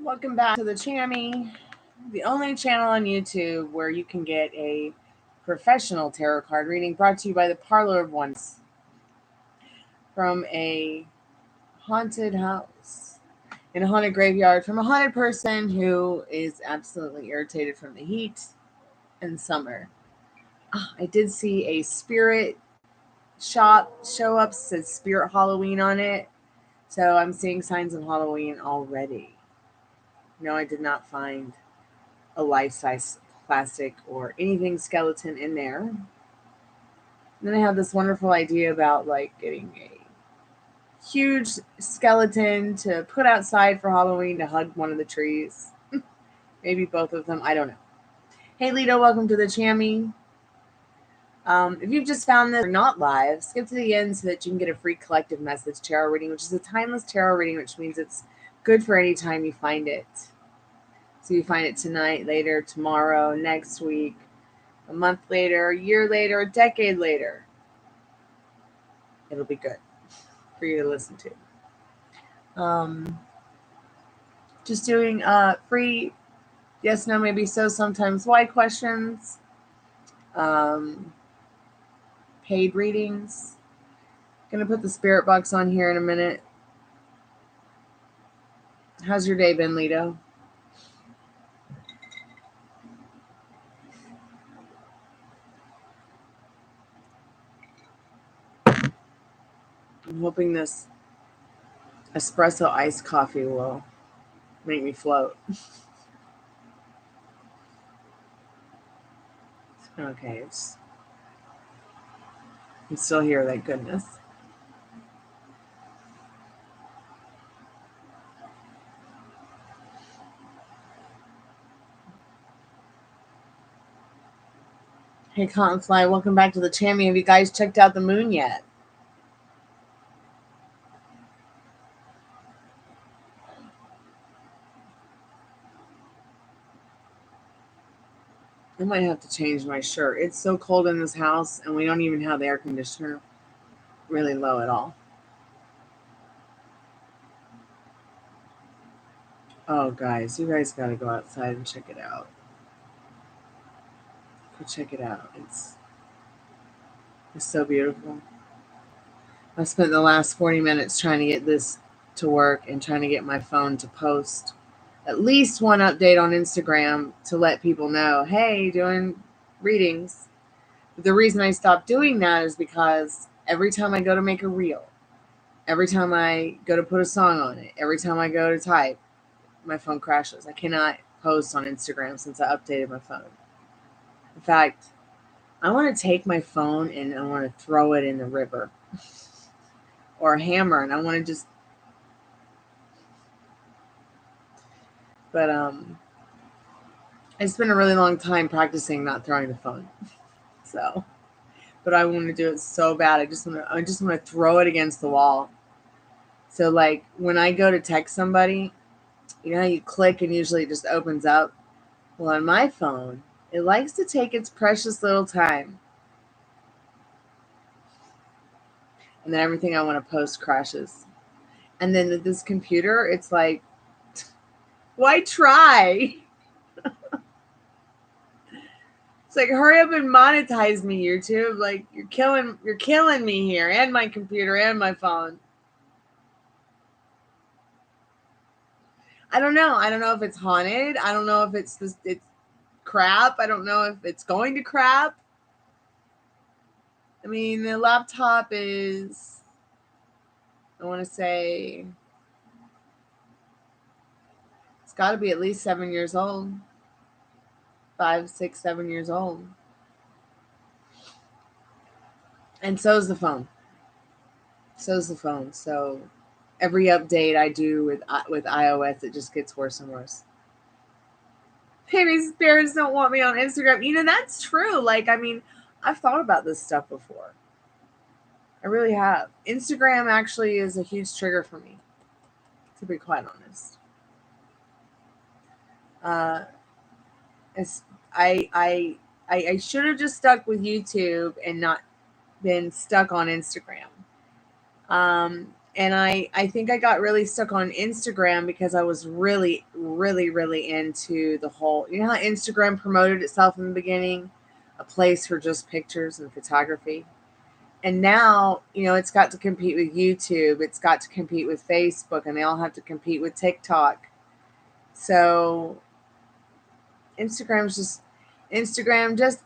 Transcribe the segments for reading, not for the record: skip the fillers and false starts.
Welcome back to the Chammy, the only channel on YouTube where you can get a professional tarot card reading brought to you by the Parlor of Once from a haunted house in a haunted graveyard from a haunted person who is absolutely irritated from the heat and summer. I did see a spirit shop show up, says Spirit Halloween on it, so I'm seeing signs of Halloween already. No, I did not find a life-size plastic or anything skeleton in there. And then I have this wonderful idea about like getting a huge skeleton to put outside for Halloween to hug one of the trees. Maybe both of them. I don't know. Hey, Lito, welcome to the Chammy. If you've just found this or not live, skip to the end so that you can get a free collective message tarot reading, which is a timeless tarot reading, which means it's good for any time you find it. So you find it tonight, later, tomorrow, next week, a month later, a year later, a decade later. It'll be good for you to listen to. Just doing free yes, no, maybe so, sometimes why questions. Paid readings. Gonna put the spirit box on here in a minute. How's your day been, Lito? I'm hoping this espresso iced coffee will make me float. Okay, I'm still here, thank goodness. Hey, Cottonfly, welcome back to the Chammy. Have you guys checked out the moon yet? I might have to change my shirt. It's so cold in this house, and we don't even have the air conditioner really low at all. Oh, guys, you guys got to go outside and check it out. Go check it out. It's so beautiful. I spent the last 40 minutes trying to get this to work and trying to get my phone to post at least one update on Instagram to let people know, hey, doing readings. But the reason I stopped doing that is because every time I go to make a reel, every time I go to put a song on it, every time I go to type, my phone crashes. I cannot post on Instagram since I updated my phone. In fact, I want to take my phone and I want to throw it in the river or a hammer, and I want to just, but I spent a really long time practicing not throwing the phone. So, but I want to do it so bad. I just want to throw it against the wall. So like when I go to text somebody, you know how you click and usually it just opens up? Well, on my phone, it likes to take its precious little time. And then everything I want to post crashes. And then this computer, it's like, why try? It's like, hurry up and monetize me, YouTube. Like, you're killing me here, and my computer and my phone. I don't know. I don't know if it's haunted. I don't know if it's crap. I don't know if it's going to crap. I mean, the laptop is, I want to say, it's got to be at least 7 years old. 5, 6, 7 years old. And so is the phone. So every update I do with iOS, it just gets worse and worse. Maybe spirits don't want me on Instagram. You know, that's true. Like, I mean, I've thought about this stuff before. I really have. Instagram actually is a huge trigger for me, to be quite honest. I should have just stuck with YouTube and not been stuck on Instagram. And I think I got really stuck on Instagram because I was really, really, really into the whole, you know how Instagram promoted itself in the beginning, a place for just pictures and photography. And now, you know, it's got to compete with YouTube, it's got to compete with Facebook, and they all have to compete with TikTok. So Instagram just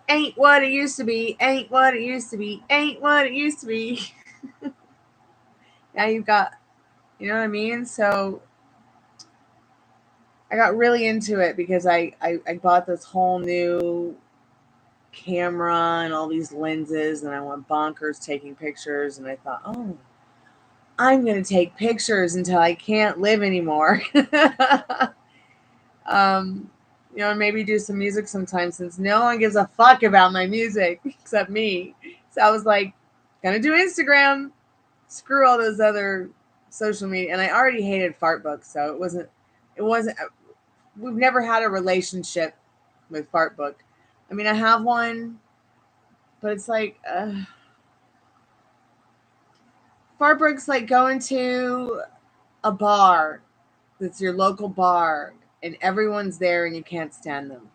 ain't what it used to be, ain't what it used to be, ain't what it used to be. Now you've got, you know what I mean? So I got really into it because I bought this whole new camera and all these lenses, and I went bonkers taking pictures, and I thought, oh, I'm going to take pictures until I can't live anymore. You know, maybe do some music sometime since no one gives a fuck about my music except me. So I was like, gonna do Instagram. Screw all those other social media. And I already hated Fartbook, so it wasn't, we've never had a relationship with Fartbook. I mean, I have one, but it's like, Fartbook's like going to a bar that's your local bar and everyone's there and you can't stand them.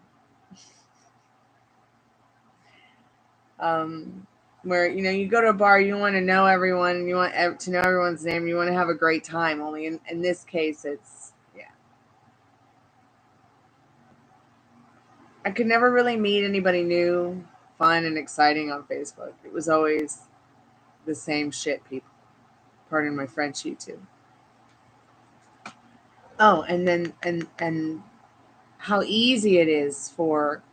Where, you know, you go to a bar, you want to know everyone, you want to know everyone's name, you want to have a great time. Only in this case, it's, yeah. I could never really meet anybody new, fun, and exciting on Facebook. It was always the same shit people. Pardon my French, YouTube. Oh, and then and how easy it is for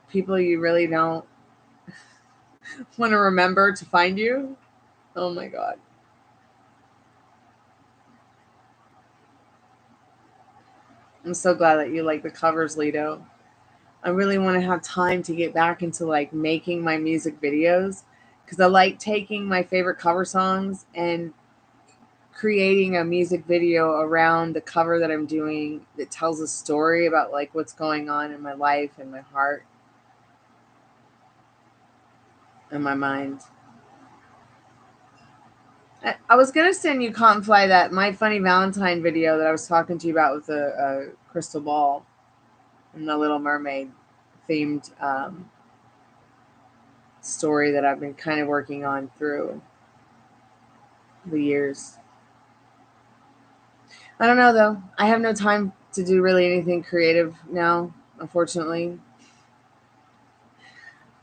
people you really don't want to remember to find you. Oh my god. I'm so glad that you like the covers, Lido. I really want to have time to get back into like making my music videos because I like taking my favorite cover songs and creating a music video around the cover that I'm doing that tells a story about like what's going on in my life and my heart and my mind. I was gonna send you Fly that My Funny Valentine video that I was talking to you about with the crystal ball and the Little Mermaid themed story that I've been kind of working on through the years. I don't know though. I have no time to do really anything creative now, unfortunately.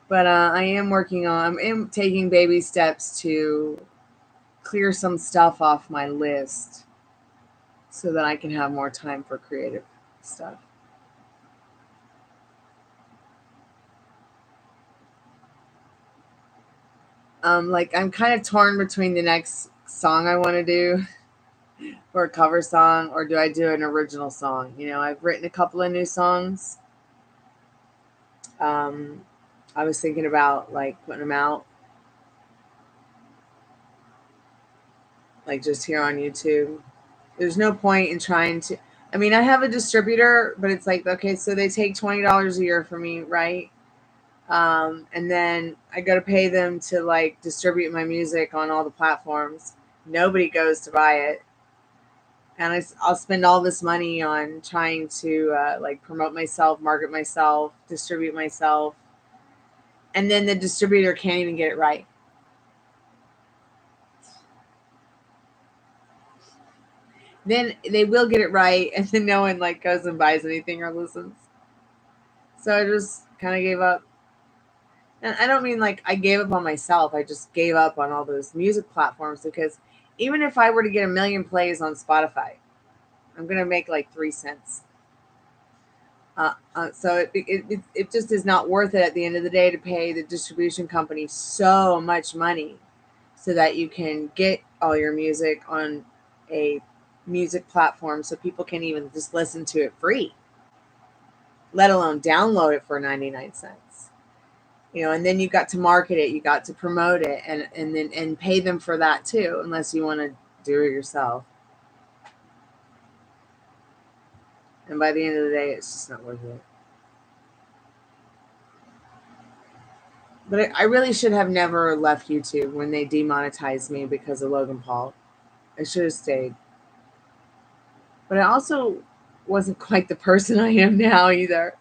But I am working on. I'm taking baby steps to clear some stuff off my list so that I can have more time for creative stuff. Like I'm kind of torn between the next song I want to do or a cover song, or do I do an original song? You know, I've written a couple of new songs. Um, I was thinking about like putting them out, like just here on YouTube. There's no point in trying to. I mean, I have a distributor, but it's like, okay, so they take $20 a year from me, right? And then I got to pay them to like distribute my music on all the platforms. Nobody goes to buy it, and I'll spend all this money on trying to like promote myself, market myself, distribute myself, and then the distributor can't even get it right. Then they will get it right, and then no one like goes and buys anything or listens. So I just kind of gave up. And I don't mean like I gave up on myself. I just gave up on all those music platforms because even if I were to get 1,000,000 plays on Spotify, I'm gonna make like 3 cents. So it just is not worth it at the end of the day to pay the distribution company so much money so that you can get all your music on a music platform so people can even just listen to it free, let alone download it for 99 cents. You know, and then you got to market it, you got to promote it, and then and pay them for that too, unless you want to do it yourself. And by the end of the day, it's just not worth it. But I really should have never left YouTube when they demonetized me because of Logan Paul. I should have stayed. But I also wasn't quite the person I am now either.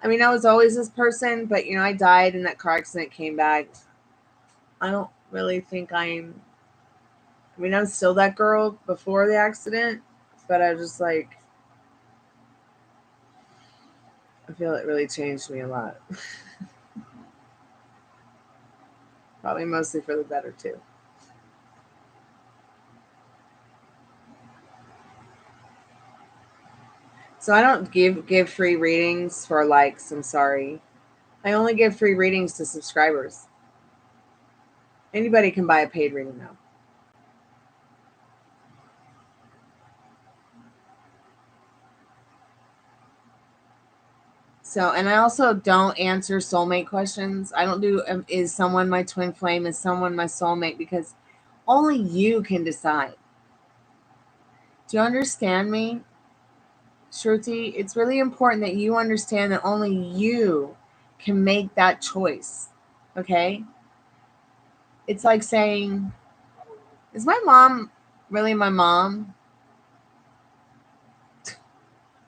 I mean, I was always this person, but I died in that car accident, came back. I don't really think I mean, I was still that girl before the accident, but I was just like, I feel it really changed me a lot. Probably mostly for the better, too. So I don't give free readings for likes. I'm sorry. I only give free readings to subscribers. Anybody can buy a paid reading now. So, and I also don't answer soulmate questions. I don't do, is someone my twin flame? Is someone my soulmate? Because only you can decide. Do you understand me, Shruti? It's really important that you understand that only you can make that choice. Okay? It's like saying, is my mom really my mom?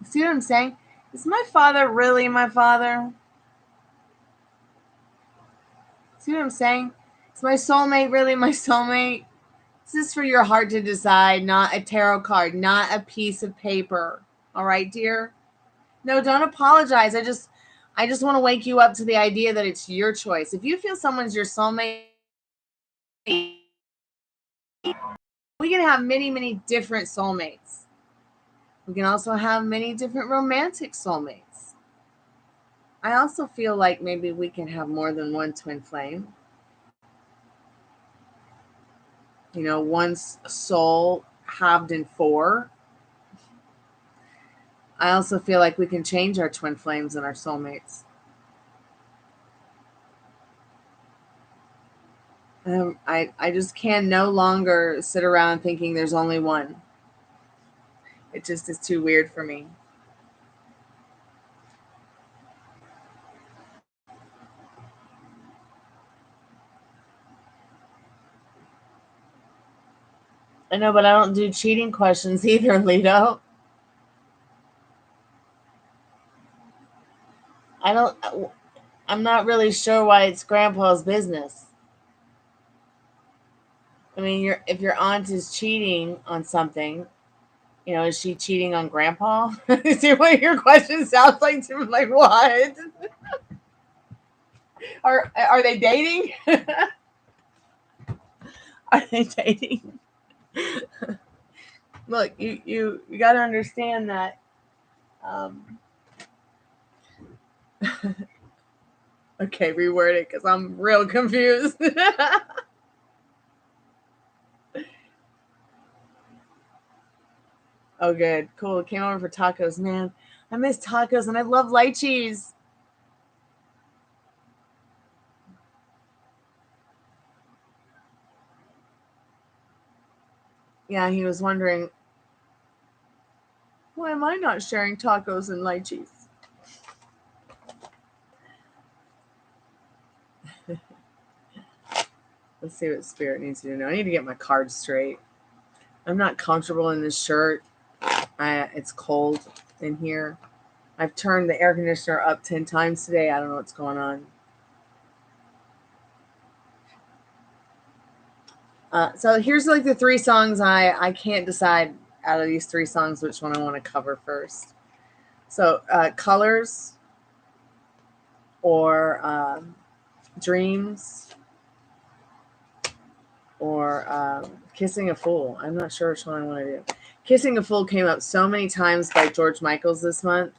See what I'm saying? Is my father really my father? See what I'm saying? Is my soulmate really my soulmate? This is for your heart to decide, not a tarot card, not a piece of paper. All right, dear? No, don't apologize. I just want to wake you up to the idea that it's your choice. If you feel someone's your soulmate, we can have many, many different soulmates. We can also have many different romantic soulmates. I also feel like maybe we can have more than one twin flame. One soul halved in four. I also feel like we can change our twin flames and our soulmates. I just can no longer sit around thinking there's only one. It just is too weird for me. I know, but I don't do cheating questions either, Lito. I don't. I'm not really sure why it's Grandpa's business. I mean, if your aunt is cheating on something, is she cheating on Grandpa? See what your question sounds like to me? Like what? Are they dating? Are they dating? Look, you got to understand that. Okay, reword it because I'm real confused. Oh, good. Cool. Came over for tacos, man. I miss tacos and I love light cheese. Yeah, he was wondering, why am I not sharing tacos and light cheese? Let's see what Spirit needs you to know. I need to get my cards straight. I'm not comfortable in this shirt. It's cold in here. I've turned the air conditioner up 10 times today. I don't know what's going on. So here's like the three songs I can't decide out of these three songs which one I want to cover first. So Colors or Dreams or Kissing a Fool. I'm not sure which one I want to do. Kissing a Fool came up so many times by George Michaels this month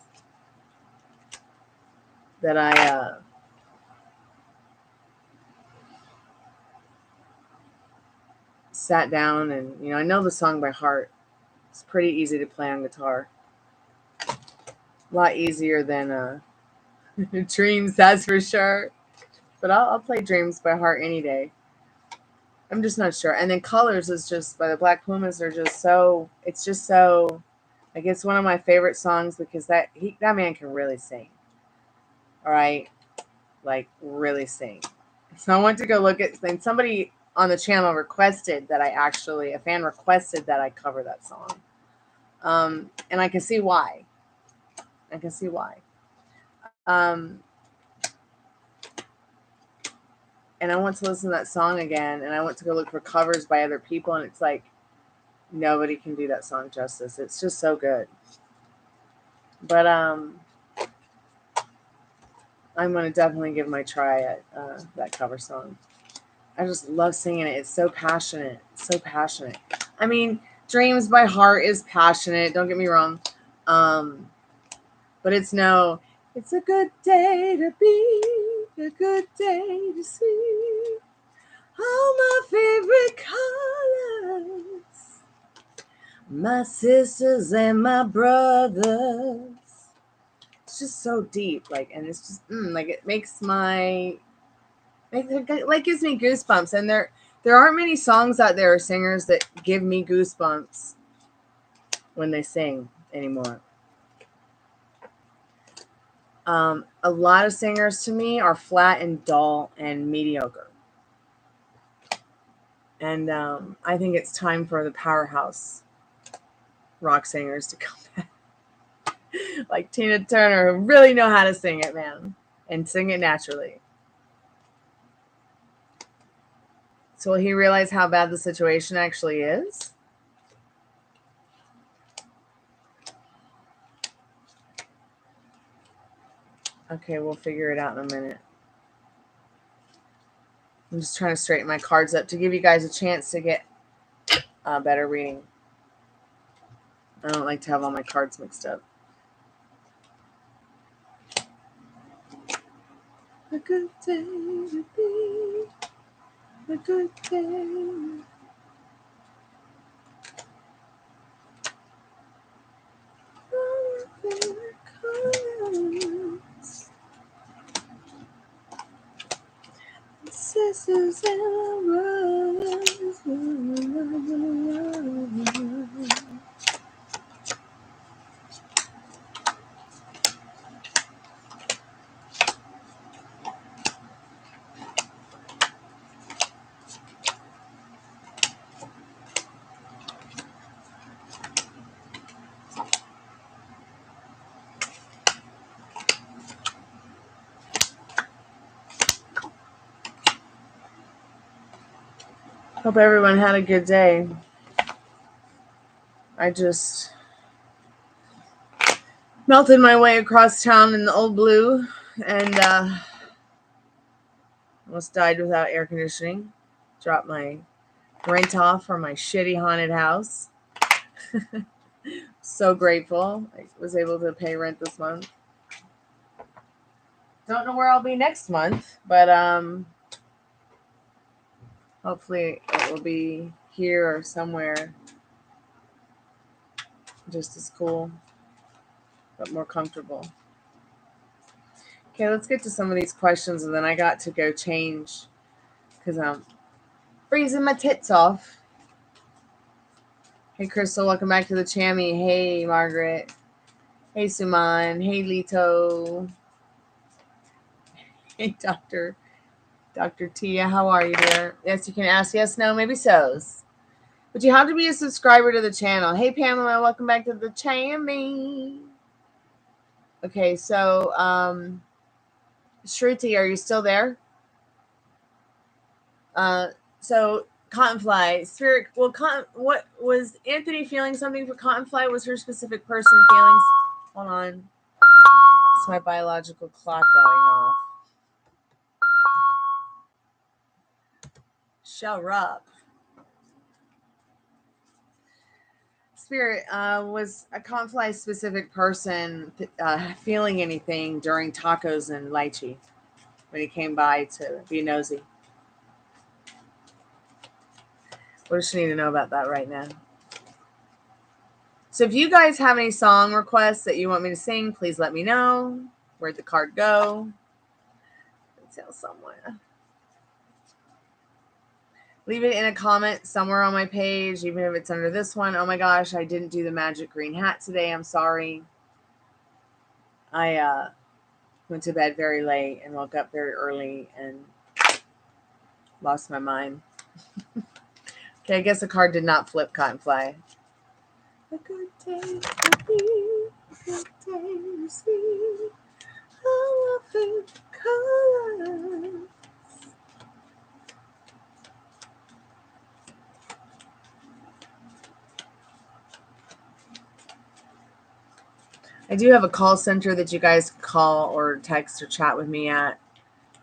that I sat down and, I know the song by heart. It's pretty easy to play on guitar. A lot easier than Dreams, that's for sure. But I'll play Dreams by heart any day. I'm just not sure. And then Colors is just by the Black Pumas are just so, it's just so, like it's one of my favorite songs because that man can really sing. All right. Like really sing. So I went to go look at, and somebody on the channel requested that a fan requested that I cover that song. And I can see why. And I want to listen to that song again, and I want to go look for covers by other people, and it's like nobody can do that song justice. It's just so good. But I'm going to definitely give my try at that cover song. I just love singing it. It's so passionate. I mean, Dreams by Heart is passionate. Don't get me wrong. But it's a good day to be, a good day to see all my favorite colors, my sisters and my brothers. It's just so deep, and it's just it makes gives me goosebumps. And there aren't many songs out there or singers that give me goosebumps when they sing anymore. A lot of singers to me are flat and dull and mediocre. And I think it's time for the powerhouse rock singers to come back. Like Tina Turner, who really know how to sing it, man. And sing it naturally. So will he realize how bad the situation actually is? Okay, we'll figure it out in a minute. I'm just trying to straighten my cards up to give you guys a chance to get a better reading. I don't like to have all my cards mixed up. A good day to be, a good day. Sisters and brothers. Hope everyone had a good day. I just melted my way across town in the old blue and almost died without air conditioning. Dropped my rent off for my shitty haunted house. So grateful I was able to pay rent this month. Don't know where I'll be next month, but hopefully it will be here or somewhere just as cool, but more comfortable. Okay, let's get to some of these questions, and then I got to go change because I'm freezing my tits off. Hey, Crystal, welcome back to the Chammy. Hey, Margaret. Hey, Suman. Hey, Lito. Hey, Dr. Tia, how are you, dear? Yes, you can ask yes, no, maybe so's. But you have to be a subscriber to the channel. Hey, Pamela, welcome back to the Chammy. Okay, so, Shruti, are you still there? So, Cottonfly, Spirit, well, what was Anthony feeling something for Cottonfly? Was her specific person feelings? Hold on. It's my biological clock going off. Shut up. Spirit, was a Cottonfly specific person feeling anything during tacos and lychee when he came by to be nosy? What does she need to know about that right now? So if you guys have any song requests that you want me to sing, please let me know. Where'd the card go? It's out somewhere. Leave it in a comment somewhere on my page, even if it's under this one. Oh my gosh, I didn't do the magic green hat today. I'm sorry. I went to bed very late and woke up very early and lost my mind. Okay, I guess the card did not flip, Cottonfly. A good day to be, a good day to see. I love it, color. I do have a call center that you guys can call or text or chat with me at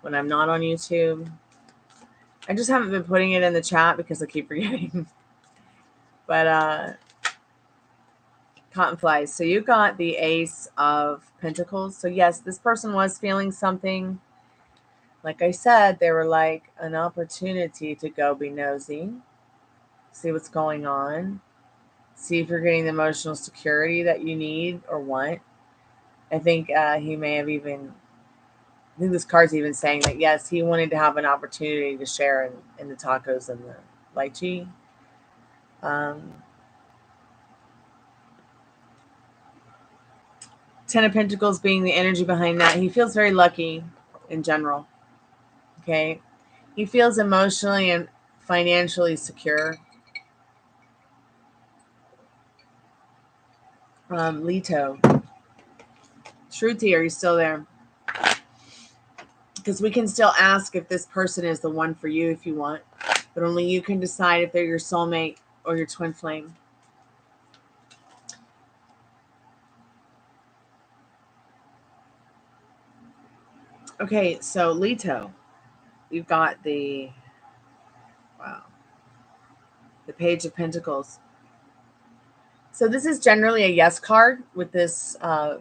when I'm not on YouTube. I just haven't been putting it in the chat because I keep forgetting. But Cotton Flies. So you got the Ace of Pentacles. So yes, this person was feeling something. Like I said, they were like an opportunity to go be nosy, see what's going on, see if you're getting the emotional security that you need or want. I think he may have even, I think this card's even saying that, yes, he wanted to have an opportunity to share in the tacos and the lychee. Ten of Pentacles being the energy behind that. He feels very lucky in general. Okay. He feels emotionally and financially secure. Leto. Shruti, are you still there? Because we can still ask if this person is the one for you if you want. But only you can decide if they're your soulmate or your twin flame. Okay, so Leto. You've got the, wow, the Page of Pentacles. So this is generally a yes card with this, the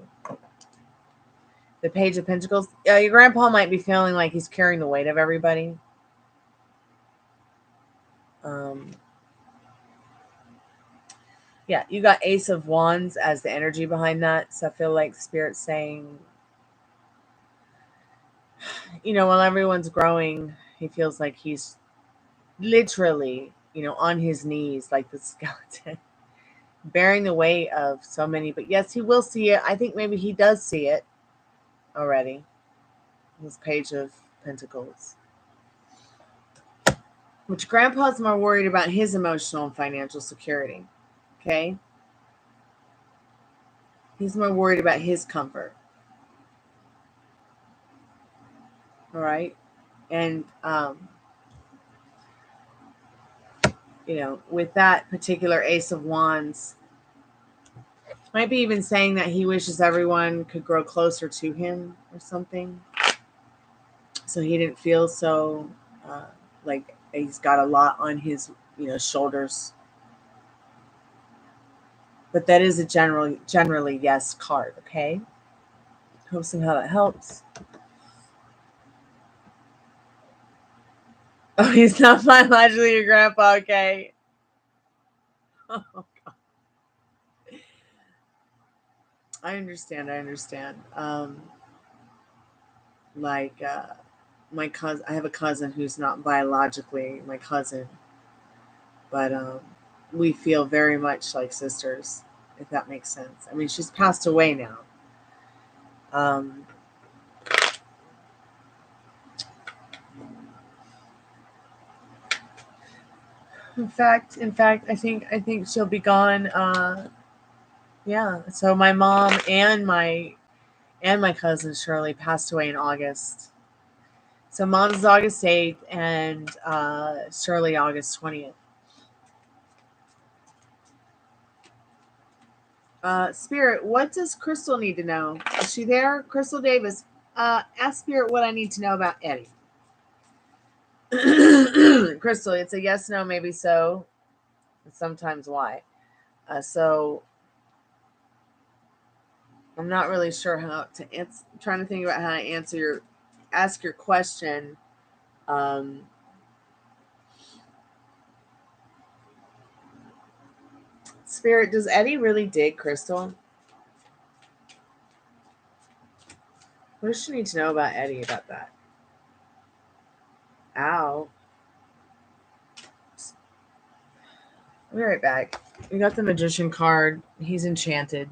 Page of Pentacles. Your grandpa might be feeling like he's carrying the weight of everybody. Yeah, you got Ace of Wands as the energy behind that. So I feel like Spirit's saying, you know, while everyone's growing, he feels like he's literally, you know, on his knees like the skeleton, bearing the weight of so many. But yes, he will see it. I think maybe he does see it already. This Page of Pentacles. Which Grandpa's more worried about his emotional and financial security. Okay? He's more worried about his comfort. All right? And, you know, with that particular Ace of Wands, might be even saying that he wishes everyone could grow closer to him or something. So he didn't feel so like he's got a lot on his, you know, shoulders. But that is a generally yes card, okay? Hope somehow that helps. Oh, he's not biologically your grandpa, okay? Oh, God. I understand. Like my cousin, I have a cousin who's not biologically my cousin, but we feel very much like sisters, if that makes sense. I mean, she's passed away now. In fact, I think she'll be gone. Yeah. So my mom and my cousin Shirley passed away in August. So mom's August 8th and Shirley August 20th. Spirit, what does Crystal need to know? Is she there? Crystal Davis, ask Spirit what I need to know about Eddie. Crystal, it's a yes, no, maybe so, and sometimes why. So I'm not really sure how to answer. I'm trying to think about how to ask your question. Spirit, does Eddie really dig Crystal? What does she need to know about Eddie about that? Ow. I'll be right back. We got the Magician card. He's enchanted.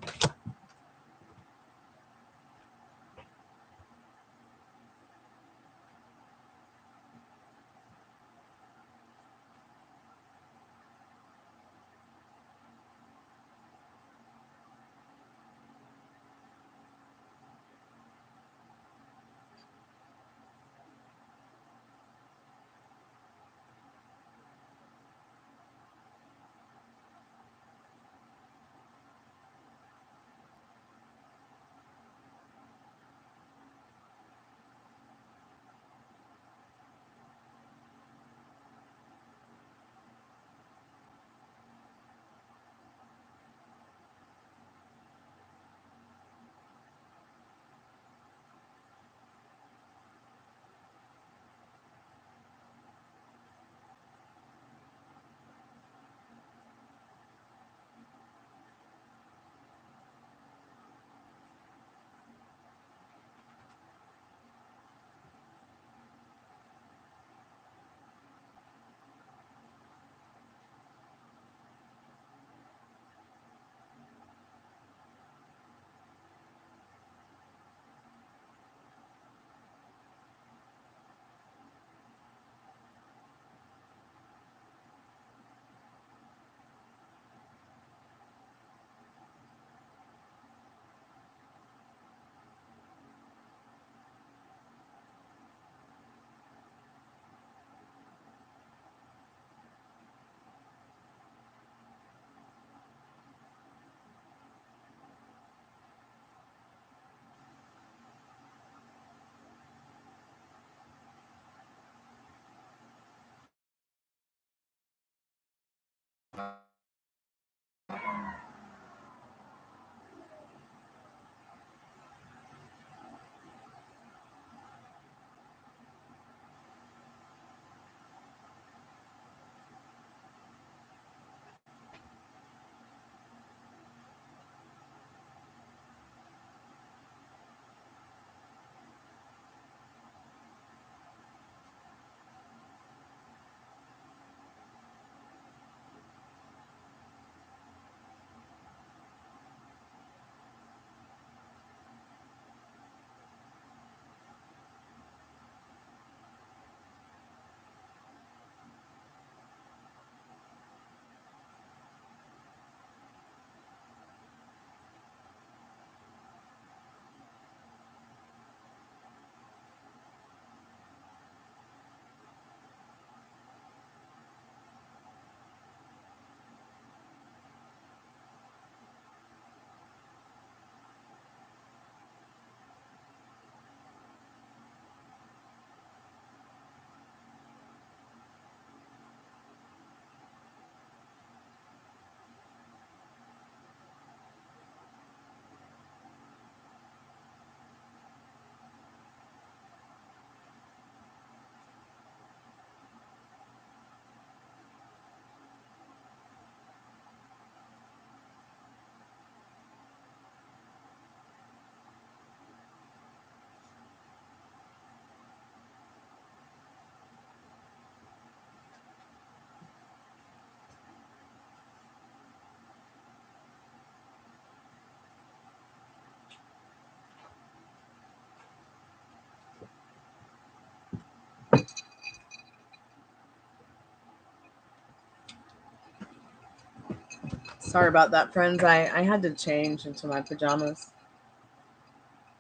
Sorry about that, friends. I had to change into my pajamas.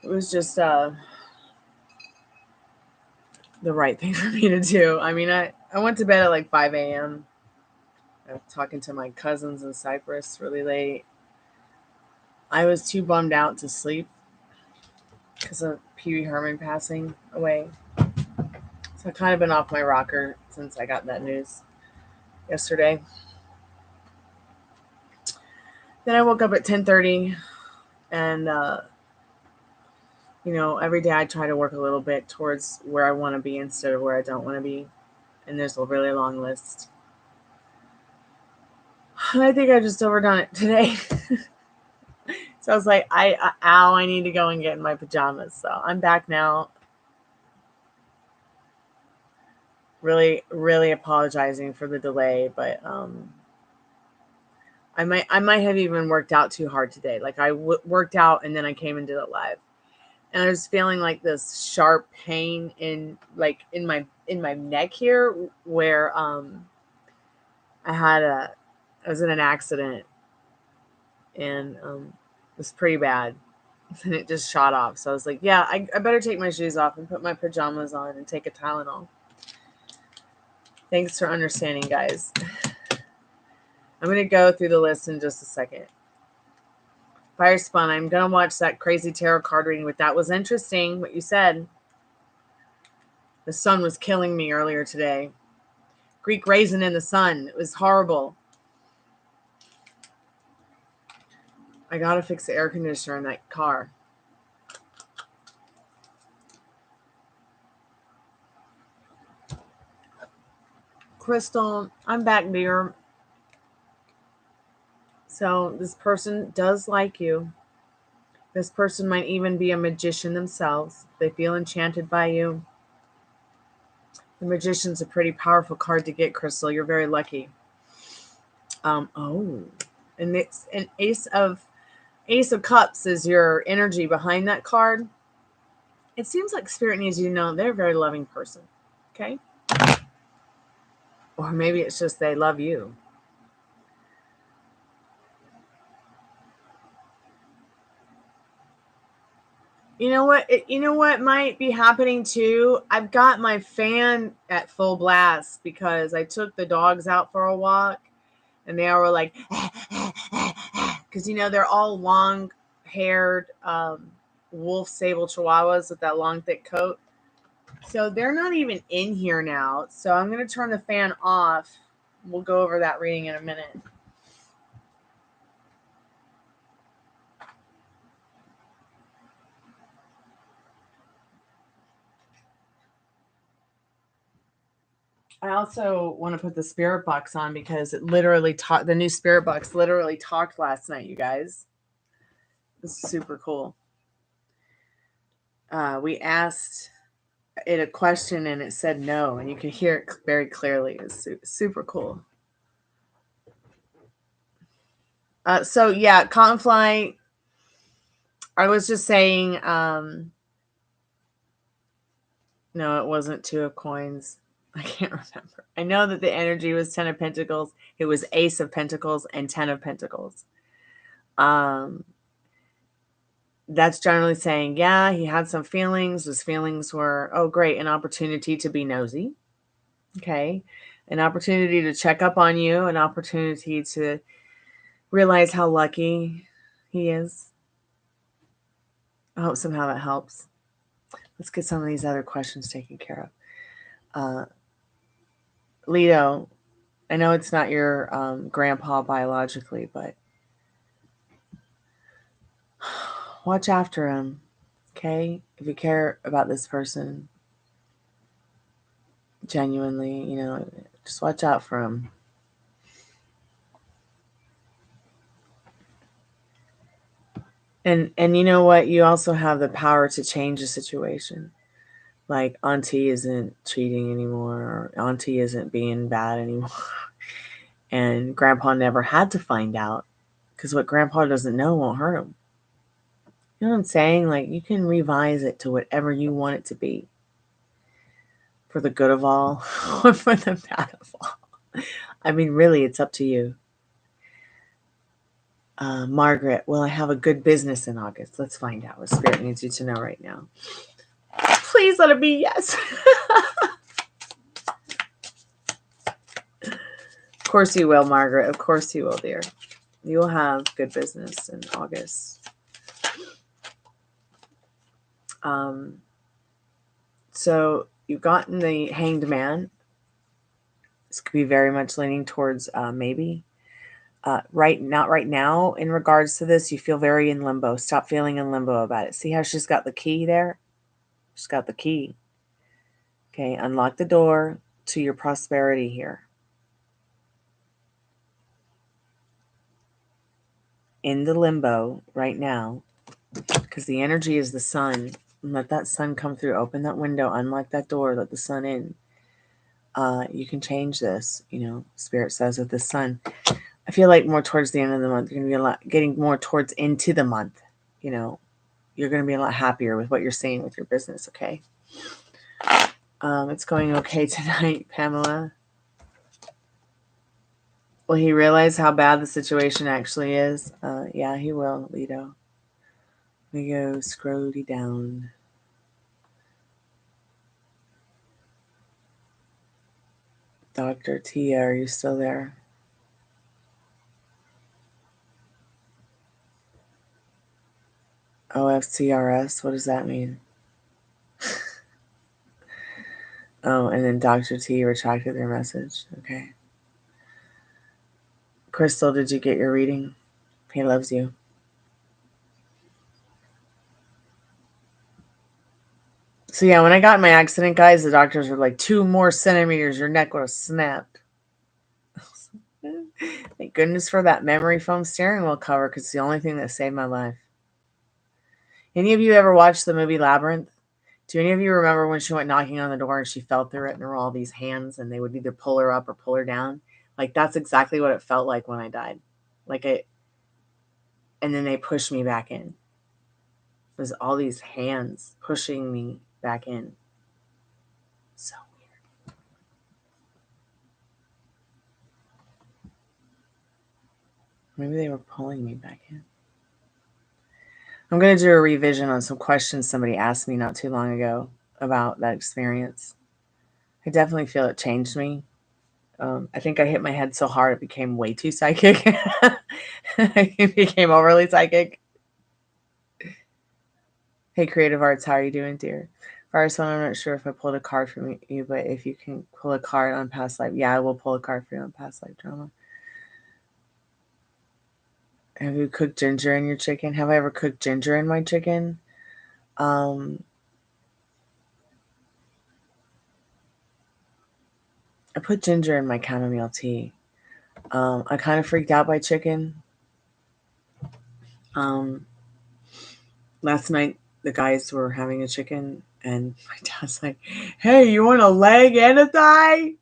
It was just the right thing for me to do. I mean, I went to bed at like 5 a.m. I was talking to my cousins in Cyprus really late. I was too bummed out to sleep because of Pee Wee Herman passing away. So I've kind of been off my rocker since I got that news yesterday. Then I woke up at 10:30, and every day I try to work a little bit towards where I want to be instead of where I don't want to be. And there's a really long list. I think I just overdone it today. So I was like, I need to go and get in my pajamas. So I'm back now. Really, really apologizing for the delay, but I might have even worked out too hard today. Like I worked out and then I came and did it live, and I was feeling like this sharp pain in my neck here, where I was in an accident, and it was pretty bad, and it just shot off. So I was like, yeah, I better take my shoes off and put my pajamas on and take a Tylenol. Thanks for understanding, guys. I'm going to go through the list in just a second. Fire Spun, I'm going to watch that crazy tarot card reading with that. Was interesting what you said. The sun was killing me earlier today. Greek raisin in the sun. It was horrible. I got to fix the air conditioner in that car. Crystal, I'm back, dear. So this person does like you. This person might even be a magician themselves. They feel enchanted by you. The Magician's a pretty powerful card to get, Crystal. You're very lucky. And it's an Ace of Cups is your energy behind that card. It seems like Spirit needs you to know they're a very loving person. Okay? Or maybe it's just they love you. You know what might be happening too? I've got my fan at full blast because I took the dogs out for a walk and they were like, because they're all long-haired wolf sable chihuahuas with that long thick coat. So they're not even in here now. So I'm going to turn the fan off We'll go over that reading in a minute. I also want to put the spirit box on because it literally talked. The new spirit box literally talked last night, you guys. This is super cool. We asked it a question and it said no, and you can hear it very clearly. It's super cool. So yeah, Conflight. I was just saying, no, it wasn't 2 of coins. I can't remember. I know that the energy was 10 of Pentacles. It was Ace of Pentacles and 10 of Pentacles. That's generally saying, yeah, he had some feelings. His feelings were, oh, great, an opportunity to be nosy. Okay. An opportunity to check up on you, an opportunity to realize how lucky he is. I hope somehow that helps. Let's get some of these other questions taken care of. Leo, I know it's not your grandpa biologically, but watch after him, okay? If you care about this person genuinely, you know, just watch out for him. And you know what? You also have the power to change the situation. Like Auntie isn't cheating anymore, or Auntie isn't being bad anymore. And Grandpa never had to find out, because what Grandpa doesn't know won't hurt him. You know what I'm saying? Like, you can revise it to whatever you want it to be. For the good of all, or for the bad of all. I mean, really, it's up to you. Margaret, will I have a good business in August? Let's find out what Spirit needs you to know right now. Please let it be yes. Of course you will, Margaret. Of course you will, dear. You will have good business in August. So you've gotten the Hanged Man. This could be very much leaning towards maybe. Not right now in regards to this. You feel very in limbo. Stop feeling in limbo about it. See how she's got the key there? She's got the key. Okay, unlock the door to your prosperity here. In the limbo right now, because the energy is the sun. Let that sun come through. Open that window. Unlock that door. Let the sun in. You can change this. You know, Spirit says with the sun. I feel like more towards the end of the month, you're going to be getting more towards into the month. You know, you're going to be a lot happier with what you're seeing with your business, okay? It's going okay tonight, Pamela. Will he realize how bad the situation actually is? Yeah, he will, Lito. We go scrolly down. Dr. Tia, are you still there? OFCRS, what does that mean? Oh, and then Dr. T retracted their message. Okay. Crystal, did you get your reading? He loves you. So yeah, when I got in my accident, guys, the doctors were like, 2 more centimeters, your neck would have snapped. Thank goodness for that memory foam steering wheel cover, because it's the only thing that saved my life. Any of you ever watched the movie Labyrinth? Do any of you remember when she went knocking on the door and she fell through it and there were all these hands and they would either pull her up or pull her down? Like, that's exactly what it felt like when I died. And then they pushed me back in. It was all these hands pushing me back in. So weird. Maybe they were pulling me back in. I'm going to do a revision on some questions somebody asked me not too long ago about that experience. I definitely feel it changed me. I think I hit my head so hard it became way too psychic. It became overly psychic. Hey, Creative Arts, how are you doing, dear? Fire Spawn, I'm not sure if I pulled a card from you, but if you can pull a card on past life, yeah, I will pull a card for you on past life drama. Have you cooked ginger in your chicken? Have I ever cooked ginger in my chicken? I put ginger in my chamomile tea. I kind of freaked out by chicken. Last night, the guys were having a chicken, and my dad's like, "Hey, you want a leg and a thigh?"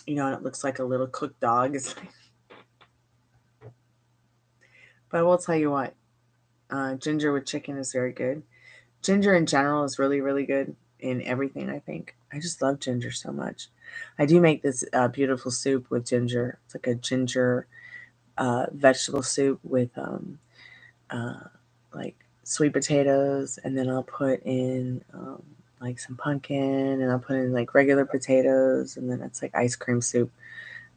You know, and it looks like a little cooked dog. It's like, but I will tell you what, ginger with chicken is very good. Ginger in general is really, really good in everything, I think. I just love ginger so much. I do make this beautiful soup with ginger. It's like a ginger vegetable soup with like sweet potatoes, and then I'll put in like some pumpkin, and I'll put in like regular potatoes, and then it's like ice cream soup.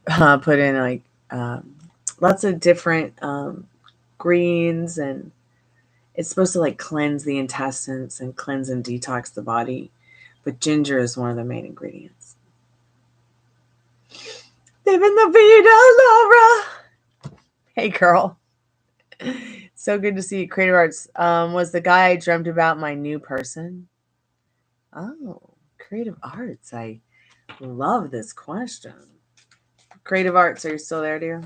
I'll put in like lots of different greens, and it's supposed to like cleanse the intestines and cleanse and detox the body. But ginger is one of the main ingredients. Living the vida, Laura. Hey, girl. So good to see you. Creative Arts. Was the guy I dreamt about my new person? Oh, Creative Arts. I love this question. Creative Arts, are you still there, dear?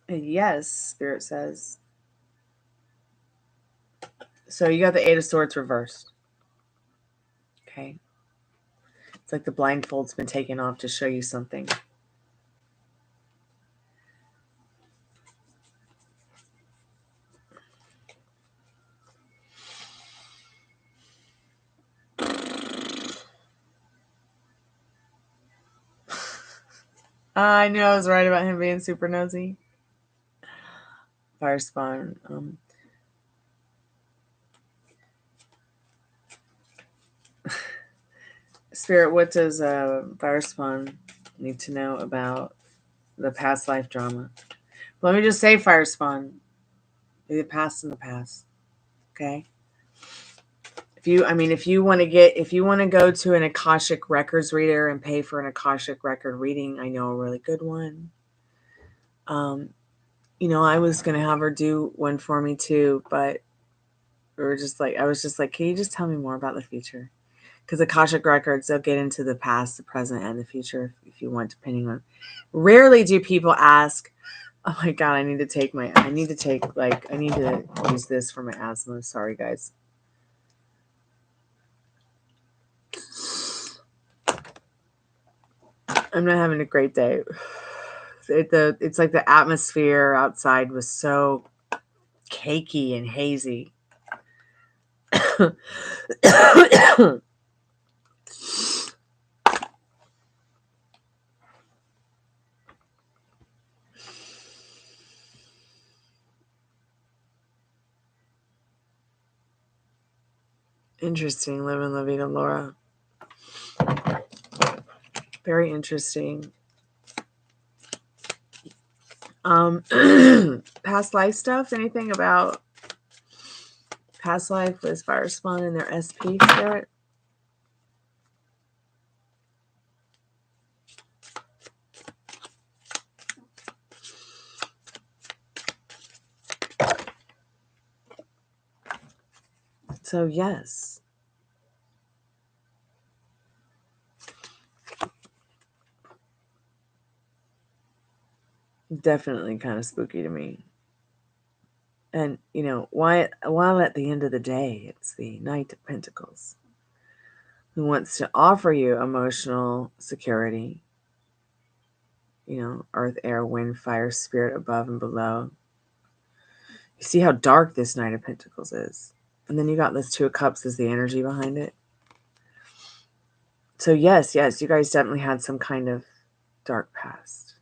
Yes, Spirit says. So you got the Eight of Swords reversed. Okay. It's like the blindfold's been taken off to show you something. I knew I was right about him being super nosy. Fire Spawn. Spirit, what does Fire Spawn need to know about the past life drama? Let me just say, Fire Spawn, the past in the past. Okay. If you want to go to an Akashic Records reader and pay for an Akashic record reading, I know a really good one. I was gonna have her do one for me too, but I was just like, can you just tell me more about the future? Because Akashic Records, they'll get into the past, the present, and the future if you want, depending on. Rarely do people ask, oh my God, I need to use this for my asthma. Sorry, guys. I'm not having a great day. It's like the atmosphere outside was so cakey and hazy. Interesting, living La Vida Laura. Very interesting. Past life stuff? Anything about past life with Fire Spawn and their SP spirit? So yes. Definitely kind of spooky to me. And, while at the end of the day, it's the Knight of Pentacles who wants to offer you emotional security. Earth, air, wind, fire, spirit above and below. You see how dark this Knight of Pentacles is. And then you got this Two of Cups as the energy behind it. So yes, you guys definitely had some kind of dark past.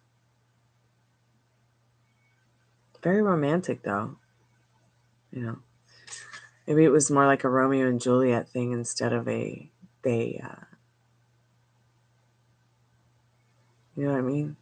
Very romantic, though. Maybe it was more like a Romeo and Juliet thing instead of you know what I mean?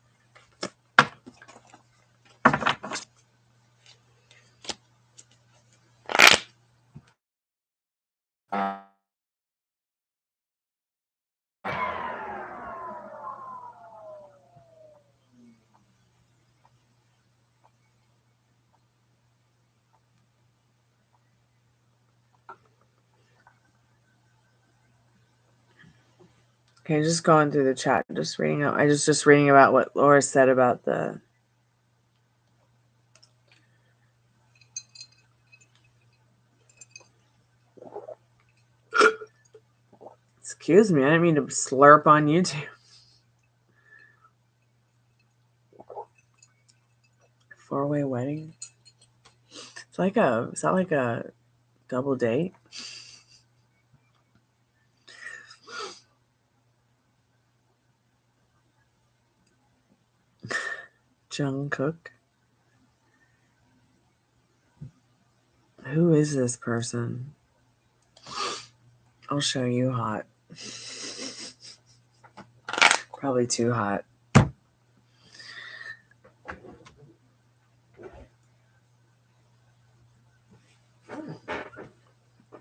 Okay, just going through the chat, just reading out. I was just reading about what Laura said about the. Excuse me, I didn't mean to slurp on YouTube. 4-way wedding. Is that like a double date? Jungkook. Who is this person? I'll show you hot. Probably too hot.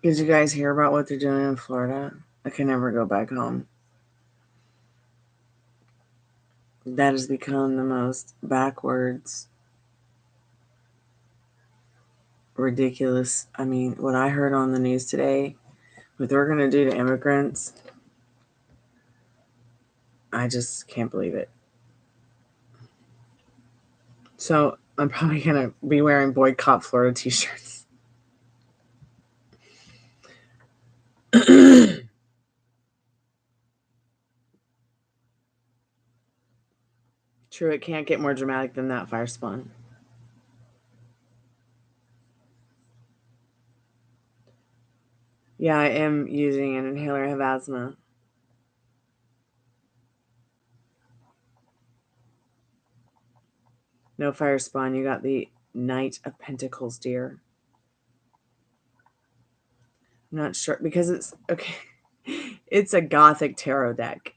Did you guys hear about what they're doing in Florida? I can never go back home. That has become the most backwards, ridiculous. I mean, what I heard on the news today, what they're going to do to immigrants, I just can't believe it. So I'm probably going to be wearing Boycott Florida t-shirts. True, it can't get more dramatic than that, Fire Spawn. Yeah, I am using an inhaler. I have asthma. No, Fire Spawn, you got the Knight of Pentacles, dear. I'm not sure, because it's, okay, it's a Gothic tarot deck.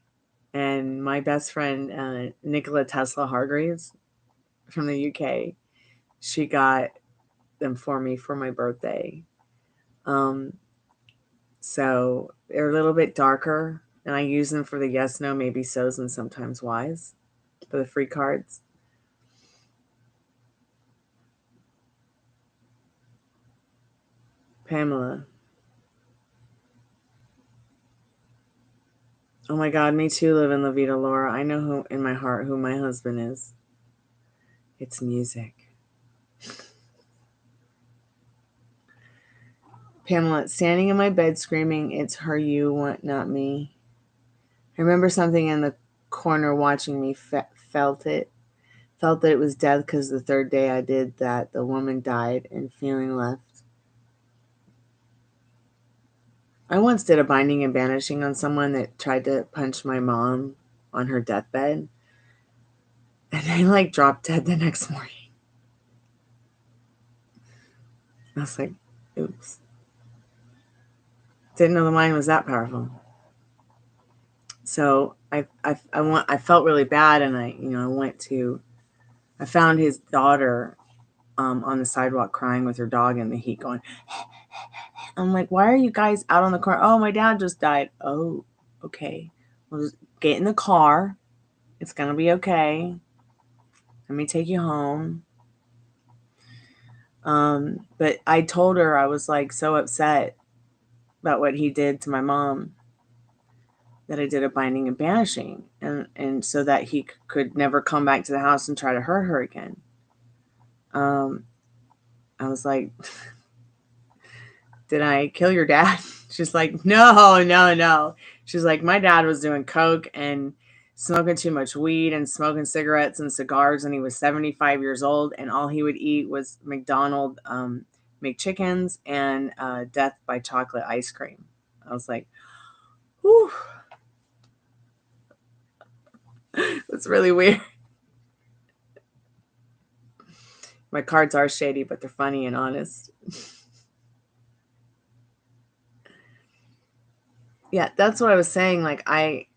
And my best friend, Nikola Tesla Hargreaves from the UK, she got them for me for my birthday. So they're a little bit darker, and I use them for the yes, no, maybe so's, and sometimes why's for the free cards. Pamela. Oh my God, me too, live in La Vida, Laura. I know who in my heart who my husband is. It's music. Pamela, standing in my bed screaming, "It's her, you want, not me." I remember something in the corner watching me, felt that it was death because the third day I did that, the woman died and feeling left. I once did a binding and banishing on someone that tried to punch my mom on her deathbed. And they like dropped dead the next morning. I was like, oops. Didn't know the mind was that powerful. So I felt really bad, and I found his daughter on the sidewalk crying with her dog in the heat going, I'm like, why are you guys out on the car? Oh, my dad just died. Oh, okay. Well, just get in the car. It's going to be okay. Let me take you home. But I told her, I was like so upset about what he did to my mom that I did a binding and banishing, and so that he could never come back to the house and try to hurt her again. I was like, did I kill your dad? She's like, no. She's like, my dad was doing coke and smoking too much weed and smoking cigarettes and cigars, and he was 75 years old, and all he would eat was McDonald's McChickens and Death by Chocolate ice cream. I was like, whew. That's really weird. My cards are shady, but they're funny and honest. Yeah, that's what I was saying. Like, I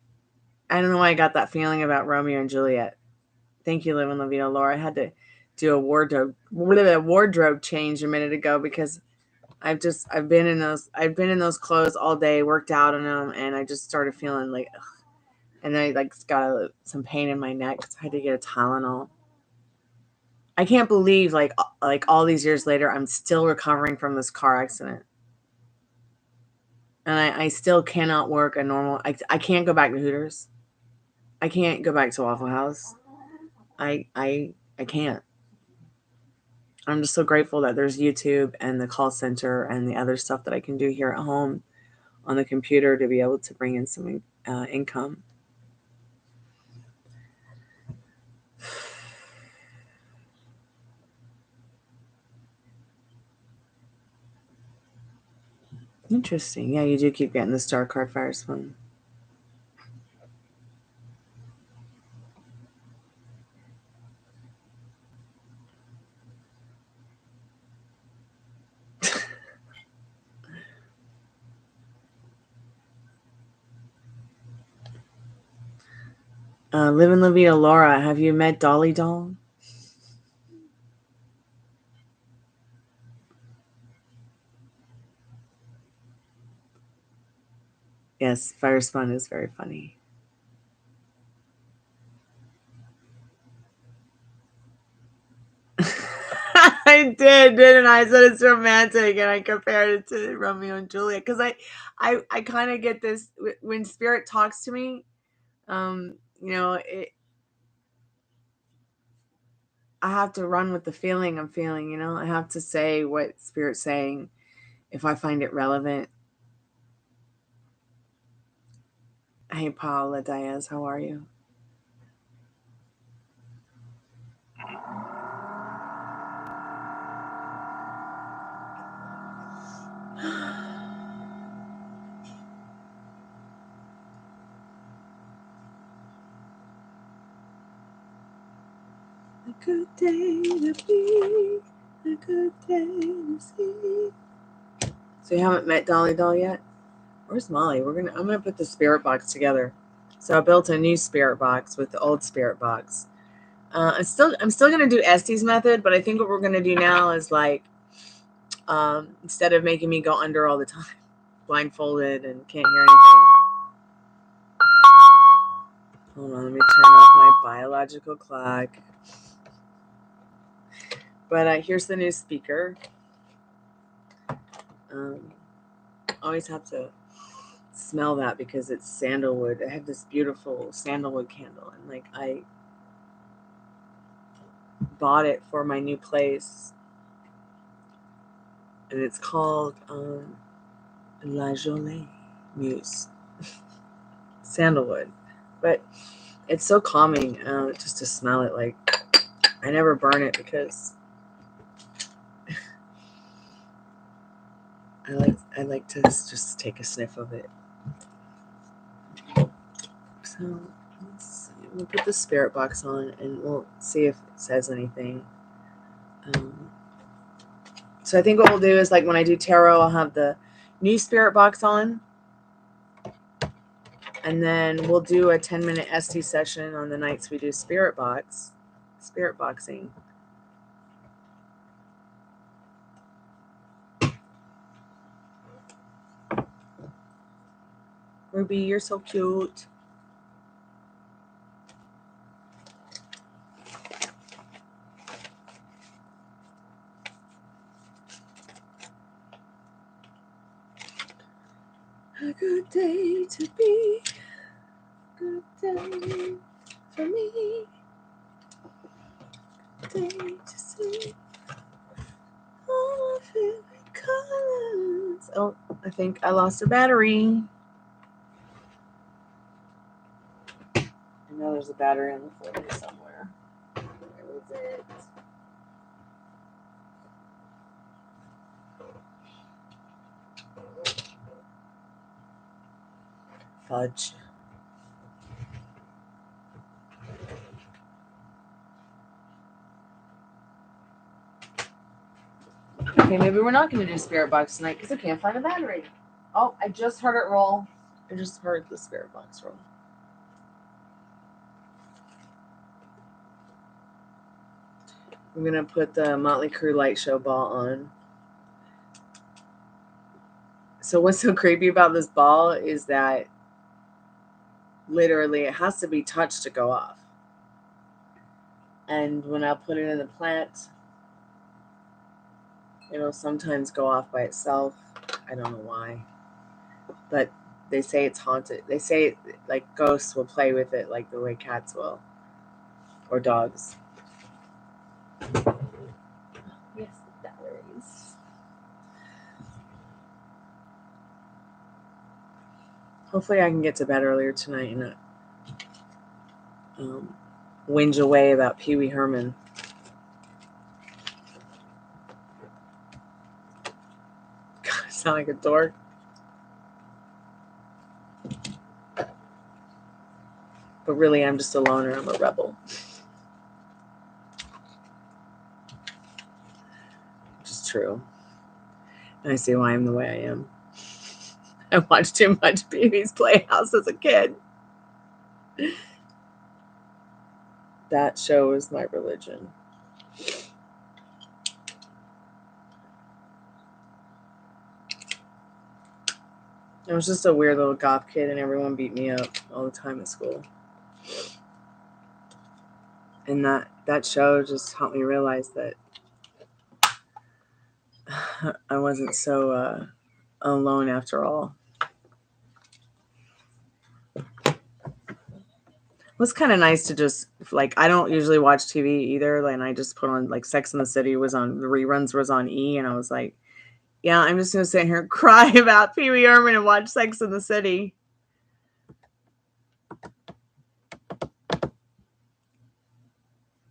don't know why I got that feeling about Romeo and Juliet. Thank you, Liv and Lavina. Laura, I had to do a wardrobe change a minute ago because I've been in those clothes all day, worked out in them, and I just started feeling like, ugh. And I like got some pain in my neck because I had to get a Tylenol. I can't believe like all these years later, I'm still recovering from this car accident. And I still cannot work a normal, I can't go back to Hooters. I can't go back to Waffle House. I can't. I'm just so grateful that there's YouTube and the call center and the other stuff that I can do here at home on the computer to be able to bring in some income. Interesting. Yeah, you do keep getting the star card fire swing. Live in La Vida Laura, have you met Dolly Doll? Yes, Fire Spun is very funny. I did, didn't I? I said it's romantic, and I compared it to Romeo and Juliet because I kind of get this when Spirit talks to me. You know, I have to run with the feeling I'm feeling. You know, I have to say what Spirit's saying if I find it relevant. Hey, Paula Diaz, how are you? A good day to be, a good day to see. So you haven't met Dolly Doll yet? Where's Molly? I'm gonna put the spirit box together. So I built a new spirit box with the old spirit box. I'm still gonna do Estee's method, but I think what we're gonna do now is like instead of making me go under all the time, blindfolded and can't hear anything. Hold on, let me turn off my biological clock. But here's the new speaker. Always have to smell that because it's sandalwood. I have this beautiful sandalwood candle, and like I bought it for my new place, and it's called La Jolie Muse sandalwood. But it's so calming just to smell it. Like I never burn it because I like to just take a sniff of it. So let's see. We'll put the spirit box on and we'll see if it says anything. So I think what we'll do is like when I do tarot, I'll have the new spirit box on. And then we'll do a 10-minute ST session on the nights we do spirit boxing. Ruby, you're so cute. A good day to be, a good day for me, a day to see all my favorite colors. Oh, I think I lost a battery. I know there's a battery on the floor somewhere. Where was it? Fudge. Okay, maybe we're not going to do spirit box tonight because I can't find a battery. Oh, I just heard it roll. I just heard the spirit box roll. I'm going to put the Motley Crue Light Show ball on. So what's so creepy about this ball is that literally it has to be touched to go off. And when I put it in the plant, it'll sometimes go off by itself. I don't know why. But they say it's haunted. They say like ghosts will play with it like the way cats will. Or dogs. Yes, the batteries. Hopefully I can get to bed earlier tonight and not whinge away about Pee Wee Herman. God, I sound like a dork. But really, I'm just a loner. I'm a rebel. Which is true. And I see why I'm the way I am. I watched too much Pee-wee's Playhouse as a kid. That show is my religion. I was just a weird little goth kid and everyone beat me up all the time at school. And that show just helped me realize that I wasn't so alone after all. It was kind of nice to just, like, I don't usually watch TV either. And I just put on, like, Sex and the City was on, the reruns was on E! And I was like, yeah, I'm just going to sit here and cry about Pee Wee Herman and watch Sex and the City.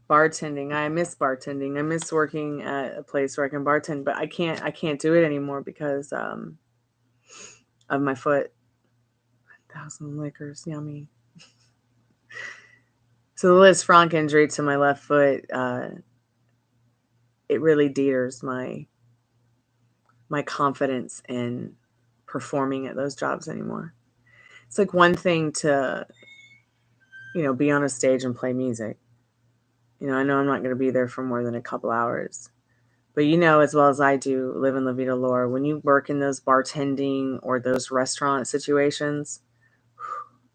Bartending. I miss bartending. I miss working at a place where I can bartend, but I can't do it anymore because of my foot. 1,000 liquors, yummy. So the Liz Frank injury to my left foot, it really deters my confidence in performing at those jobs anymore. It's like one thing to, be on a stage and play music. I know I'm not going to be there for more than a couple hours. But as well as I do, live in La Vida Lore, when you work in those bartending or those restaurant situations,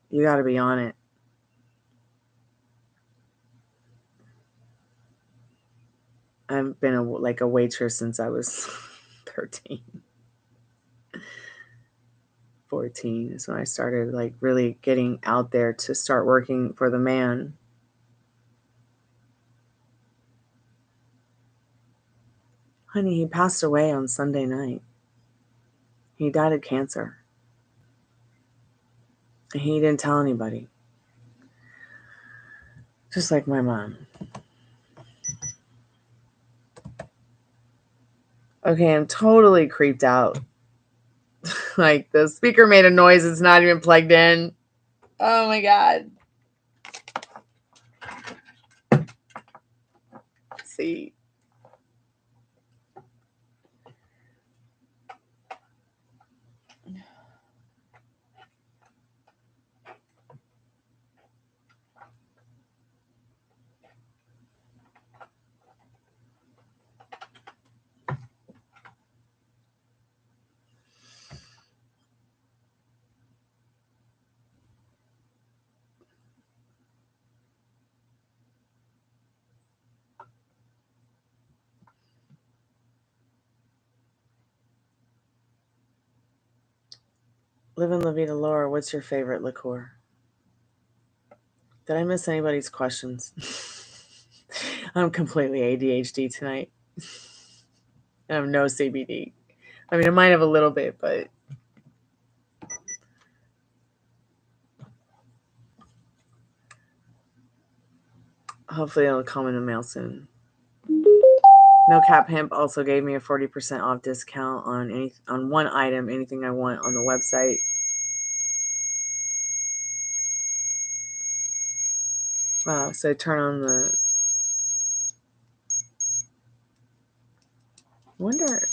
you got to be on it. I've been a waitress since I was 13. 14 is when I started really getting out there to start working for the man. Honey, he passed away on Sunday night. He died of cancer. And he didn't tell anybody. Just like my mom. Okay, I'm totally creeped out. Like, the speaker made a noise. It's not even plugged in. Oh my God. Let's see. Live in La Vida Lore, what's your favorite liqueur? Did I miss anybody's questions? I'm completely ADHD tonight. I have no CBD. I mean, I might have a little bit, but hopefully it'll come in the mail soon. No Cap Hemp also gave me a 40% off discount on one item, anything I want on the website. Wow, so turn on the... I wonder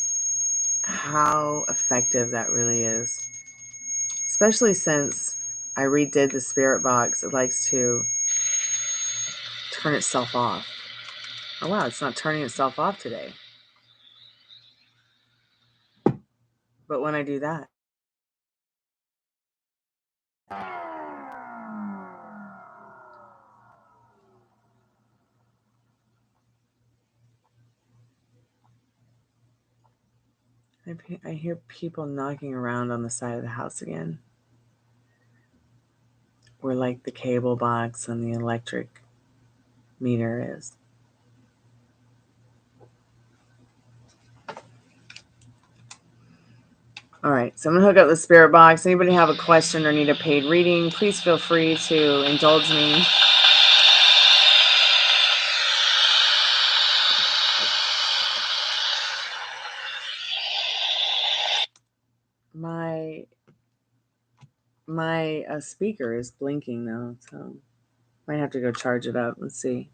how effective that really is. Especially since I redid the spirit box. It likes to turn itself off. Oh wow, it's not turning itself off today. But when I do that, I hear people knocking around on the side of the house again, where like the cable box and the electric meter is. All right, so I'm going to hook up the spirit box. Anybody have a question or need a paid reading, please feel free to indulge me. My speaker is blinking though, so might have to go charge it up. Let's see.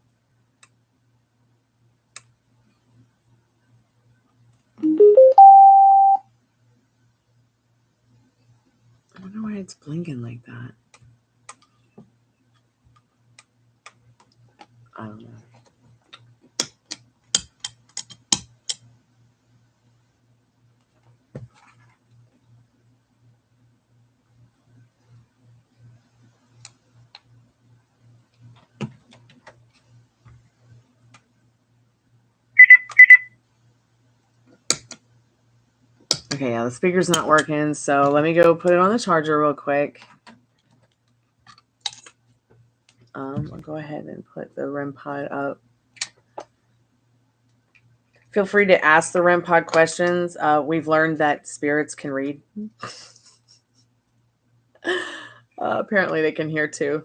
I wonder why it's blinking like that. I don't know. Okay, yeah, the speaker's not working, so let me go put it on the charger real quick. I'll go ahead and put the REM pod up. Feel free to ask the REM pod questions. We've learned that spirits can read. Apparently they can hear too.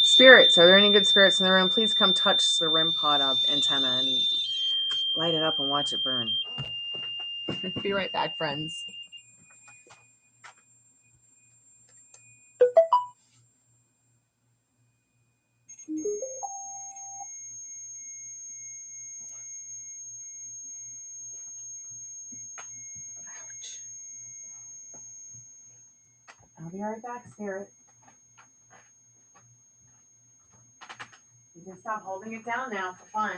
Spirits, are there any good spirits in the room? Please come touch the REM pod up antenna and light it up and watch it burn. Be right back, friends. Ouch. I'll be right back, spirit. You can stop holding it down now for fun.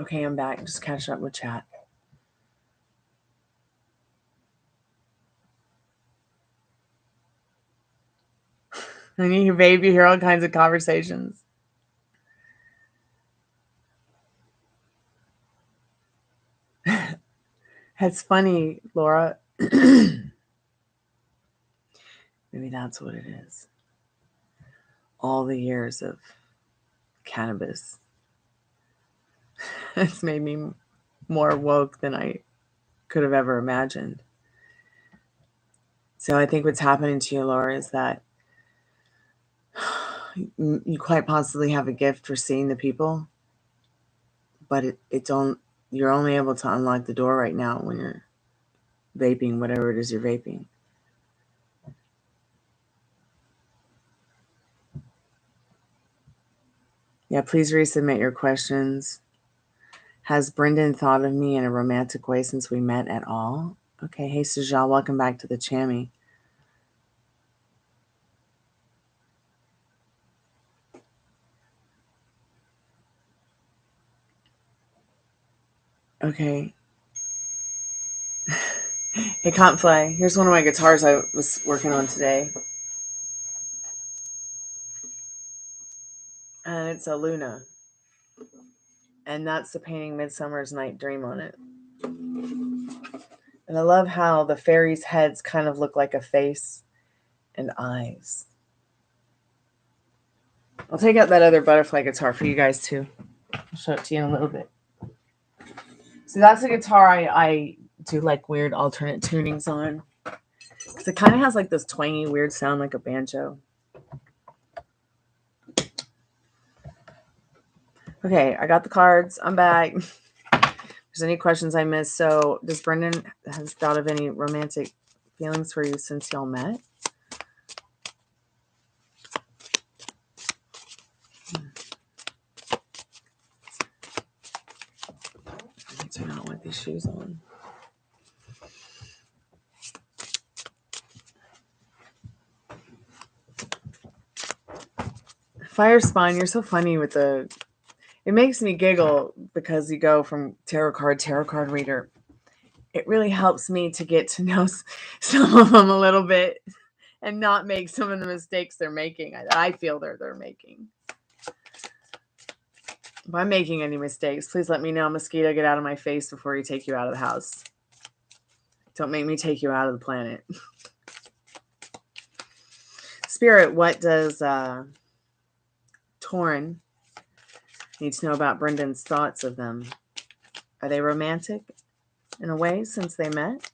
Okay, I'm back. Just catching up with chat. I need your baby hear all kinds of conversations. That's funny, Laura. Maybe that's what it is. All the years of cannabis. It's made me more woke than I could have ever imagined. So I think what's happening to you, Laura, is that you quite possibly have a gift for seeing the people, but you're only able to unlock the door right now when you're vaping, whatever it is you're vaping. Yeah, please resubmit your questions. Has Brendan thought of me in a romantic way since we met at all? Okay, hey Sajal, welcome back to the Chammy. Okay. Hey, Can't Fly. Here's one of my guitars I was working on today. And it's a Luna. And that's the painting Midsummer's Night Dream on it. And I love how the fairies' heads kind of look like a face and eyes. I'll take out that other butterfly guitar for you guys too. I'll show it to you in a little bit. So that's a guitar I do like weird alternate tunings on. Because it kind of has like this twangy weird sound like a banjo. Okay, I got the cards. I'm back. If there's any questions I missed. So does Brendan has thought of any romantic feelings for you since y'all met? I don't want these shoes on. Fire Spine, you're so funny with the... It makes me giggle because you go from tarot card reader. It really helps me to get to know some of them a little bit and not make some of the mistakes they're making. I feel they're making. If I'm making any mistakes, please let me know. Mosquito, get out of my face before you take you out of the house. Don't make me take you out of the planet. Spirit, what does Torrin need to know about Brendan's thoughts of them? Are they romantic in a way since they met?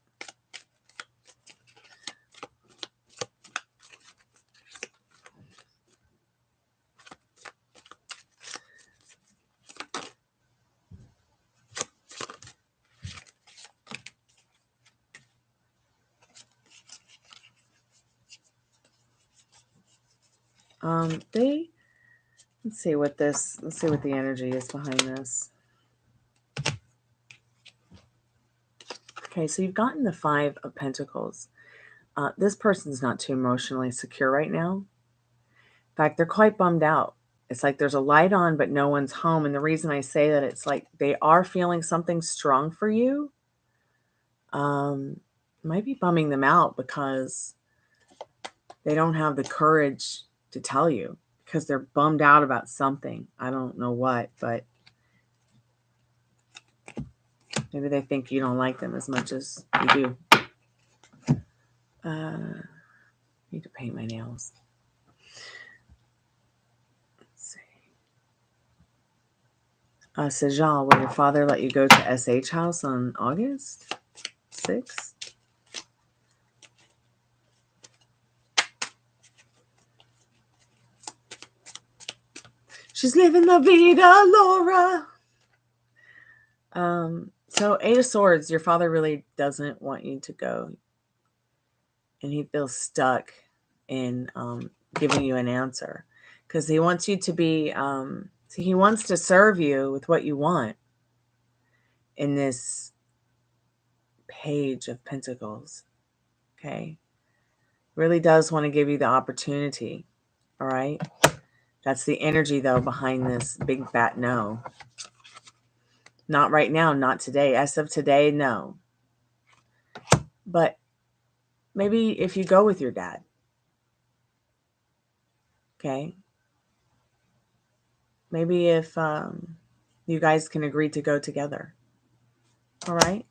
Let's see what the energy is behind this. Okay, so you've gotten the 5 of Pentacles. This person's not too emotionally secure right now. In fact, they're quite bummed out. It's like there's a light on, but no one's home. And the reason I say that, it's like they are feeling something strong for you. Might be bumming them out because they don't have the courage to tell you because they're bummed out about something. I don't know what, but maybe they think you don't like them as much as you do. Need to paint my nails. Let's see. Sejal, will your father let you go to SH House on August 6th? She's living la vida, Laura. So 8 of Swords, your father really doesn't want you to go. And he feels stuck in giving you an answer. Because he wants you to be, he wants to serve you with what you want in this Page of Pentacles. Okay? Really does want to give you the opportunity. All right? That's the energy, though, behind this big fat no. Not right now, not today. As of today, no. But maybe if you go with your dad. Okay? Maybe if you guys can agree to go together. All right?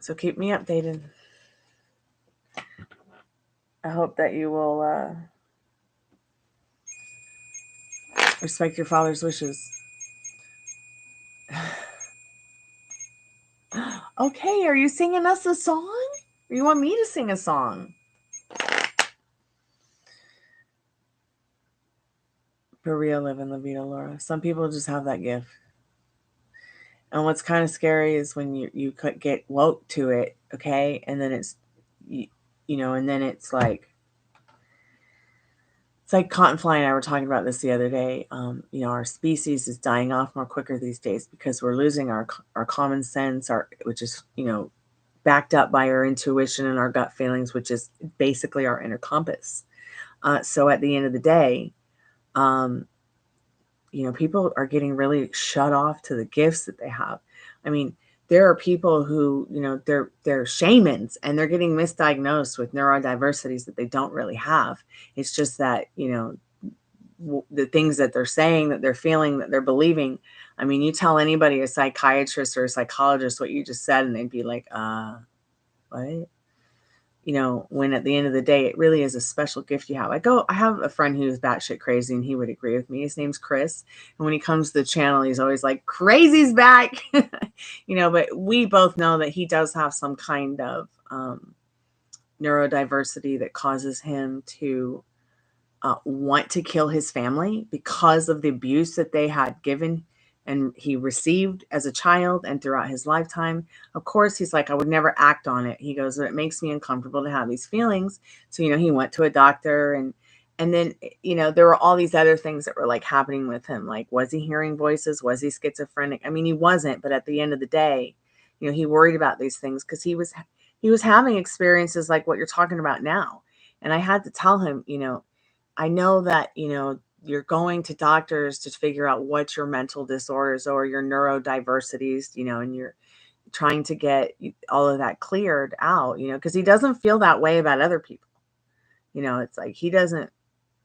So keep me updated. I hope that you will respect your father's wishes. Okay, are you singing us a song? Or you want me to sing a song? For real, living La Vida, Laura. Some people just have that gift. And what's kind of scary is when you get woke to it, okay? And then it's, you know, and then it's like Cottonfly and I were talking about this the other day. You know, our species is dying off more quicker these days because we're losing our common sense, which is, you know, backed up by our intuition and our gut feelings, which is basically our inner compass. So at the end of the day, you know, people are getting really shut off to the gifts that they have. I mean, there are people who, you know, they're shamans and they're getting misdiagnosed with neurodiversities that they don't really have. It's just that, you know, the things that they're saying, that they're feeling, that they're believing. I mean, you tell anybody, a psychiatrist or a psychologist, what you just said, and they'd be like, what? You know, when at the end of the day, it really is a special gift you have. I have a friend who's batshit crazy, and he would agree with me. His name's Chris. And when he comes to the channel, he's always like, crazy's back. You know, but we both know that he does have some kind of neurodiversity that causes him to want to kill his family because of the abuse that they had given and he received as a child and throughout his lifetime. Of course, he's like, I would never act on it. He goes, it makes me uncomfortable to have these feelings. So, you know, he went to a doctor, and then, you know, there were all these other things that were like happening with him. Like, was he hearing voices? Was he schizophrenic? I mean, he wasn't, but at the end of the day, you know, he worried about these things because he was having experiences like what you're talking about now. And I had to tell him, you know, I know that, you know, you're going to doctors to figure out what your mental disorders or your neurodiversities, you know, and you're trying to get all of that cleared out, you know, because he doesn't feel that way about other people. You know, it's like he doesn't,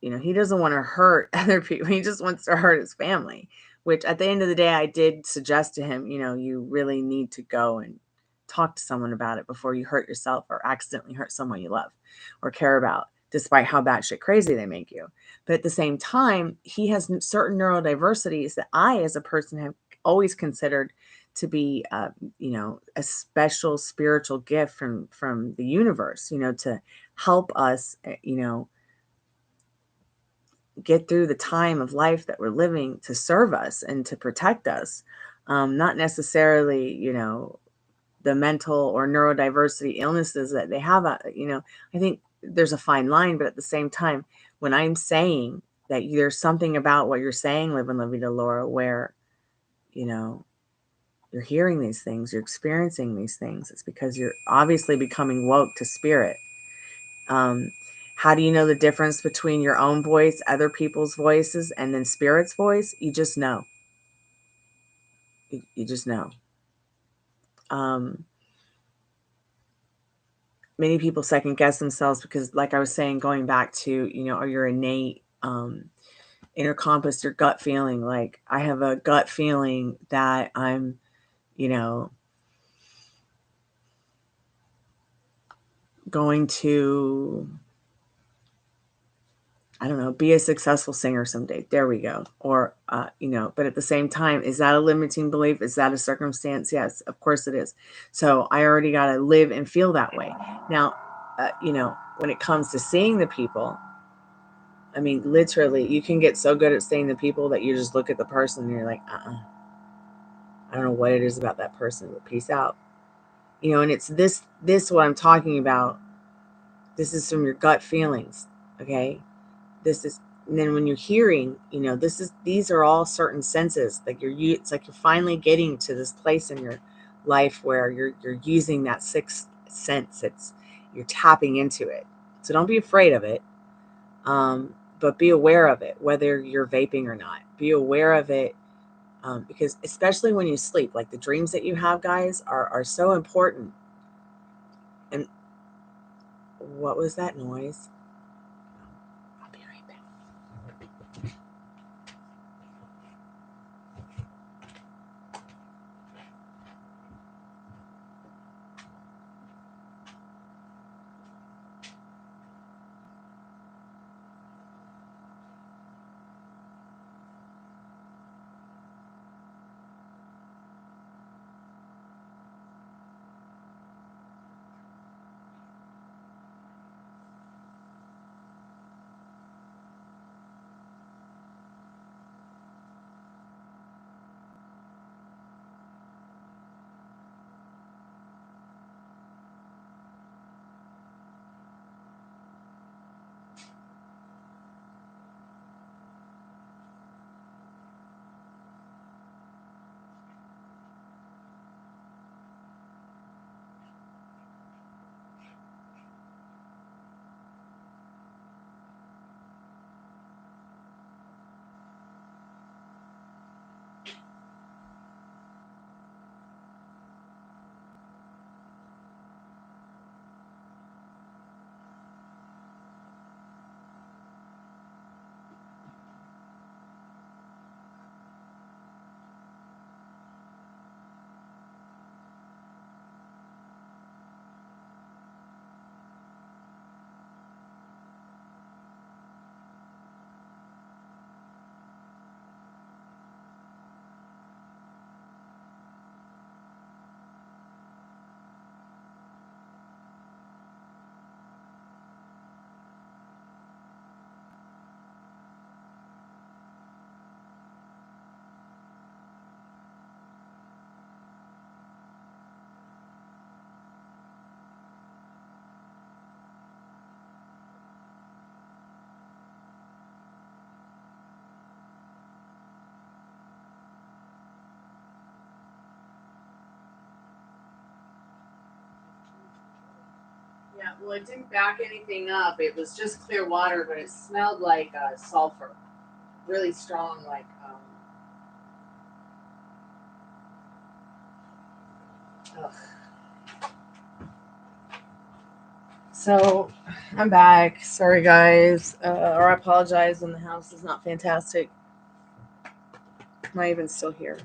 you know, he doesn't want to hurt other people. He just wants to hurt his family, which at the end of the day, I did suggest to him, you know, you really need to go and talk to someone about it before you hurt yourself or accidentally hurt someone you love or care about, despite how batshit crazy they make you. But at the same time, he has certain neurodiversities that I, as a person, have always considered to be, you know, a special spiritual gift from the universe, you know, to help us, you know, get through the time of life that we're living, to serve us and to protect us. Not necessarily, you know, the mental or neurodiversity illnesses that they have. You know, I think there's a fine line, but at the same time, when I'm saying that there's something about what you're saying, Live and La Vida Laura, where, you know, you're hearing these things, you're experiencing these things, it's because you're obviously becoming woke to spirit. How do you know the difference between your own voice, other people's voices, and then spirit's voice? You just know. You just know. Many people second guess themselves because, like I was saying, going back to, you know, or your innate inner compass, your gut feeling. Like, I have a gut feeling that I'm, you know, going to, I don't know, be a successful singer someday. There we go. Or, you know, but at the same time, is that a limiting belief? Is that a circumstance? Yes, of course it is. So I already got to live and feel that way. Now, you know, when it comes to seeing the people, I mean, literally, you can get so good at seeing the people that you just look at the person and you're like, I don't know what it is about that person, but peace out. You know, and it's this what I'm talking about. This is from your gut feelings, okay? This is, and then when you're hearing, you know, these are all certain senses. Like it's like you're finally getting to this place in your life where you're using that sixth sense. You're tapping into it. So don't be afraid of it. But be aware of it, whether you're vaping or not. Be aware of it, because especially when you sleep, like the dreams that you have, guys, are so important. And what was that noise? I'll be right back. Yeah, well, it didn't back anything up. It was just clear water, but it smelled like sulfur. Really strong, like... ugh. So, I'm back. Sorry, guys. Or I apologize when the house is not fantastic. Am I even still here?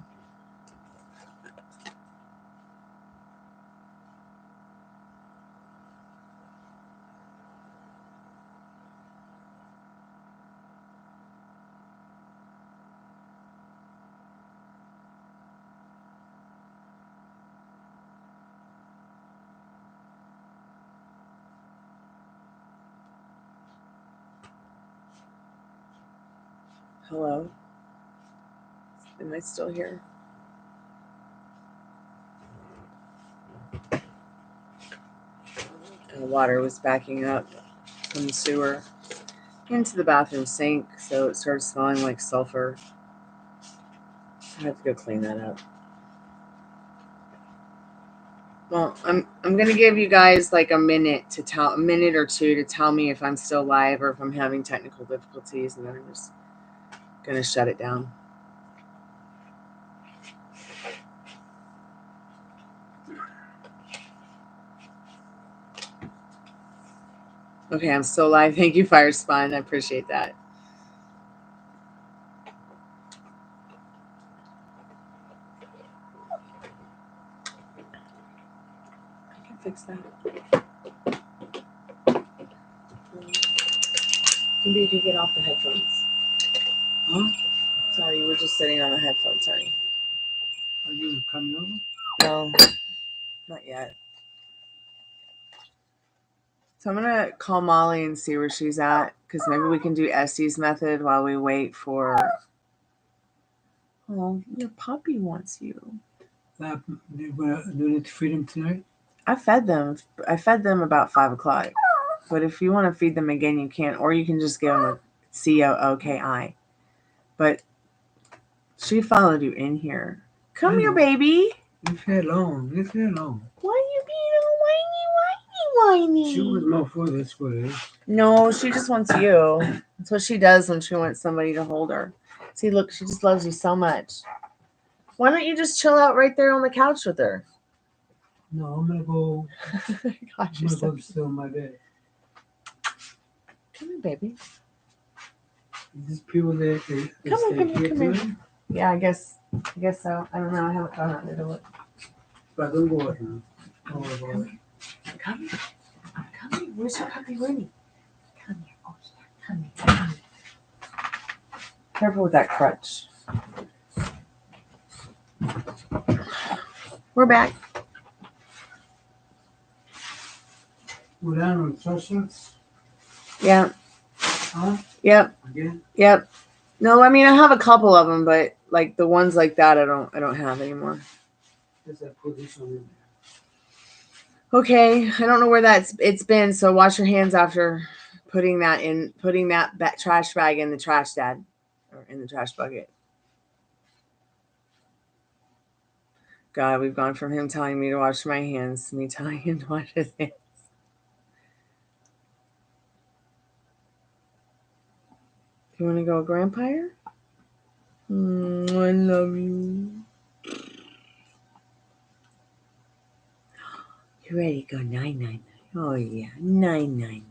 Hello? Am I still here? And the water was backing up from the sewer into the bathroom sink, so it started smelling like sulfur. I have to go clean that up. Well, I'm gonna give you guys like a minute or two to tell me if I'm still live or if I'm having technical difficulties, and then I'm just gonna shut it down. Okay, I'm still live. Thank you, Fire Spawn. I appreciate that. I can fix that. Maybe you could get off the headphones. Huh? Sorry, you were just sitting on the headphones. Sorry. Are you coming over? No, not yet. So I'm gonna call Molly and see where she's at, because maybe we can do Essie's method while we wait for... Oh, your puppy wants you. Do you need to feed him tonight? I fed them. I fed them about 5 o'clock. But if you want to feed them again, you can, or you can just give them a COOKI. But she followed you in here. Come here, baby. Leave her alone. Leave her alone. Why are you being all whiny? She was more for this way. No, she just wants you. That's what she does when she wants somebody to hold her. See, look, she just loves you so much. Why don't you just chill out right there on the couch with her? No, I'm gonna go. Gosh, I'm gonna go sit on my bed. Come here, baby. These people that come here. Yeah, I guess so. I don't know. I haven't gone out there to look. But don't go with him. Don't worry about it. Come here. Where's your puppy Winnie? Come here. Oh, yeah. Come here. Careful with that crutch. We're back. Go down on sweatshirts? Yeah. Huh? Yep. Again? Yep. No, I mean I have a couple of them, but like the ones like that I don't have anymore. There's that position in there. Okay, I don't know where it's been, so wash your hands after putting that trash bag in the trash, Dad, or in the trash bucket. God, we've gone from him telling me to wash my hands to me telling him to wash his hands. You want to go Grandpire? I love you. You ready to go 999? Oh yeah, 999.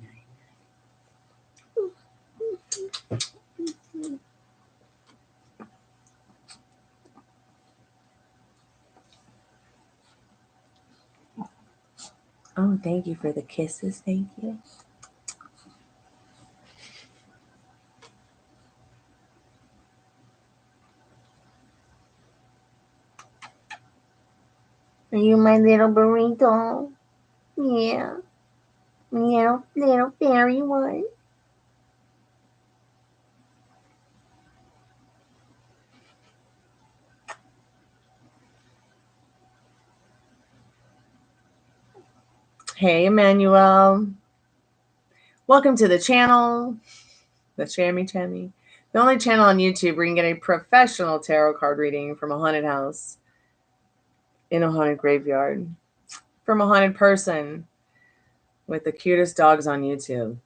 Oh, thank you for the kisses. Thank you. Are you my little burrito? Yeah. Little fairy one. Hey, Emmanuel. Welcome to the channel. The Chammy. The only channel on YouTube where you can get a professional tarot card reading from a haunted house in a haunted graveyard from a haunted person. with the cutest dogs on YouTube.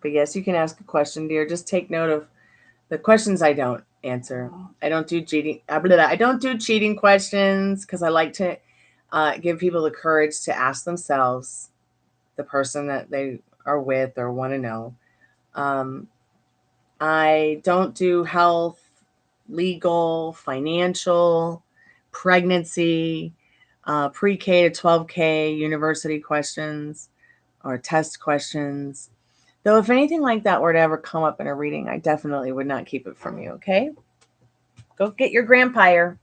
But yes, you can ask a question, dear. Just take note of the questions I don't answer. I don't do cheating. I don't do cheating questions because I like to give people the courage to ask themselves, the person that they are with or want to know. I don't do health, legal, financial, pregnancy, pre-K to 12K university questions or test questions. Though if anything like that were to ever come up in a reading, I definitely would not keep it from you, okay? Go get your grandpire.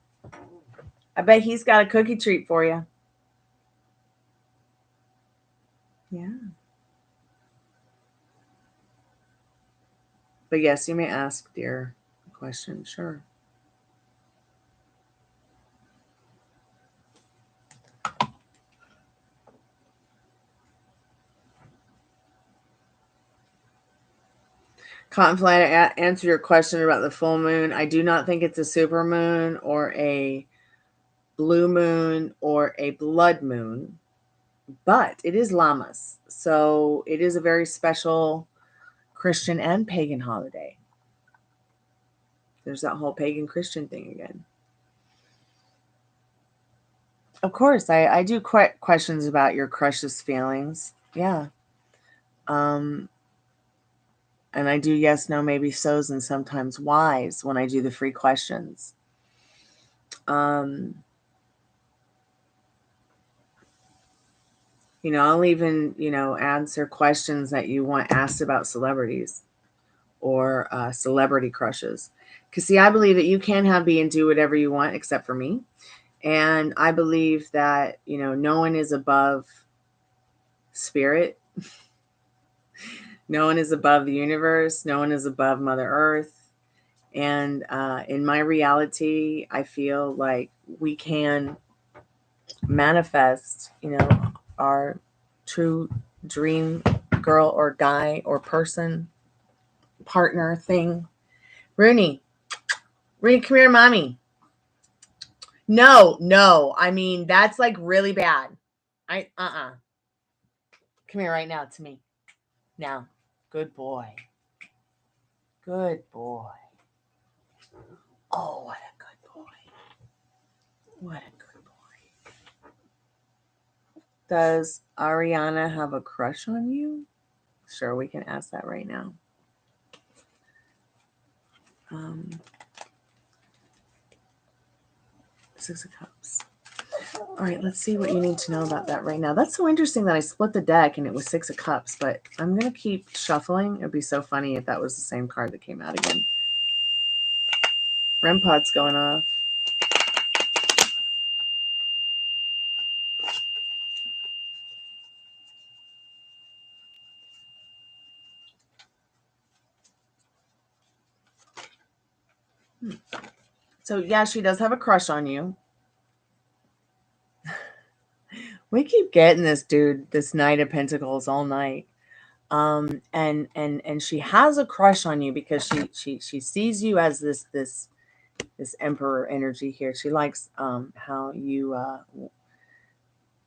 I bet he's got a cookie treat for you. Yeah. But yes, you may ask, dear, a question, sure. Cottonfly, to answer your question about the full moon, I do not think it's a super moon or a blue moon or a blood moon, but it is Lammas. So it is a very special Christian and pagan holiday. There's that whole pagan Christian thing again. Of course, I do questions about your crush's feelings. Yeah. And I do yes, no, maybe so's and sometimes why's when I do the free questions. I'll even, answer questions that you want asked about celebrities or celebrity crushes. Because, see, I believe that you can have, be, and do whatever you want except for me. And I believe that, no one is above spirit. No one is above the universe. No one is above Mother Earth. And in my reality, I feel like we can manifest, our true dream girl or guy or person, partner thing. Rooney, come here, mommy. No. I mean, that's like really bad. Come here right now to me. Now. Good boy. Good boy. Oh, what a good boy. What a good boy. Does Ariana have a crush on you? Sure, we can ask that right now. Six of Cups. All right, let's see what you need to know about that right now. That's so interesting that I split the deck and it was Six of Cups, but I'm going to keep shuffling. It would be so funny if that was the same card that came out again. REM pod's going off. So, yeah, she does have a crush on you. We keep getting this dude, this Knight of Pentacles all night. And she has a crush on you because she sees you as this emperor energy here. She likes how you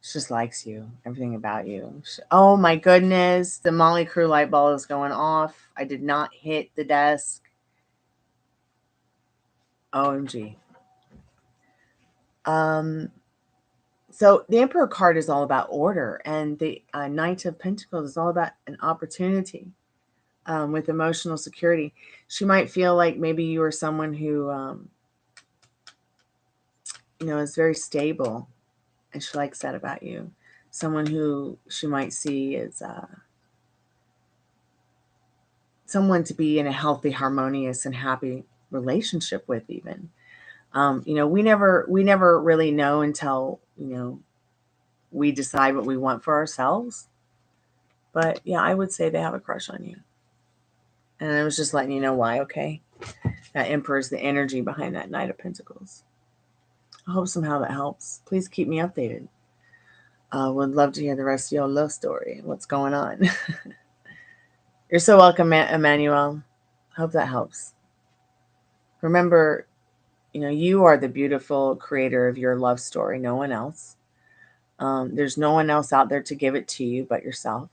she just likes you, everything about you. Oh my goodness, the Molly Crew light bulb is going off. I did not hit the desk. OMG. So the Emperor card is all about order, and the Knight of Pentacles is all about an opportunity with emotional security. She might feel like maybe you are someone who, is very stable, and she likes that about you. Someone who she might see as someone to be in a healthy, harmonious, and happy relationship with. Even, we never really know until we decide what we want for ourselves. But yeah, I would say they have a crush on you. And I was just letting you know why, okay? That Emperor is the energy behind that Knight of Pentacles. I hope somehow that helps. Please keep me updated. Would love to hear the rest of your love story. What's going on? You're so welcome, Emmanuel. Hope that helps. Remember, you are the beautiful creator of your love story, no one else. There's no one else out there to give it to you but yourself.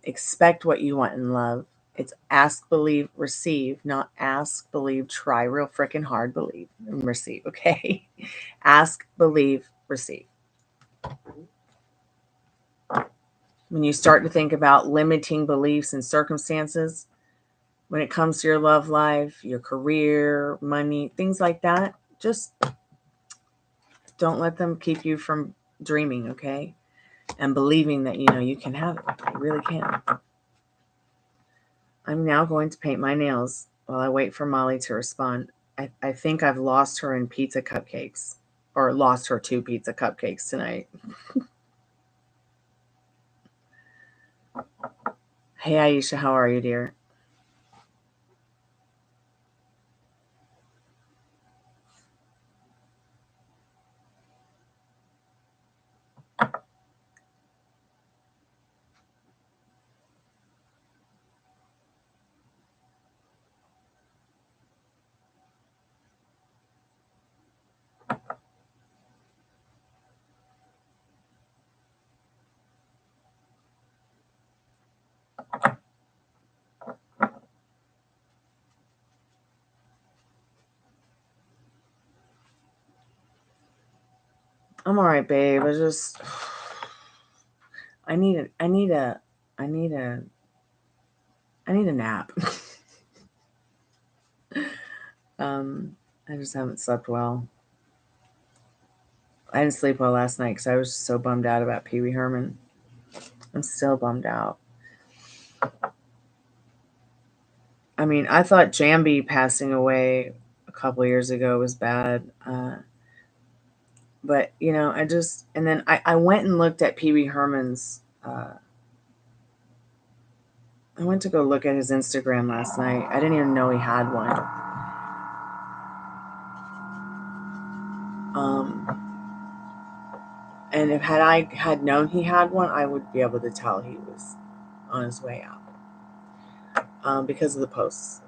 Expect what you want in love. It's ask, believe, receive, not ask, believe, try real freaking hard, believe, and receive, okay? Ask, believe, receive. When you start to think about limiting beliefs and circumstances, when it comes to your love life, your career, money, things like that, just don't let them keep you from dreaming, okay? And believing that, you can have it. You really can. I'm now going to paint my nails while I wait for Molly to respond. I think I've lost her in pizza cupcakes, or lost her to pizza cupcakes tonight. Hey, Aisha, how are you, dear? I'm all right, babe. I need a nap. I just haven't slept well. I didn't sleep well last night because I was so bummed out about Pee Wee Herman. I'm still bummed out. I mean, I thought Jambi passing away a couple years ago was bad. But, and then I went and looked at Pee Wee Herman's, I went to go look at his Instagram last night. I didn't even know he had one. And if I had known he had one, I would be able to tell he was on his way out. Because of the posts,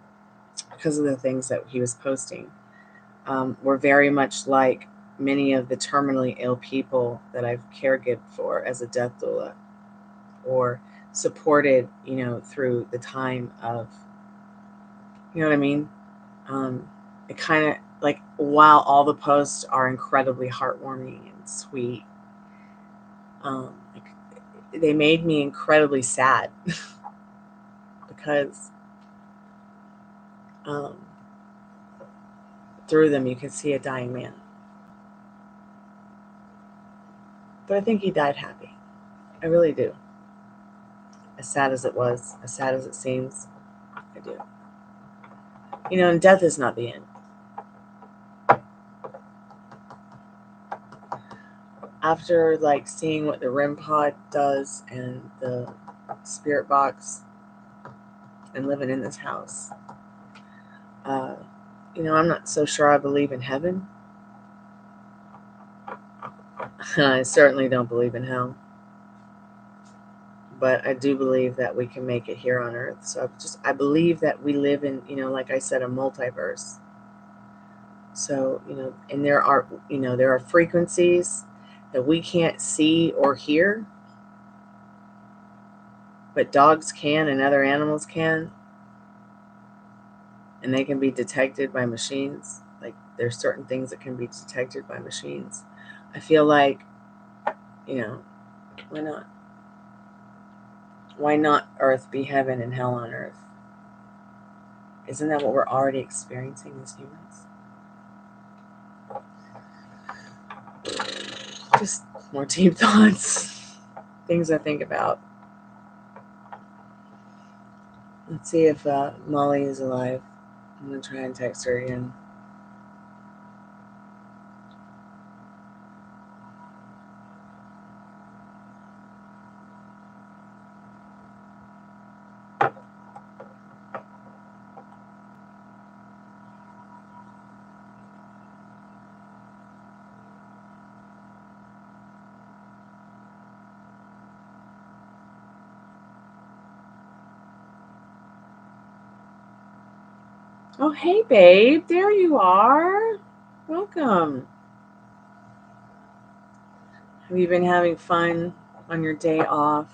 because of the things that he was posting. Were very much like many of the terminally ill people that I've caregived for as a death doula, or supported, through the time of, you know what I mean? It kind of like, while all the posts are incredibly heartwarming and sweet, they made me incredibly sad because through them you can see a dying man. But I think he died happy. I really do. As sad as it was, as sad as it seems, I do. And death is not the end. After seeing what the REM pod does and the spirit box and living in this house, I'm not so sure I believe in heaven. I certainly don't believe in hell. But I do believe that we can make it here on earth. So I believe that we live in, like I said, a multiverse. So, and there are frequencies that we can't see or hear, but dogs can and other animals can. And they can be detected by machines. There's certain things that can be detected by machines. I feel like, why not? Why not earth be heaven and hell on earth? Isn't that what we're already experiencing as humans? Just more deep thoughts. Things I think about. Let's see if Molly is alive. I'm going to try and text her again. Oh, hey, babe. There you are. Welcome. Have you been having fun on your day off?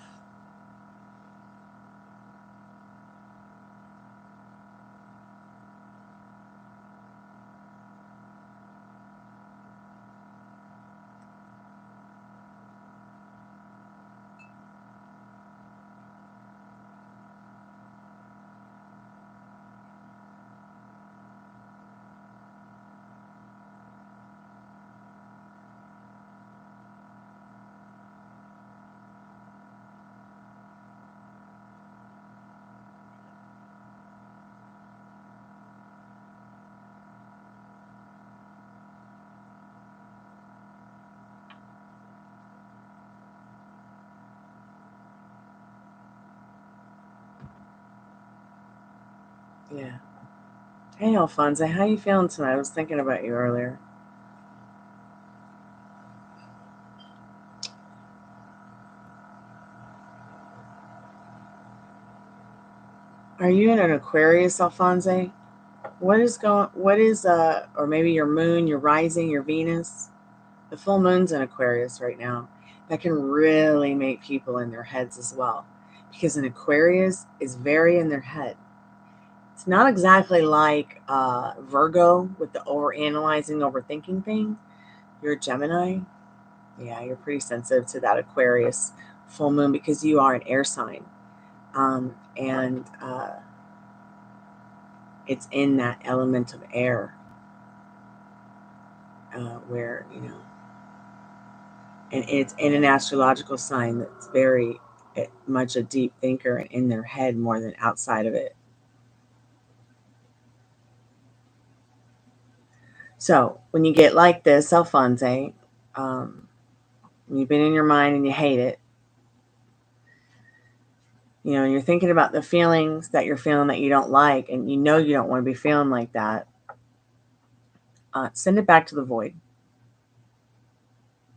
Yeah. Hey, Alfonso, how you feeling tonight? I was thinking about you earlier. Are you in an Aquarius, Alfonso? What is, or maybe your moon, your rising, your Venus? The full moon's in Aquarius right now. That can really make people in their heads as well. Because an Aquarius is very in their head. It's not exactly like Virgo with the overanalyzing, overthinking thing. You're a Gemini. Yeah, you're pretty sensitive to that Aquarius full moon because you are an air sign. And it's in that element of air where, and it's in an astrological sign that's very much a deep thinker and in their head more than outside of it. So when you get like this, Alfonso, you've been in your mind and you hate it, you're thinking about the feelings that you're feeling that you don't like, and you don't want to be feeling like that, send it back to the void.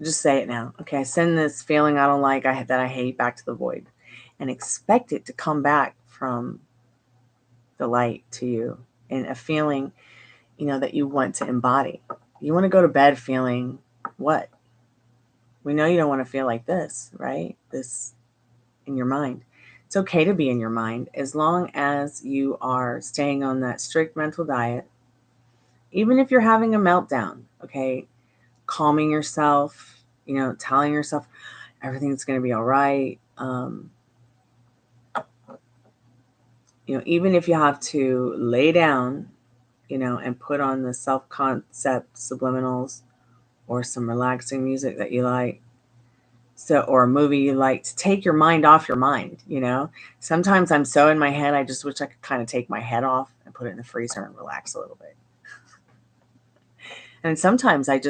Just say it now. Okay, I send this feeling I don't like, that I hate, back to the void, and expect it to come back from the light to you in a feeling, that you want to embody. You want to go to bed feeling what? We know you don't want to feel like this, right? This in your mind. It's okay to be in your mind as long as you are staying on that strict mental diet. Even if you're having a meltdown, okay? Calming yourself, telling yourself everything's going to be all right. Even if you have to lay down, and put on the self-concept subliminals or some relaxing music that you like, or a movie you like, to take your mind off your mind. Sometimes I'm so in my head, I just wish I could kind of take my head off and put it in the freezer and relax a little bit. And sometimes I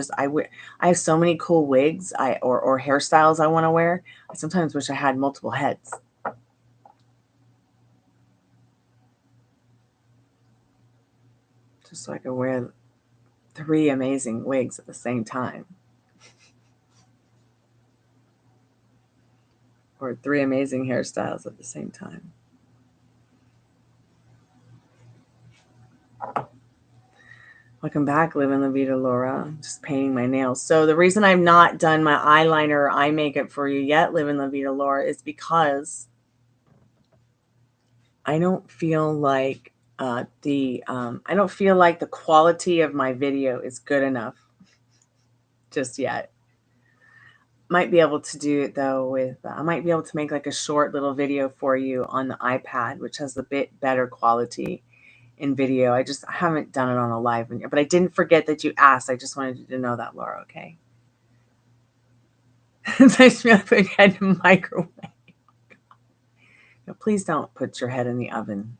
have so many cool wigs or hairstyles I want to wear. I sometimes wish I had multiple heads. Just so I could wear 3 amazing wigs at the same time. Or 3 amazing hairstyles at the same time. Welcome back, Living La Vida Laura. Just painting my nails. So the reason I've not done my eyeliner or eye makeup for you yet, Living La Vida Laura, is because I don't feel like I don't feel like the quality of my video is good enough just yet. Might be able to do it though with I might be able to make like a short little video for you on the iPad, which has a bit better quality in video. I haven't done it on a live one yet, but I didn't forget that you asked. I just wanted you to know that, Laura. Okay. I smell putting your head in the microwave. No, please don't put your head in the oven.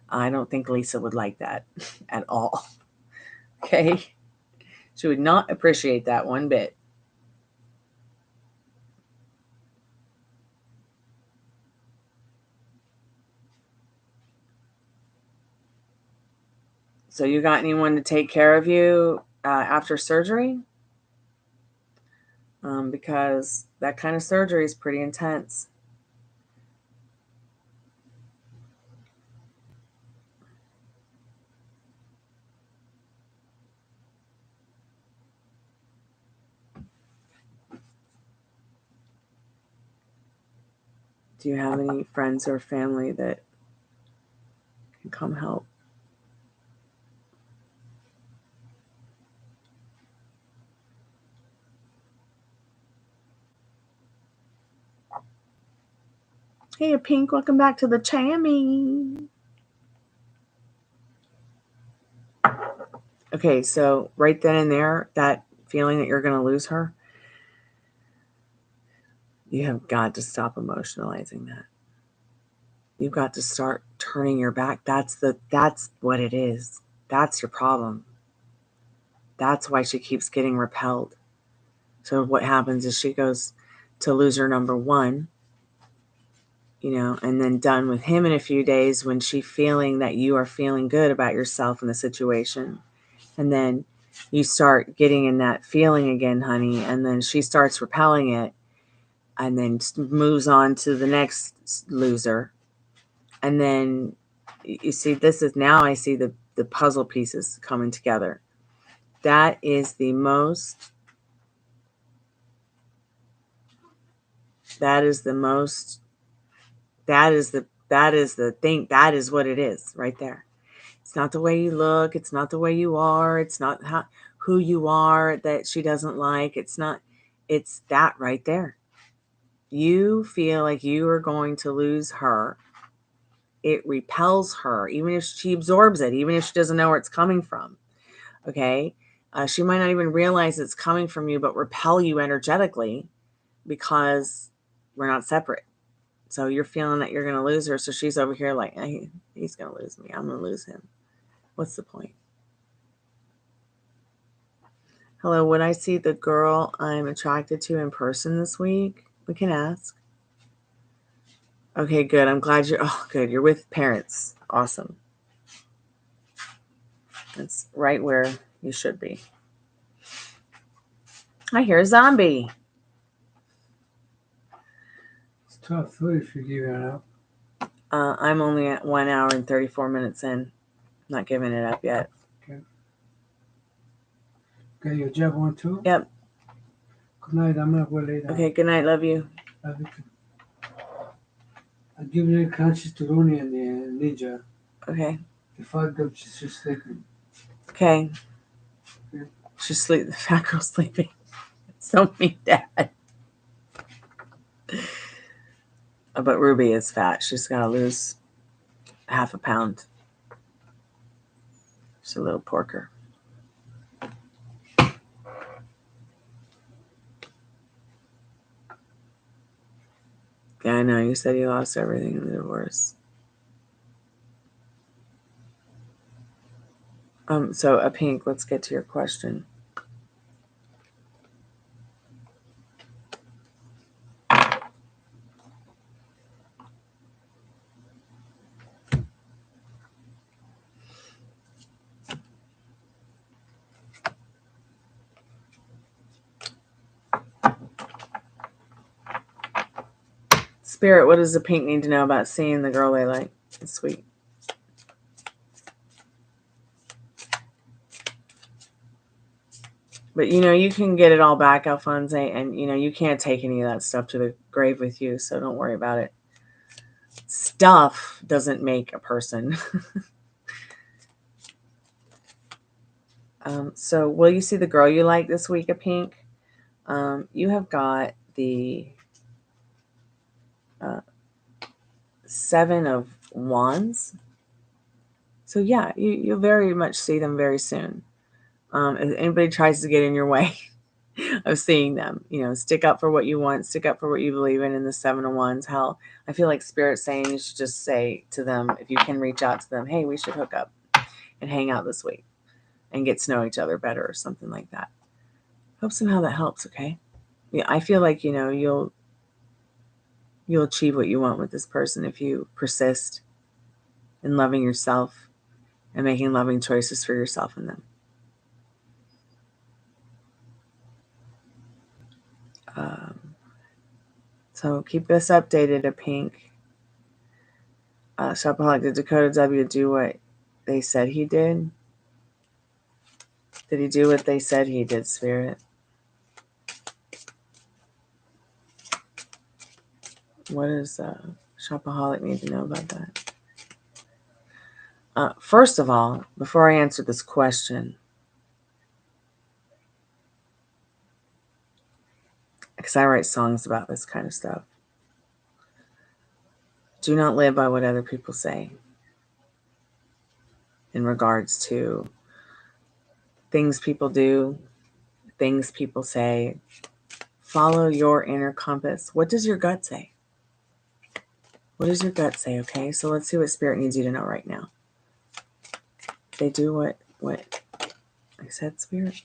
I don't think Lisa would like that at all. Okay. She would not appreciate that one bit. So you got anyone to take care of you after surgery? Because that kind of surgery is pretty intense. Do you have any friends or family that can come help? Hey, Pink, welcome back to the Chammy. Okay, so right then and there, that feeling that you're going to lose her, you have got to stop emotionalizing that. You've got to start turning your back. That's what it is. That's your problem. That's why she keeps getting repelled. So what happens is she goes to loser number one, and then done with him in a few days when she's feeling that you are feeling good about yourself and the situation. And then you start getting in that feeling again, honey, and then she starts repelling it and then moves on to the next loser. And then you see, this is now I see the puzzle pieces coming together. That is the most, that is the thing. That is what it is right there. It's not the way you look. It's not the way you are. It's not who you are that she doesn't like. It's that right there. You feel like you are going to lose her. It repels her, even if she absorbs it, even if she doesn't know where it's coming from. Okay. She might not even realize it's coming from you, but repel you energetically because we're not separate. So you're feeling that you're going to lose her. So she's over here like, hey, he's going to lose me. I'm going to lose him. What's the point? Hello, would I see the girl I'm attracted to in person this week? We can ask. Okay, good. I'm glad good. You're with parents. Awesome. That's right where you should be. I hear a zombie. It's tough food if you give it up. I'm only at 1 hour and 34 minutes in. Not giving it up yet. Okay. Okay, your job one too? Yep. Good night. I'm gonna go lay down. Okay, good night. Love you. Love you too. I'll give you the conscious to Rooney and the ninja. Okay. The fat girl, she's just sleeping. Okay. Okay. She's sleeping. The fat girl's sleeping. So mean, Dad. But Ruby is fat. She's got to lose half a pound. She's a little porker. Yeah, I know. You said you lost everything in the divorce. So a Pink, let's get to your question. Spirit, what does the Pink need to know about seeing the girl they like this week? But, you can get it all back, Alphonse, and, you can't take any of that stuff to the grave with you, so don't worry about it. Stuff doesn't make a person. So will you see the girl you like this week, a Pink? You have got the 7 of Wands. So yeah, you'll very much see them very soon. If anybody tries to get in your way of seeing them, stick up for what you want, stick up for what you believe in the 7 of Wands. Hell, I feel like Spirit's saying you should just say to them, if you can reach out to them, hey, we should hook up and hang out this week and get to know each other better or something like that. Hope somehow that helps, okay? Yeah, I feel like, you'll achieve what you want with this person if you persist in loving yourself and making loving choices for yourself and them. So keep us updated, a Pink. Shopaholic, did Dakota W do what they said he did? Did he do what they said he did, Spirit? What does Shopaholic need to know about that? First of all, before I answer this question, because I write songs about this kind of stuff, do not live by what other people say in regards to things people do, things people say. Follow your inner compass. What does your gut say? What does your gut say? Okay, so let's see what Spirit needs you to know right now. They do what I said, Spirit.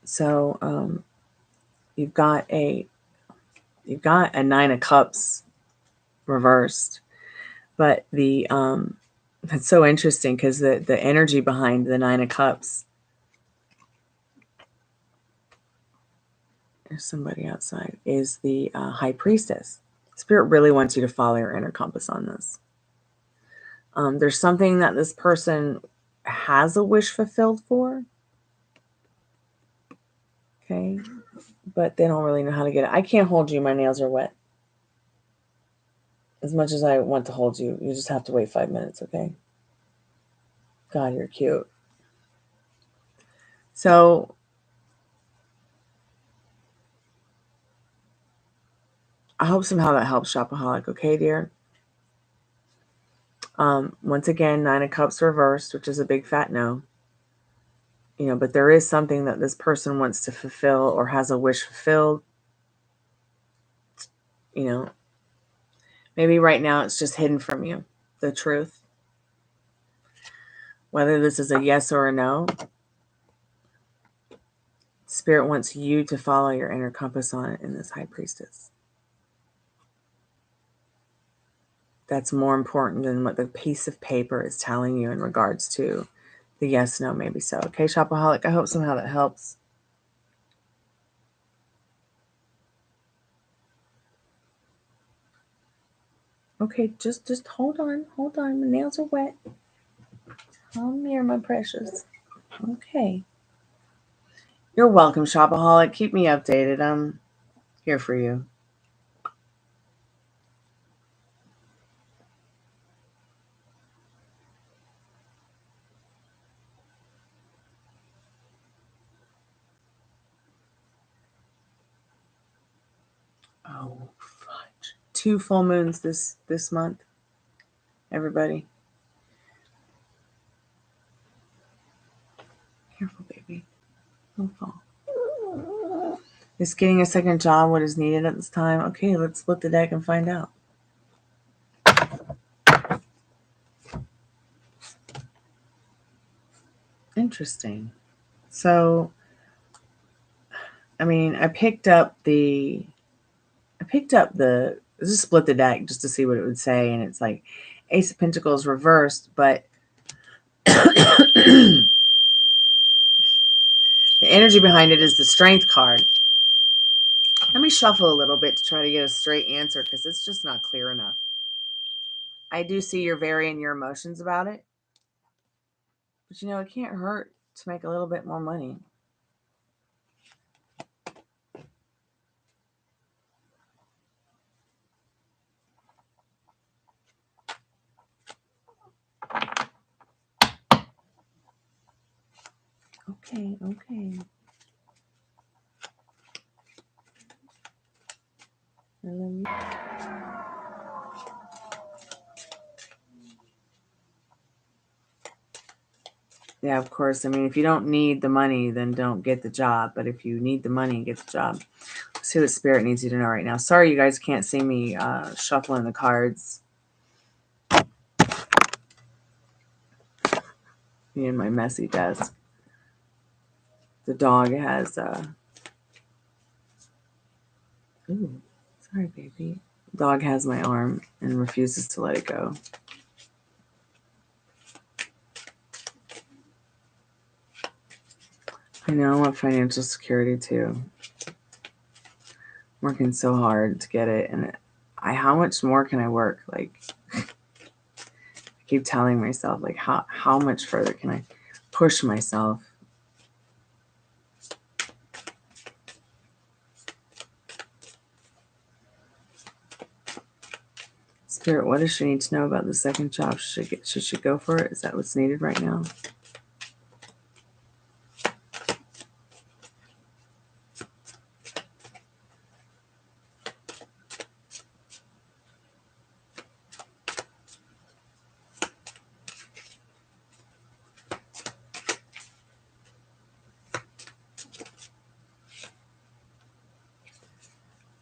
So you've got a Nine of Cups reversed, but that's so interesting because the energy behind the Nine of Cups. There's somebody outside. Is the High Priestess. Spirit really wants you to follow your inner compass on this. There's something that this person has a wish fulfilled for. Okay. But they don't really know how to get it. I can't hold you. My nails are wet. As much as I want to hold you, you just have to wait 5 minutes, okay? God, you're cute. So I hope somehow that helps, Shopaholic. Okay, dear? Once again, Nine of Cups reversed, which is a big fat no. You know, but there is something that this person wants to fulfill or has a wish fulfilled. You know, maybe right now it's just hidden from you, the truth. Whether this is a yes or a no, Spirit wants you to follow your inner compass on it in this High Priestess. That's more important than what the piece of paper is telling you in regards to the yes, no, maybe so. Okay, Shopaholic, I hope somehow that helps. Okay, just hold on. Hold on. My nails are wet. Calm here, my precious. Okay. You're welcome, Shopaholic. Keep me updated. I'm here for you. Oh, fudge. 2 full moons this month. Everybody. Careful, baby. Don't fall. Is getting a second job what is needed at this time? Okay, let's split the deck and find out. Interesting. So, I mean, I picked up the just split the deck just to see what it would say, and it's like Ace of Pentacles reversed, but the energy behind it is the Strength card. Let me shuffle a little bit to try to get a straight answer because it's just not clear enough. I do see you're varying your emotions about it, but you know, it can't hurt to make a little bit more money. Okay. Yeah, of course. I mean, if you don't need the money, then don't get the job. But if you need the money, get the job. Let's see what Spirit needs you to know right now. Sorry, you guys can't see me shuffling the cards. Me and my messy desk. The dog has ooh, sorry, baby. The dog has my arm and refuses to let it go. I know I want financial security too. Working so hard to get it, and how much more can I work? Like, I keep telling myself, like, how much further can I push myself? Spirit, what does she need to know about the second job? Should she go for it? Is that what's needed right now?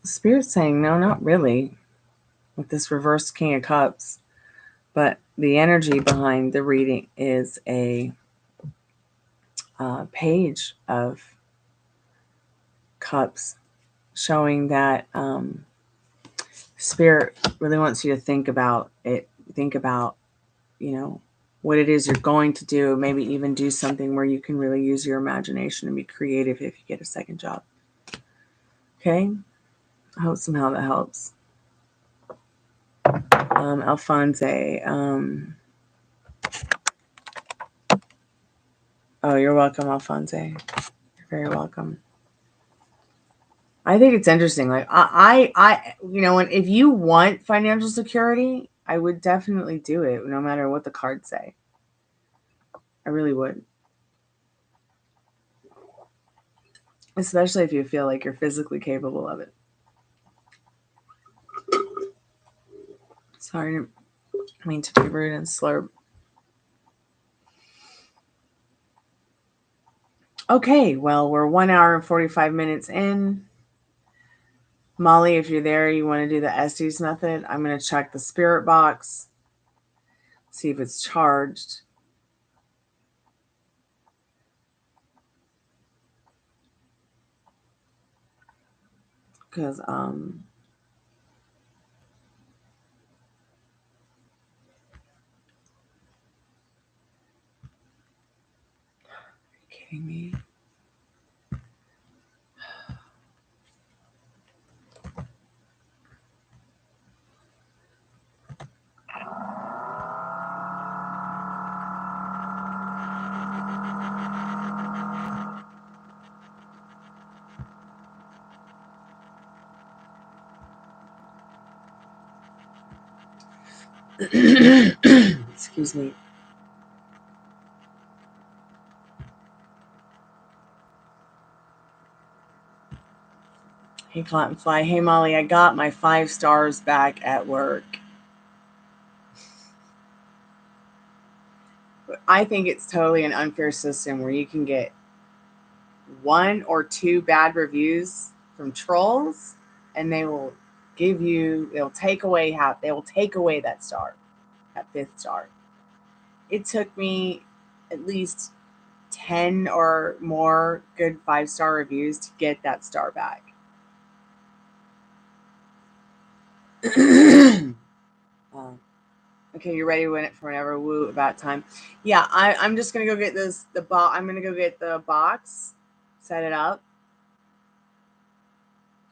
Spirit's saying, no, not really. With this reverse King of Cups. But the energy behind the reading is a page of cups, showing that Spirit really wants you to think about it. Think about, what it is you're going to do. Maybe even do something where you can really use your imagination and be creative if you get a second job. Okay? I hope somehow that helps. Alphonse. Oh, you're welcome, Alphonse. You're very welcome. I think it's interesting. Like if you want financial security, I would definitely do it, no matter what the cards say. I really would. Especially if you feel like you're physically capable of it. Sorry, I mean to be rude and slurp. Okay, well, we're 1 hour and 45 minutes in. Molly, if you're there, you want to do the Estes method, I'm going to check the spirit box, see if it's charged. Because, are you kidding me? Excuse me. Hey, Cottonfly. Hey, Molly, I got my 5 stars back at work. But I think it's totally an unfair system where you can get 1 or 2 bad reviews from trolls, and they will take away that star, that 5th star. It took me at least 10 or more good 5-star reviews to get that star back. Okay, you ready to win it for whenever? Woo, about time. Yeah, I'm just gonna go get I'm gonna go get the box, set it up.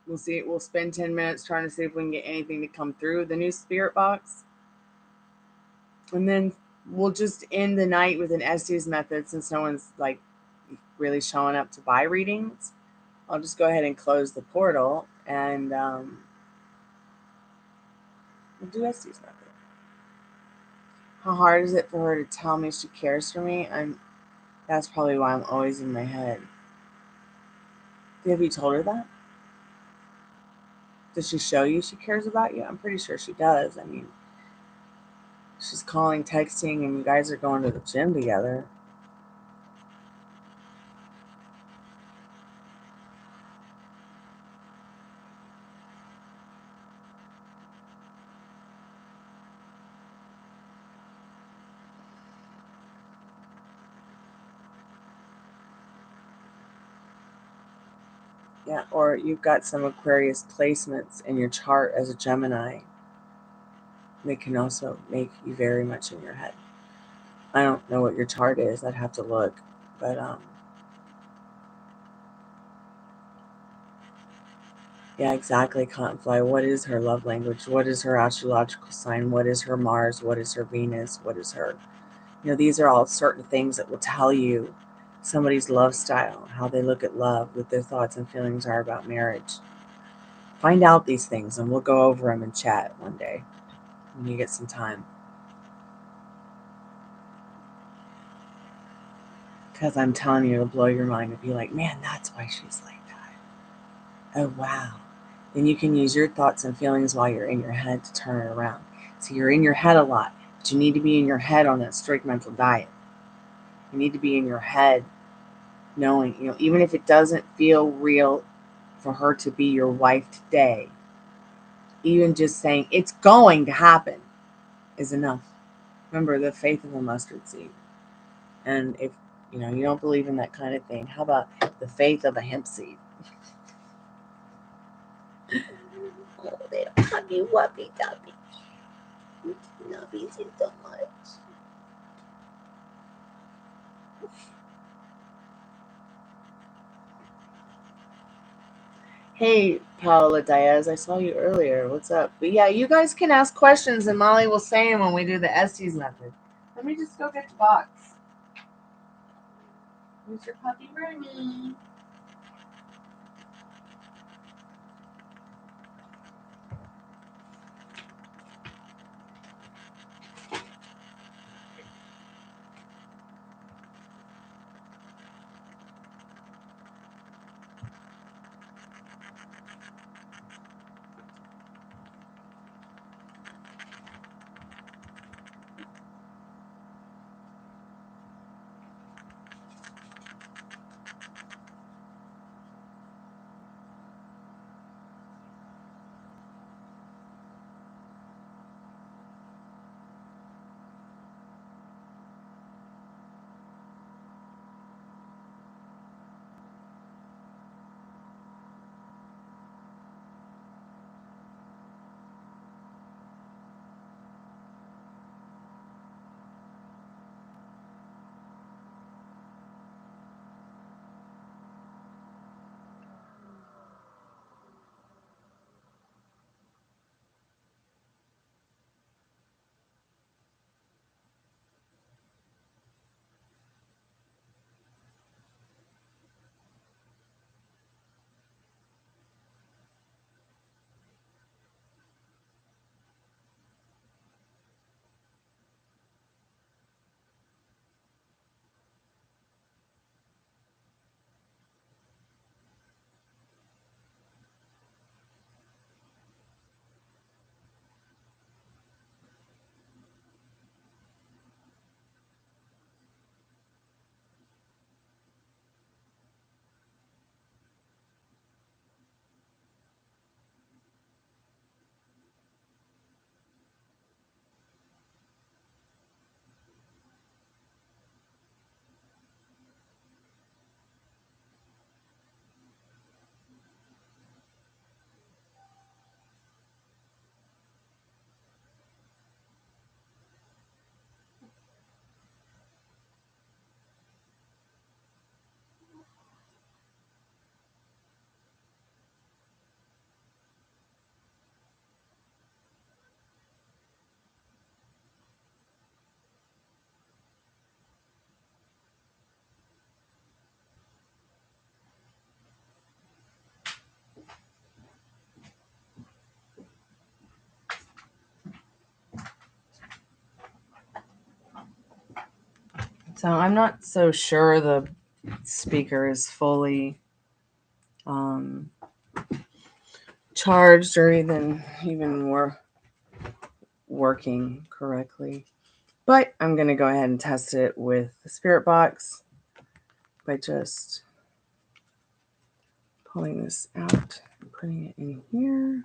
We'll see. We'll spend 10 minutes trying to see if we can get anything to come through the new spirit box, and then we'll just end the night with an Estes method, since no one's like really showing up to buy readings. I'll just go ahead and close the portal, and we'll do Estes method. How hard is it for her to tell me she cares for me? That's probably why I'm always in my head. Have you told her that? Does she show you she cares about you? I'm pretty sure she does. I mean, she's calling, texting, and you guys are going to the gym together. Yeah, or you've got some Aquarius placements in your chart as a Gemini. They can also make you very much in your head. I don't know what your chart is. I'd have to look. But, yeah, exactly, Cottonfly. What is her love language? What is her astrological sign? What is her Mars? What is her Venus? What is her... these are all certain things that will tell you somebody's love style, how they look at love, what their thoughts and feelings are about marriage. Find out these things, and we'll go over them in chat one day. when you get some time. Because I'm telling you, it'll blow your mind. It'll be like, man, that's why she's like that. Oh, wow. Then you can use your thoughts and feelings while you're in your head to turn it around. So you're in your head a lot, but you need to be in your head on that strict mental diet. You need to be in your head knowing, even if it doesn't feel real for her to be your wife today, even just saying it's going to happen is enough. Remember, the faith of a mustard seed. And if you don't believe in that kind of thing, how about the faith of a hemp seed? Oh, they don't have you wuppy duppy. Nubbies you so much. Hey, Paola Diaz, I saw you earlier. What's up? But yeah, you guys can ask questions and Molly will say them when we do the Estes method. Let me just go get the box. Where's your puppy Bernie? So I'm not so sure the speaker is fully charged or even more working correctly. But I'm going to go ahead and test it with the spirit box by just pulling this out and putting it in here.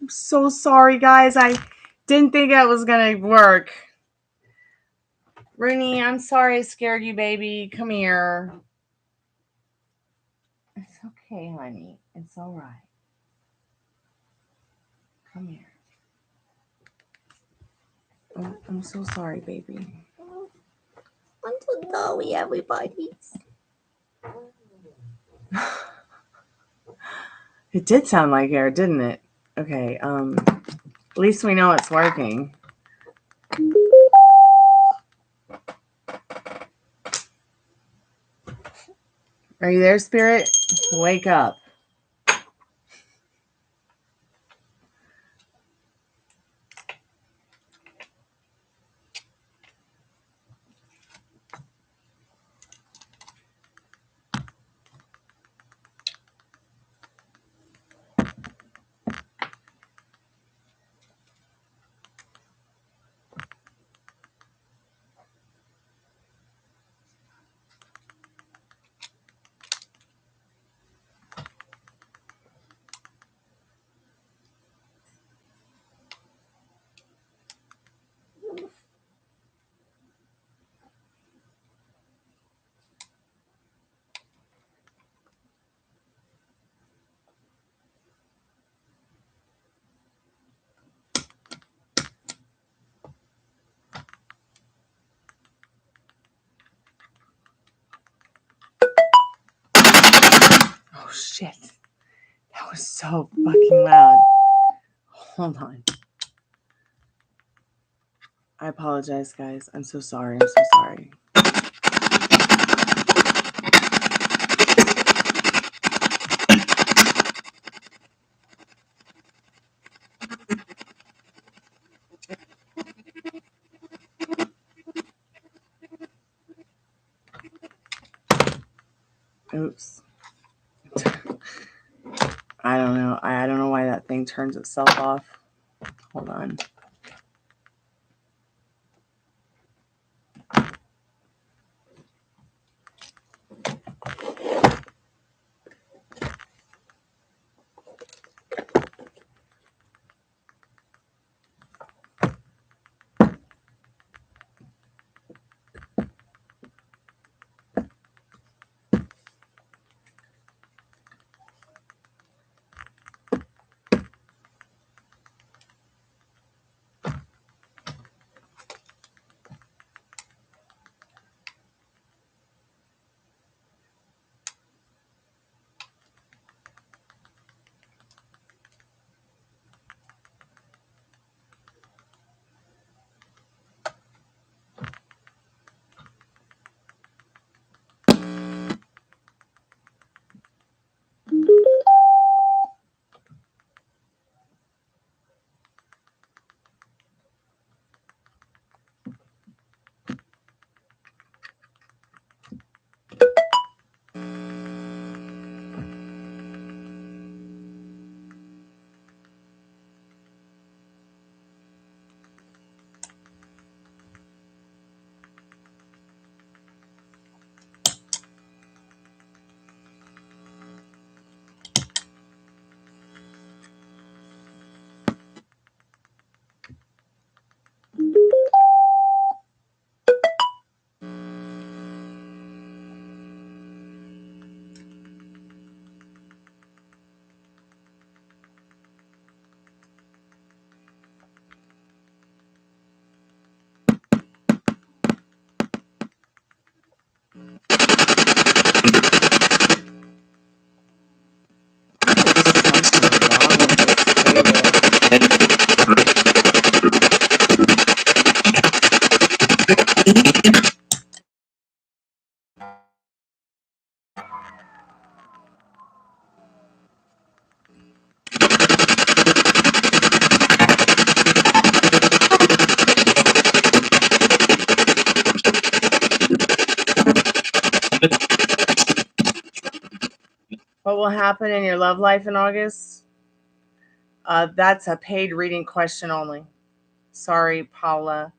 I'm so sorry, guys. I didn't think that was going to work. Rooney, I'm sorry I scared you, baby. Come here. It's okay, honey. It's all right. Come here. Oh, I'm so sorry, baby. I'm so sorry, everybody. It did sound like air, didn't it? Okay, at least we know it's working. Are you there, Spirit? Wake up. Oh, shit. That was so fucking loud. Hold on. I apologize, guys. I'm so sorry. I'm so sorry. Oops. I don't know. I don't know why that thing turns itself off. Hold on. What will happen in your love life in August? That's a paid reading question only. Sorry, Paula.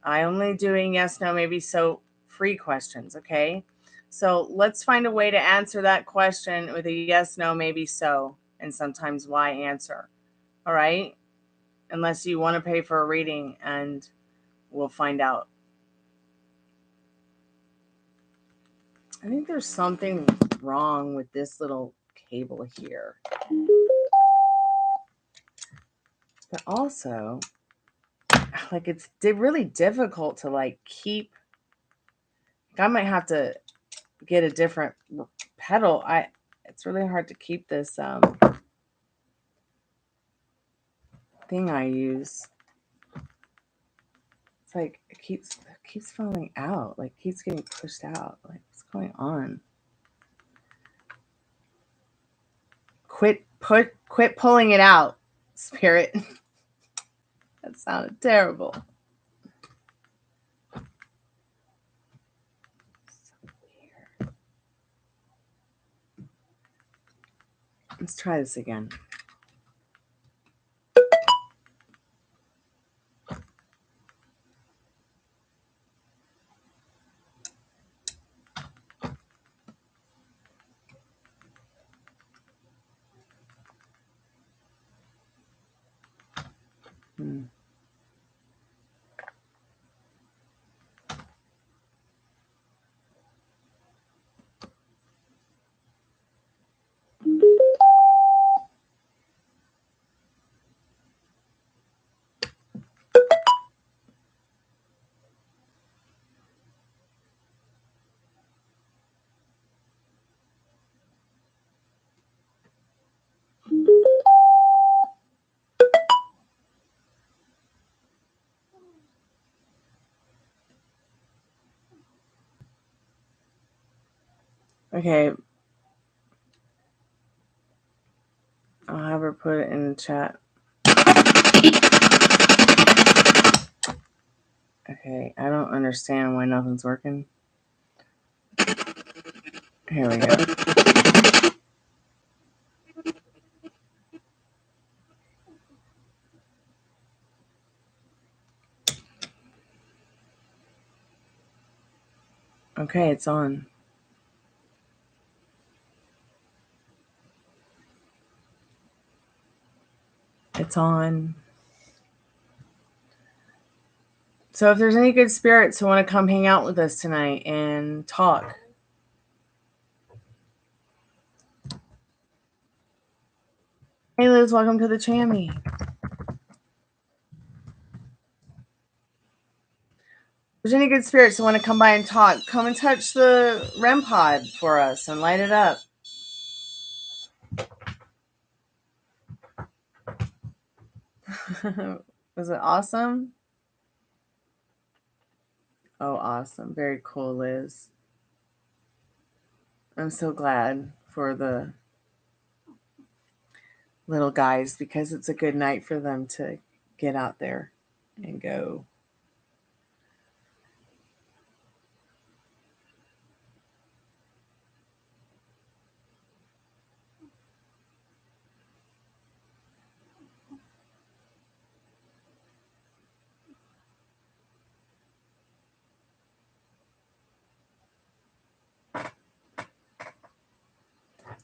I'm only doing yes, no, maybe so free questions, okay? So let's find a way to answer that question with a yes, no, maybe so, and sometimes why answer. All right? Unless you want to pay for a reading, and we'll find out. I think there's something wrong with this little cable here. But also, like, it's really difficult to, like, keep. I might have to get a different pedal. It's really hard to keep this thing I use. It's like it keeps falling out. Like keeps getting pushed out. Like what's going on? Quit pulling it out, Spirit. That sounded terrible. So weird. Let's try this again. Okay. I'll have her put it in the chat. Okay, I don't understand why nothing's working. Here we go. Okay, it's on. It's on. So if there's any good spirits who want to come hang out with us tonight and talk. Hey Liz, welcome to the Chammy. If there's any good spirits who want to come by and talk, come and touch the REM pod for us and light it up. Was it awesome? Oh, awesome. Very cool, Liz. I'm so glad for the little guys because it's a good night for them to get out there and go.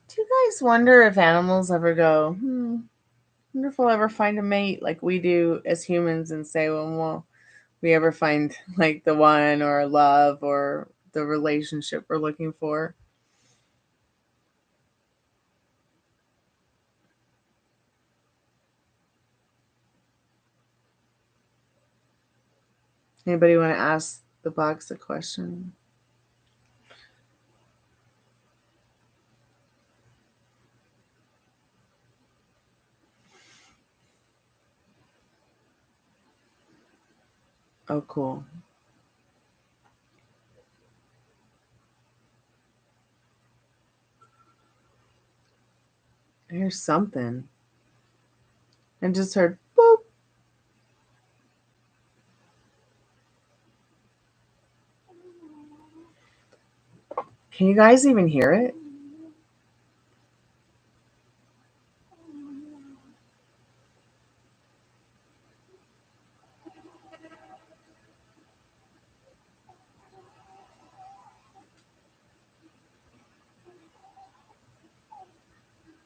Do you guys wonder if animals ever go, wonder if we'll ever find a mate like we do as humans and say, well, will we ever find like the one or love or the relationship we're looking for? Anybody want to ask the box a question? Oh, cool. Here's something. I just heard boop. Can you guys even hear it?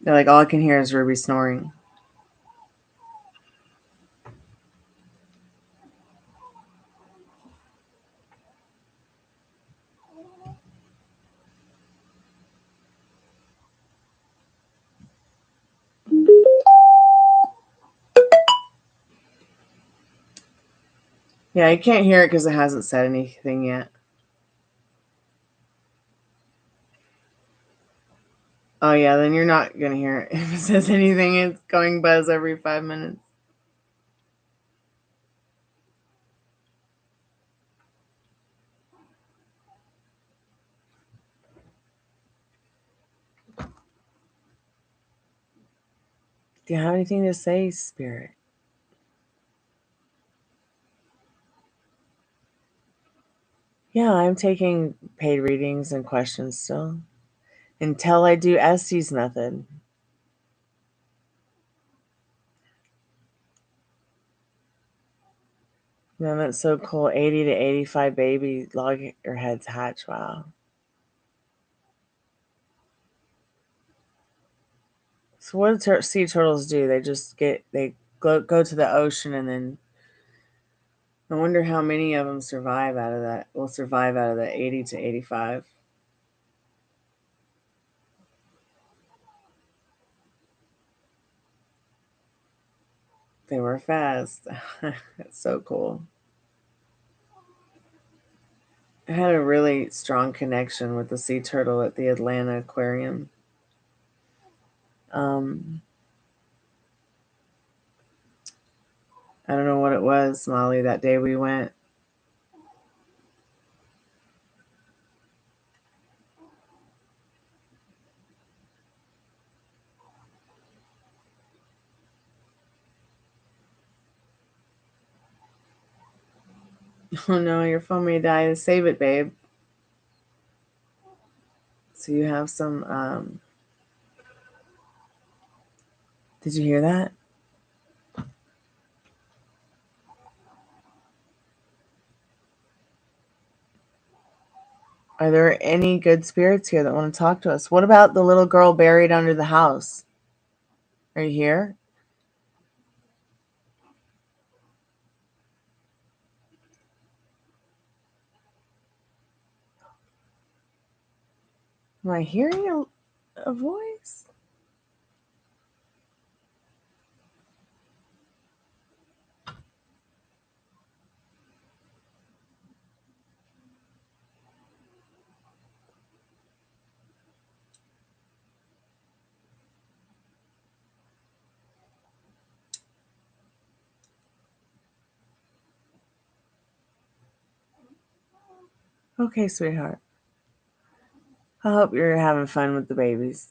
They're like, all I can hear is Ruby snoring. Yeah, I can't hear it because it hasn't said anything yet. Oh, yeah, then you're not going to hear it. If it says anything, it's going buzz every 5 minutes. Do you have anything to say, Spirit? Yeah, I'm taking paid readings and questions still. Until I do Estes method. Man, that's so cool. 80 to 85 baby loggerheads hatch. Wow. So what do sea turtles do? They just go to the ocean, and then I wonder how many of them survive out of that. Will survive out of the 80 to 85. They were fast. That's so cool. I had a really strong connection with the sea turtle at the Atlanta Aquarium. I don't know what it was, Molly, that day we went. Oh no, your phone may die. Save it, babe. So you have some, did you hear that? Are there any good spirits here that want to talk to us? What about the little girl buried under the house? Are you here? Am I hearing a voice? Okay, sweetheart. I hope you're having fun with the babies.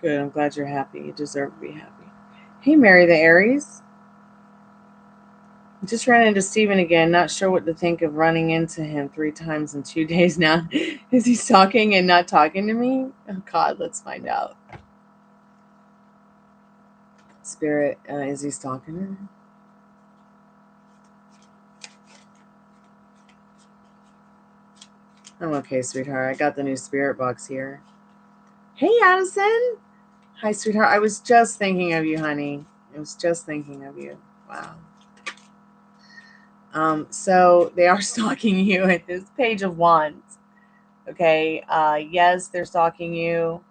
Good. I'm glad you're happy. You deserve to be happy. Hey, Mary the Aries. Just ran into Steven again. Not sure what to think of running into him 3 times in 2 days now. Is he stalking and not talking to me? Oh, God, let's find out. Spirit, is he stalking her? I'm okay, sweetheart. I got the new spirit box here. Hey, Addison. Hi, sweetheart. I was just thinking of you, honey. I was just thinking of you. Wow. So they are stalking you at this Page of Wands. Okay. Yes, they're stalking you.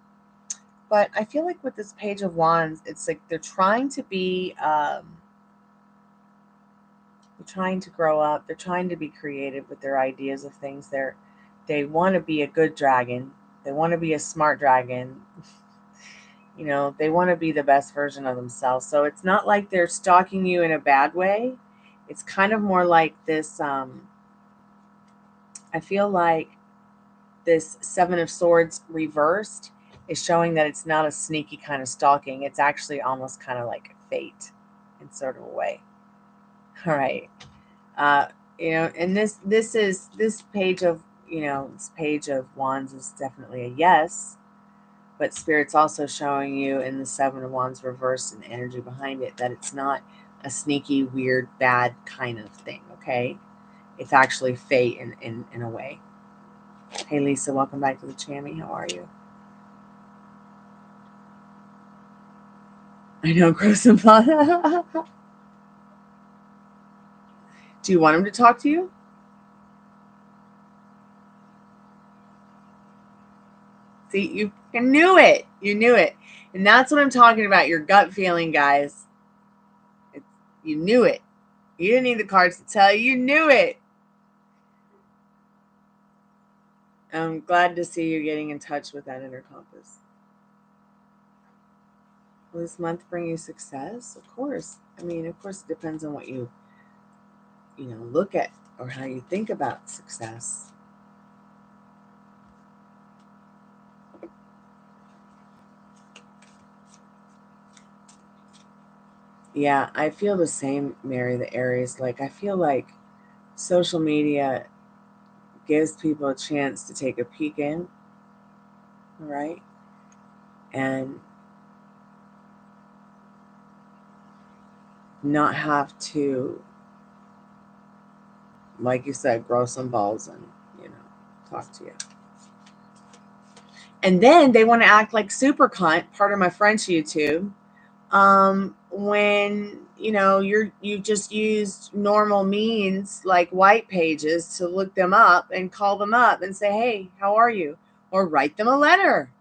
But I feel like with this Page of Wands, it's like they're trying to be, they're trying to grow up. They're trying to be creative with their ideas of things. They want to be a good dragon. They want to be a smart dragon. You know, they want to be the best version of themselves. So it's not like they're stalking you in a bad way. It's kind of more like this, I feel like this Seven of Swords reversed is showing that it's not a sneaky kind of stalking. It's actually almost kind of like fate in sort of a way. All right. Uh, you know, and this page of, you know, this Page of Wands is definitely a yes, but Spirit's also showing you in the Seven of Wands reversed and the energy behind it that it's not a sneaky, weird, bad kind of thing, okay? It's actually fate in a way. Hey, Lisa, welcome back to the Chammy. How are you? I know, gross and fun. Do you want him to talk to you? See, you knew it. You knew it. And that's what I'm talking about, your gut feeling, guys. You knew it. You didn't need the cards to tell you. You knew it. I'm glad to see you getting in touch with that inner compass. Will this month bring you success? Of course. I mean, of course, it depends on what you look at or how you think about success. Yeah, I feel the same, Mary, the Aries. Like, I feel like social media gives people a chance to take a peek in, right? And not have to, like you said, grow some balls and, talk to you. And then they want to act like super cunt, part of my French YouTube, when you just used normal means like white pages to look them up and call them up and say, hey, how are you? Or write them a letter.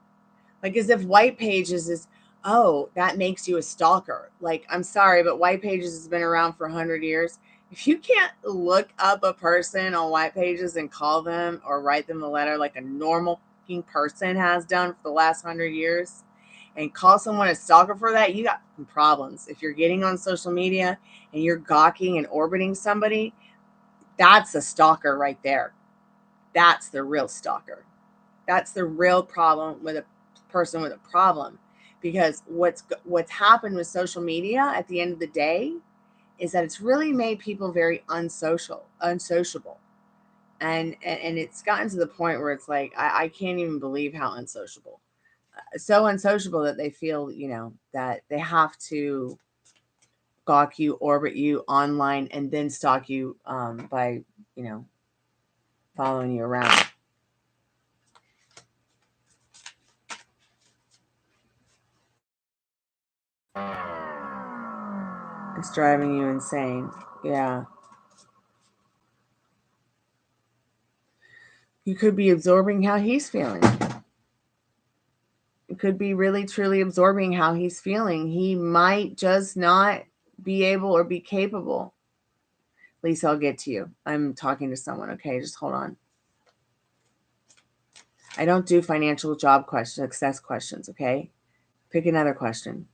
Like, as if white pages is, oh, that makes you a stalker. Like, I'm sorry, but white pages has been around for 100 years. If you can't look up a person on white pages and call them or write them a letter like a normal person has done for the last 100 years, and call someone a stalker for that, you got some problems. If you're getting on social media and you're gawking and orbiting somebody, that's a stalker right there. That's the real stalker. That's the real problem with a person with a problem. Because what's happened with social media at the end of the day is that it's really made people very unsociable. And it's gotten to the point where it's like, I can't even believe how unsociable. So unsociable that they feel, that they have to gawk you, orbit you online, and then stalk you by, following you around. It's driving you insane. Yeah. You could be absorbing how he's feeling. It could be really, truly absorbing how he's feeling. He might just not be able or be capable. Lisa, I'll get to you. I'm talking to someone. Okay, just hold on. I don't do financial job questions, success questions, okay? Pick another question.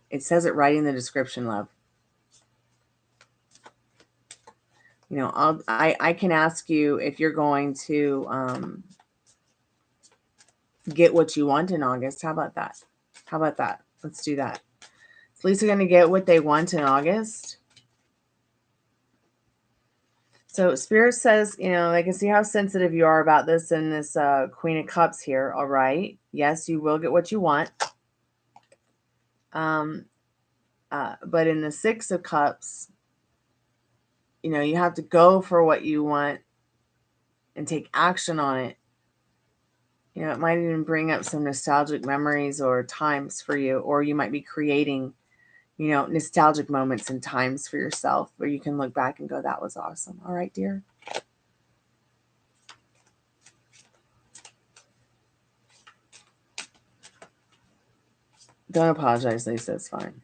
It says it right in the description, love. I can ask you if you're going to get what you want in August. How about that? How about that? Let's do that. Is Lisa going to get what they want in August? So Spirit says, I can see how sensitive you are about this in this Queen of Cups here. All right. Yes, you will get what you want. But in the Six of Cups, you have to go for what you want and take action on it. It might even bring up some nostalgic memories or times for you, or you might be creating, you know, nostalgic moments and times for yourself where you can look back and go, that was awesome. All right, dear. Don't apologize, Lisa. It's fine.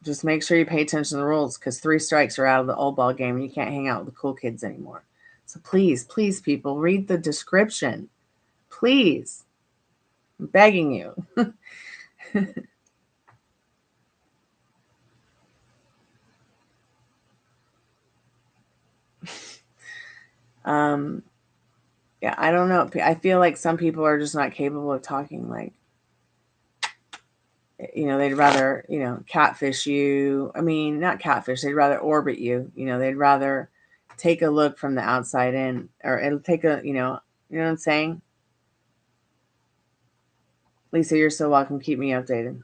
Just make sure you pay attention to the rules, because 3 strikes are out of the old ball game and you can't hang out with the cool kids anymore. So please, please, people, read the description. Please. I'm begging you. Yeah, I don't know. I feel like some people are just not capable of talking. Like, you know, they'd rather, you know, catfish you. I mean, not catfish. They'd rather orbit you. You know, they'd rather take a look from the outside in, or it'll take a, you know what I'm saying? Lisa, you're so welcome. Keep me updated.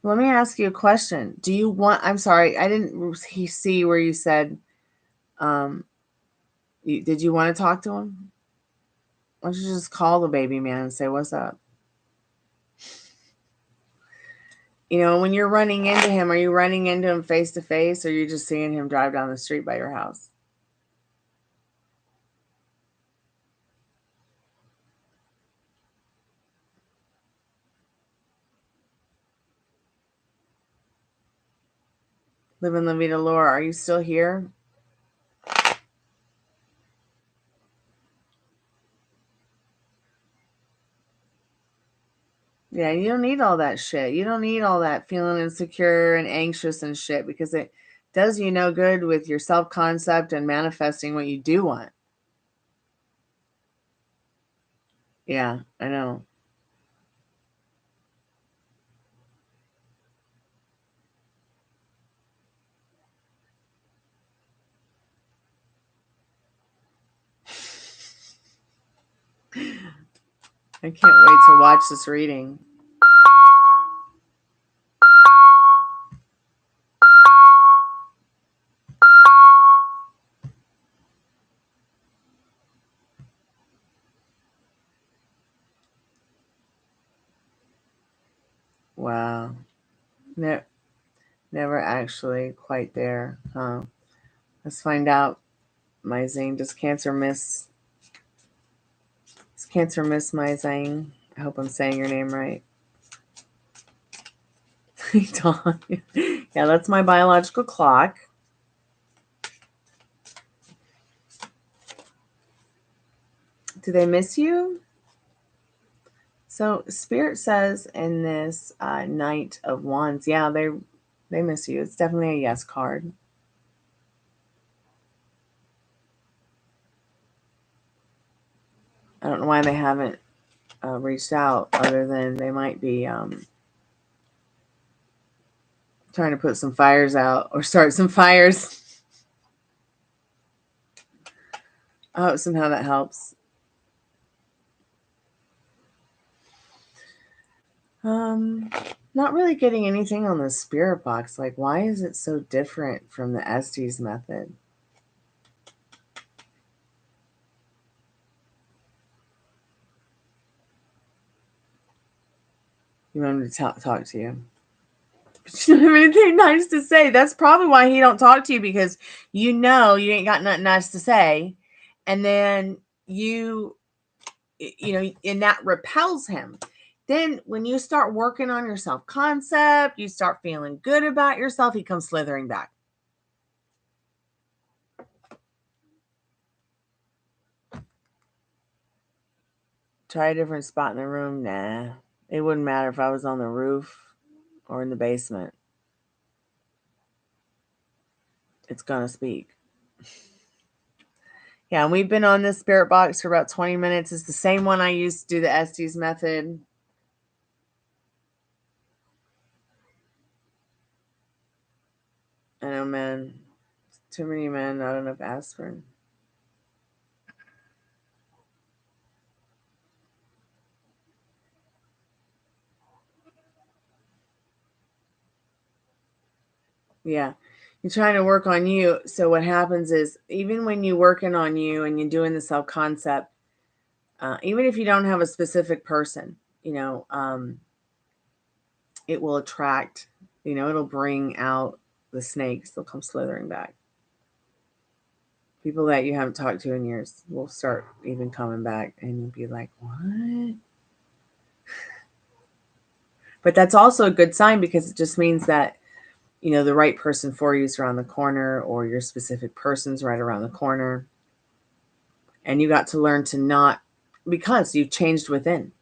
Let me ask you a question. Do you want, I'm sorry, I didn't see where you said, did you want to talk to him? Why don't you just call the baby man and say, what's up? You know, when you're running into him, are you running into him face to face, or are you just seeing him drive down the street by your house? Live in La Vida Laura, are you still here? Yeah, you don't need all that shit. You don't need all that feeling insecure and anxious and shit, because it does you no good with your self-concept and manifesting what you do want. Yeah, I know. I can't wait to watch this reading. Wow. Never actually quite there, huh? Let's find out, my Zane. Does Cancer miss my Zane? I hope I'm saying your name right. Dawn. Yeah, that's my biological clock. Do they miss you? So Spirit says in this Knight of Wands, yeah, they miss you. It's definitely a yes card. I don't know why they haven't reached out, other than they might be trying to put some fires out or start some fires. I hope somehow that helps. Not really getting anything on the spirit box. Like, why is it so different from the Estes method? You want him to talk to you? But you don't have anything nice to say. That's probably why he don't talk to you, because you know you ain't got nothing nice to say. And then you know, and that repels him. Then when you start working on your self-concept, you start feeling good about yourself, he comes slithering back. Try a different spot in the room. Nah. It wouldn't matter if I was on the roof or in the basement. It's gonna speak. Yeah, and we've been on this spirit box for about 20 minutes. It's the same one I used to do the Estes method. I know, man. Too many men, not enough aspirin. Yeah. You're trying to work on you. So what happens is, even when you're working on you and you're doing the self-concept, even if you don't have a specific person, it will attract, it'll bring out the snakes. They'll come slithering back. People that you haven't talked to in years will start even coming back, and you'll be like, what? But that's also a good sign, because it just means that, the right person for you is around the corner, or your specific person's right around the corner. And you got to learn to not, because you've changed within.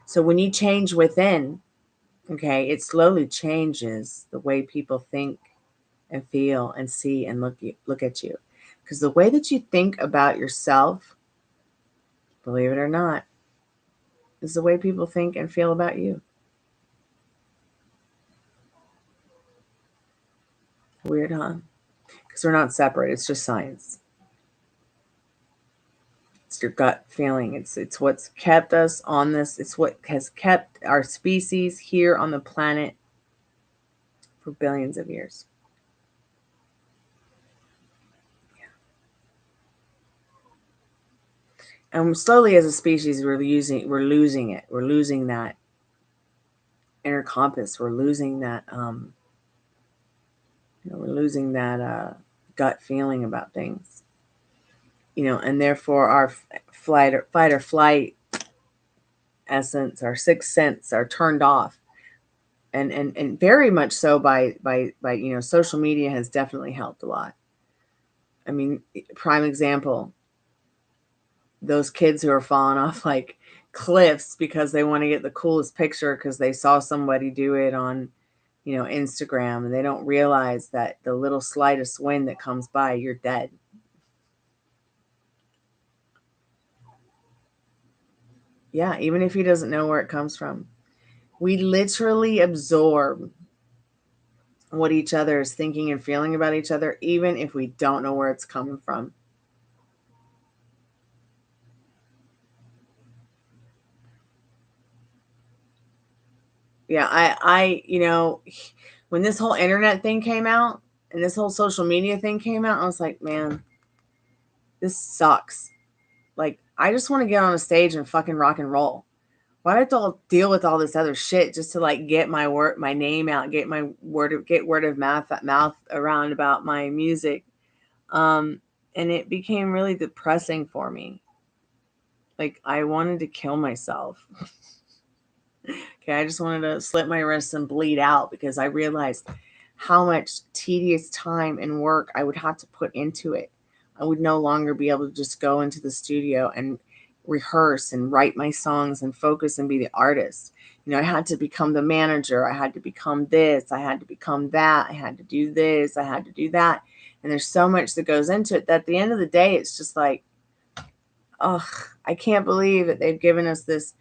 So when you change within, okay, it slowly changes the way people think and feel and see and look at you. Because the way that you think about yourself, believe it or not, is the way people think and feel about you. Weird, huh? Because we're not separate. It's just science. It's your gut feeling. It's what's kept us on this. It's what has kept our species here on the planet for billions of years. And slowly, as a species, we're losing it. We're losing that inner compass. We're losing that gut feeling about things. And therefore our fight or flight essence, our sixth sense, are turned off. And very much so by social media has definitely helped a lot. I mean, prime example, those kids who are falling off like cliffs because they want to get the coolest picture because they saw somebody do it on, Instagram, and they don't realize that the little slightest wind that comes by, you're dead. Yeah, even if he doesn't know where it comes from. We literally absorb what each other is thinking and feeling about each other, even if we don't know where it's coming from. Yeah, I when this whole internet thing came out and this whole social media thing came out, I was like, man, this sucks. Like, I just want to get on a stage and fucking rock and roll. Why do I have to deal with all this other shit just to like get my name out, get word of mouth around about my music? And it became really depressing for me. Like, I wanted to kill myself. Okay, I just wanted to slit my wrists and bleed out, because I realized how much tedious time and work I would have to put into it. I would no longer be able to just go into the studio and rehearse and write my songs and focus and be the artist. I had to become the manager. I had to become this. I had to become that. I had to do this. I had to do that. And there's so much that goes into it that at the end of the day, it's just like, ugh, I can't believe that they've given us this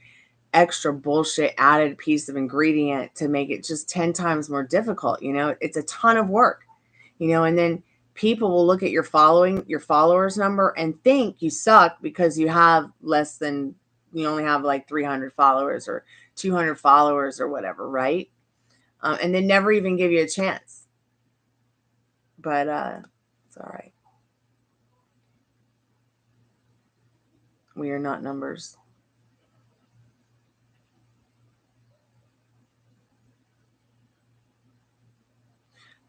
extra bullshit added piece of ingredient to make it just 10 times more difficult. It's a ton of work, and then people will look at your followers number and think you suck because you only have like 300 followers or 200 followers or whatever. Right. And they never even give you a chance, but it's all right. We are not numbers.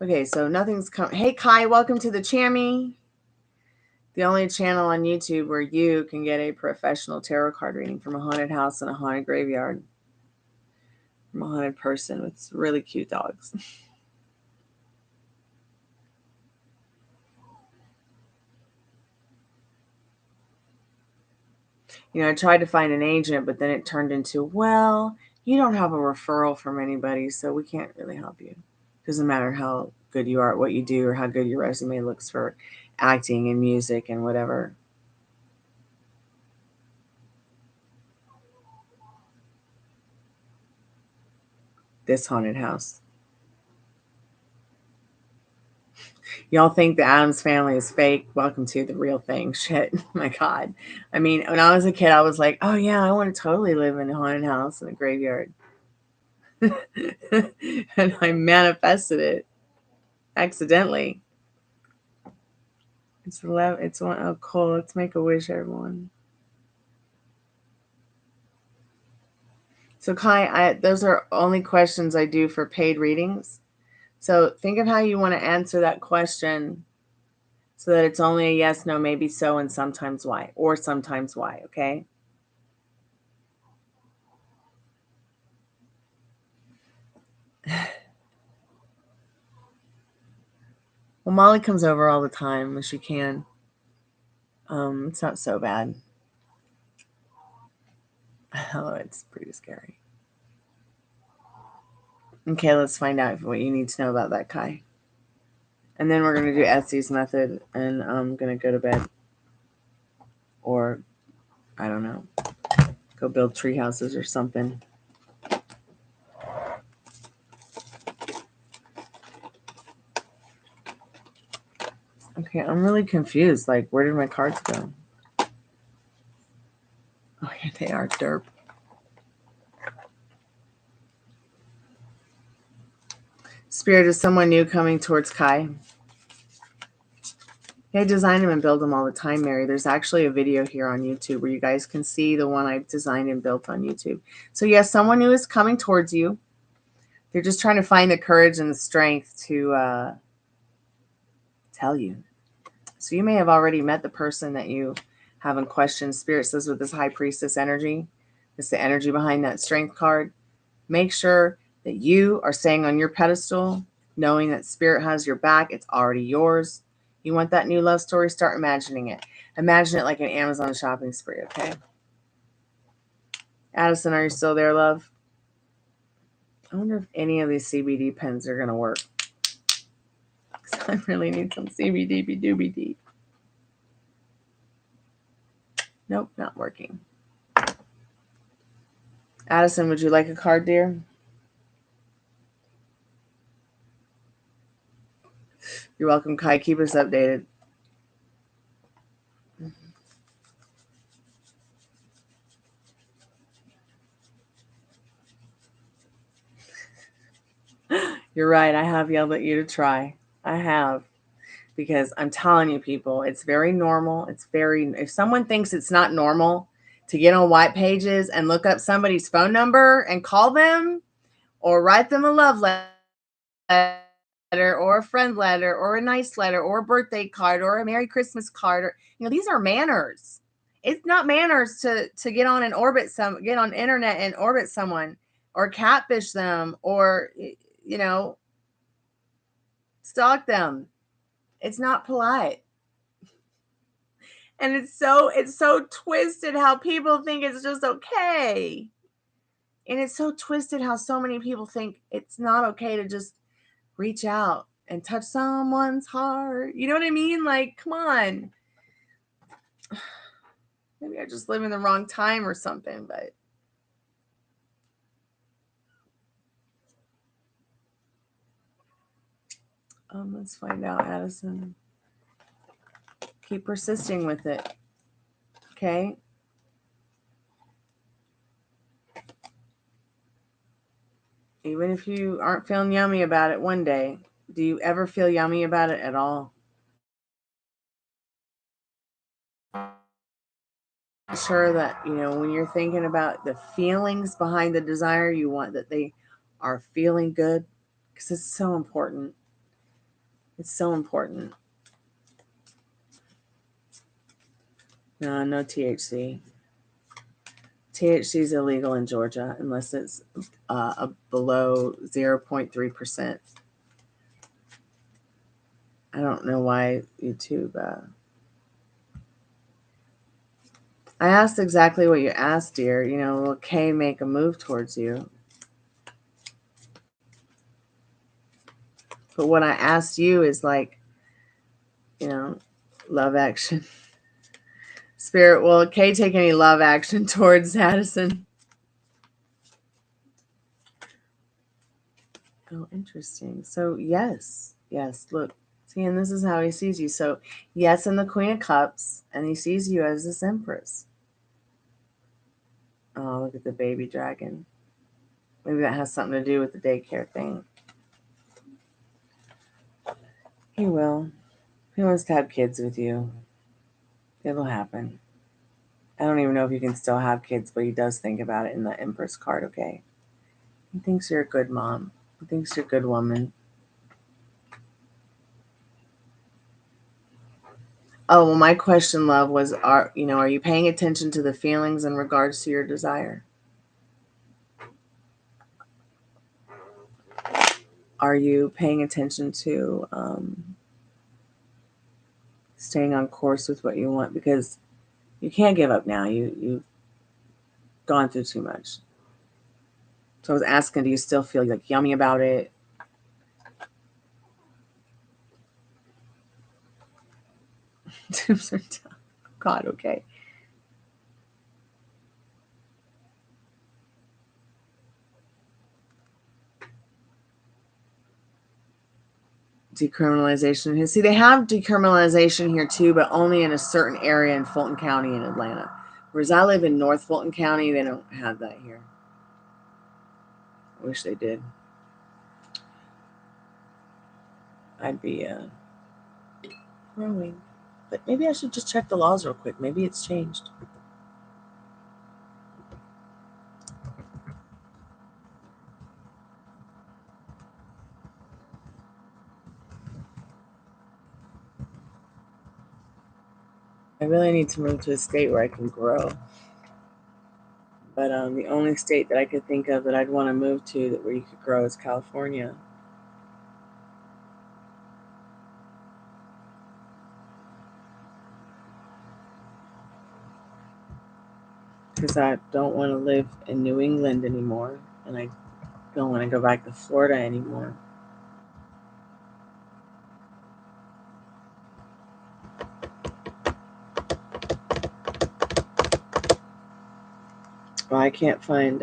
Okay, so nothing's come. Hey, Kai, welcome to the Chammy. The only channel on YouTube where you can get a professional tarot card reading from a haunted house and a haunted graveyard. From a haunted person with really cute dogs. I tried to find an agent, but then it turned into, well, you don't have a referral from anybody, so we can't really help you. Doesn't matter how good you are at what you do or how good your resume looks for acting and music and whatever. This haunted house. Y'all think the Addams Family is fake? Welcome to the real thing. Shit. My God. I mean, when I was a kid, I was like, oh yeah, I want to totally live in a haunted house in a graveyard. And I manifested it. accidentally. It's 11. It's one. Oh, cool. Let's make a wish, everyone. So Kai, those are only questions I do for paid readings. So think of how you want to answer that question so that it's only a yes, no, maybe so, and sometimes why, or sometimes why, okay? Well, Molly comes over all the time when she can. It's not so bad. Oh, it's pretty scary. Okay, let's find out what you need to know about that, Kai. And then we're going to do Etsy's method, and I'm going to go to bed. Or, I don't know, go build tree houses or something. Okay, I'm really confused. Like, where did my cards go? Oh, here they are, derp. Spirit, is someone new coming towards Kai? I design them and build them all the time, Mary. There's actually a video here on YouTube where you guys can see the one I've designed and built on YouTube. So yes, someone new is coming towards you. They're just trying to find the courage and the strength to tell you. So you may have already met the person that you have in question. Spirit says with this High Priestess energy, it's the energy behind that strength card. Make sure that you are staying on your pedestal, knowing that Spirit has your back. It's already yours. You want that new love story? Start imagining it. Imagine it like an Amazon shopping spree, okay? Addison, are you still there, love? I wonder if any of these CBD pens are going to work. I really need some CBD-doobie-dee. Nope, not working. Addison, would you like a card, dear? You're welcome, Kai. Keep us updated. You're right. I have yelled at you to try. I have. Because I'm telling you, people, it's very normal. If someone thinks it's not normal to get on white pages and look up somebody's phone number and call them or write them a love letter or a friend letter or a nice letter or a birthday card or a Merry Christmas card, or, these are manners. It's not manners to get on internet and orbit someone or catfish them or, stalk them. It's not polite. And it's so twisted how people think it's just okay. And it's so twisted how so many people think it's not okay to just reach out and touch someone's heart. You know what I mean? Like, come on. Maybe I just live in the wrong time or something, but let's find out, Addison. Keep persisting with it. Okay? Even if you aren't feeling yummy about it one day, do you ever feel yummy about it at all? Sure that, when you're thinking about the feelings behind the desire, you want that they are feeling good, because it's so important. It's so important. No THC. THC is illegal in Georgia unless it's below 0.3%. I don't know why YouTube. I asked exactly what you asked, dear. Will Kay make a move towards you? But what I asked you is like, love action. Spirit, will Kay take any love action towards Addison? Oh, interesting. So, yes. Look, see, and this is how he sees you. So, yes, and the Queen of Cups, and he sees you as this Empress. Oh, look at the baby dragon. Maybe that has something to do with the daycare thing. He will. He wants to have kids with you. It'll happen. I don't even know if you can still have kids, but he does think about it in the Empress card, okay? He thinks you're a good mom. He thinks you're a good woman. Oh, well, my question, love, was are you paying attention to the feelings in regards to your desire? Are you paying attention to staying on course with what you want? Because you can't give up now. You've gone through too much. So I was asking, do you still feel like yummy about it? God, okay. Decriminalization here. See, they have decriminalization here too, but only in a certain area in Fulton County in Atlanta. Whereas I live in North Fulton County, they don't have that here. I wish they did. I'd be growing. But maybe I should just check the laws real quick. Maybe it's changed. I really need to move to a state where I can grow. But the only state that I could think of that I'd want to move to where you could grow is California. Because I don't want to live in New England anymore. And I don't want to go back to Florida anymore. Well, I can't find...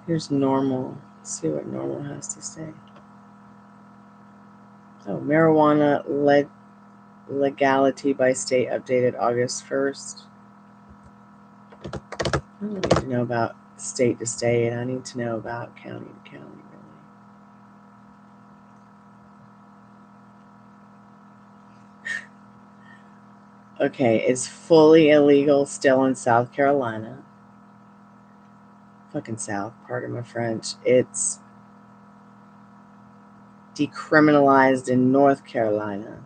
here's normal. Let's see what normal has to say. Oh, marijuana legality by state updated August 1st. I don't need to know about state to state. I need to know about county to county, really. Okay, it's fully illegal still in South Carolina. Fucking South, pardon my French. It's decriminalized in North Carolina.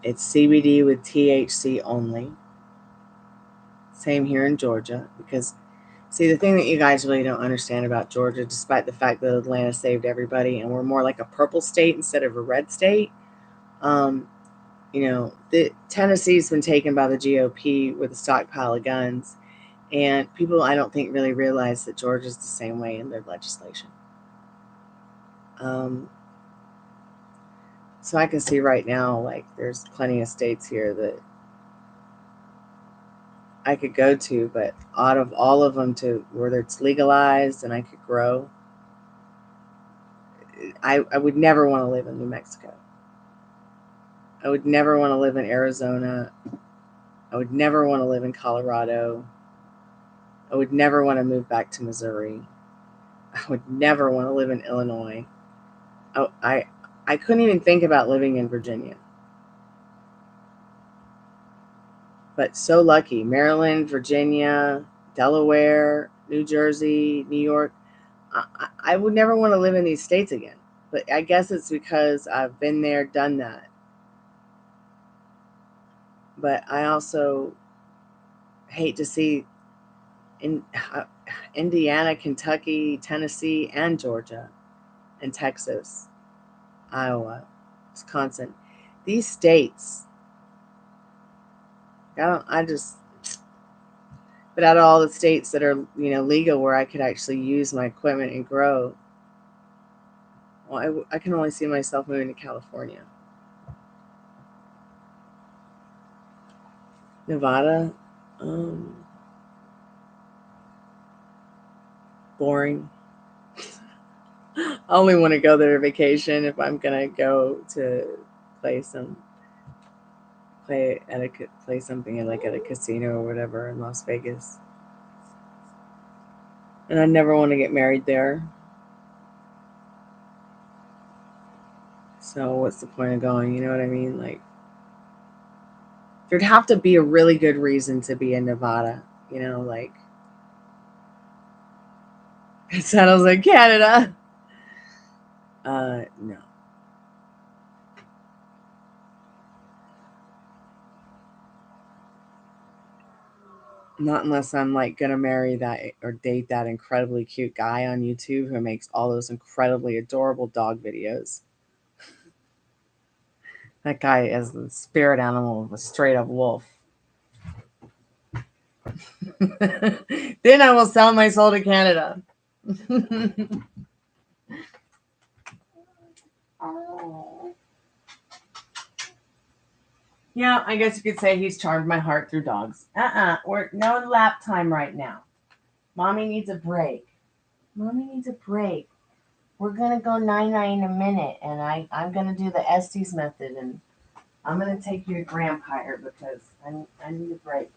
It's CBD with THC only. Same here in Georgia. Because, see, the thing that you guys really don't understand about Georgia, despite the fact that Atlanta saved everybody and we're more like a purple state instead of a red state, the Tennessee's been taken by the GOP with a stockpile of guns. And people, I don't think, really realize that Georgia's the same way in their legislation. So I can see right now, like, there's plenty of states here that I could go to, but out of all of them to where it's legalized and I could grow, I would never want to live in New Mexico. I would never want to live in Arizona. I would never want to live in Colorado. I would never want to move back to Missouri. I would never want to live in Illinois. I couldn't even think about living in Virginia. But so lucky. Maryland, Virginia, Delaware, New Jersey, New York. I would never want to live in these states again. But I guess it's because I've been there, done that. But I also hate to see in Indiana, Kentucky, Tennessee, and Georgia, and Texas, Iowa, Wisconsin. These states, but out of all the states that are, legal where I could actually use my equipment and grow, well, I can only see myself moving to California. Nevada, boring. I only want to go there to vacation if I'm gonna go to play something like at a casino or whatever in Las Vegas. And I never want to get married there. So what's the point of going? You know what I mean? Like, there'd have to be a really good reason to be in Nevada. You know, like, it sounds like Canada. No. Not unless I'm like gonna marry that or date that incredibly cute guy on YouTube who makes all those incredibly adorable dog videos. That guy is the spirit animal of a straight up wolf. Then I will sell my soul to Canada. Oh. Yeah, I guess you could say he's charmed my heart through dogs. We're no lap time right now. Mommy needs a break. Mommy needs a break. We're gonna go 9-9 in a minute, and I'm gonna do the Estes method, and I'm gonna take you to Grandpire because I need a break.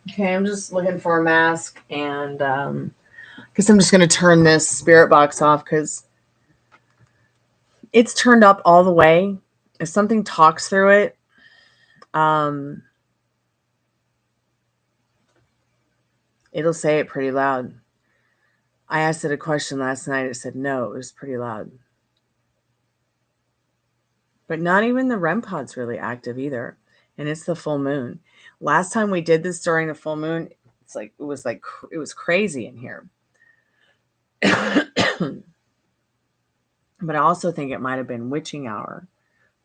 Okay, I'm just looking for a mask, and guess I'm just gonna turn this spirit box off because it's turned up all the way. If something talks through it, it'll say it pretty loud. I asked it a question last night. It said no, it was pretty loud. But not even the REM pod's really active either. And it's the full moon. Last time we did this during the full moon, it was crazy in here. But I also think it might have been witching hour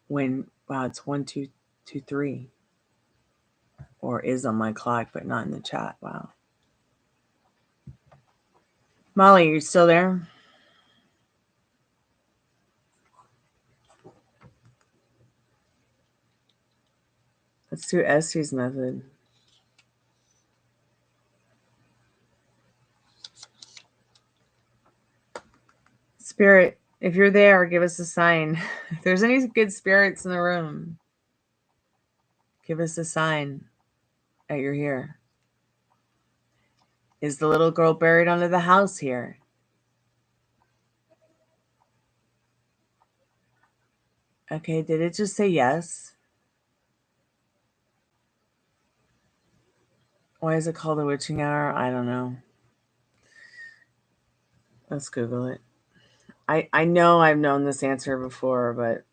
when, wow, it's 1, 2, 2, 3. Or is on my clock, but not in the chat. Wow. Molly, you still there? Let's do Estes method. Spirit, if you're there, give us a sign. If there's any good spirits in the room, give us a sign that you're here. Is the little girl buried under the house here? Okay, did it just say yes? Why is it called a witching hour? I don't know. Let's Google it. I know I've known this answer before, but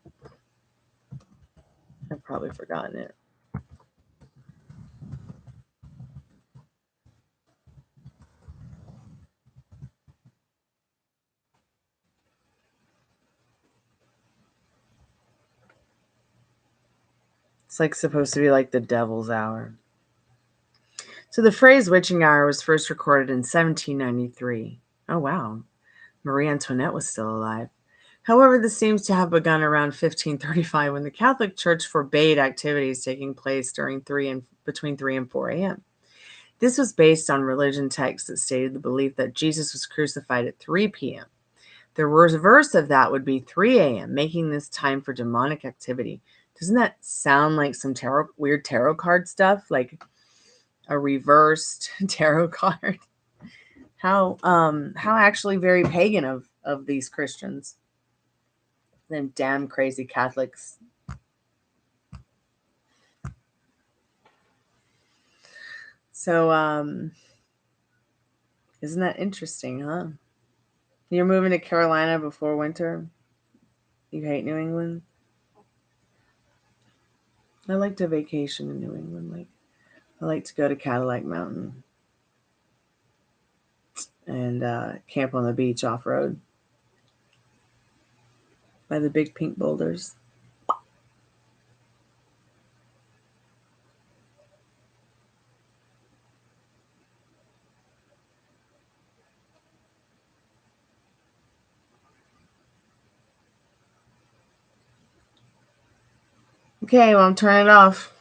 I've probably forgotten it. It's like supposed to be like the devil's hour. So the phrase witching hour was first recorded in 1793. Oh, wow. Marie Antoinette was still alive. However, this seems to have begun around 1535 when the Catholic Church forbade activities taking place between 3 and 4 a.m. This was based on religion texts that stated the belief that Jesus was crucified at 3 p.m. The reverse of that would be 3 a.m., making this time for demonic activity. Doesn't that sound like some weird tarot card stuff? Like a reversed tarot card? How actually very pagan of these Christians. Them damn crazy Catholics. So, isn't that interesting, huh? You're moving to Carolina before winter? You hate New England? I like to vacation in New England. I like to go to Cadillac Mountain and camp on the beach off-road by the big pink boulders. Okay, well, I'm turning it off.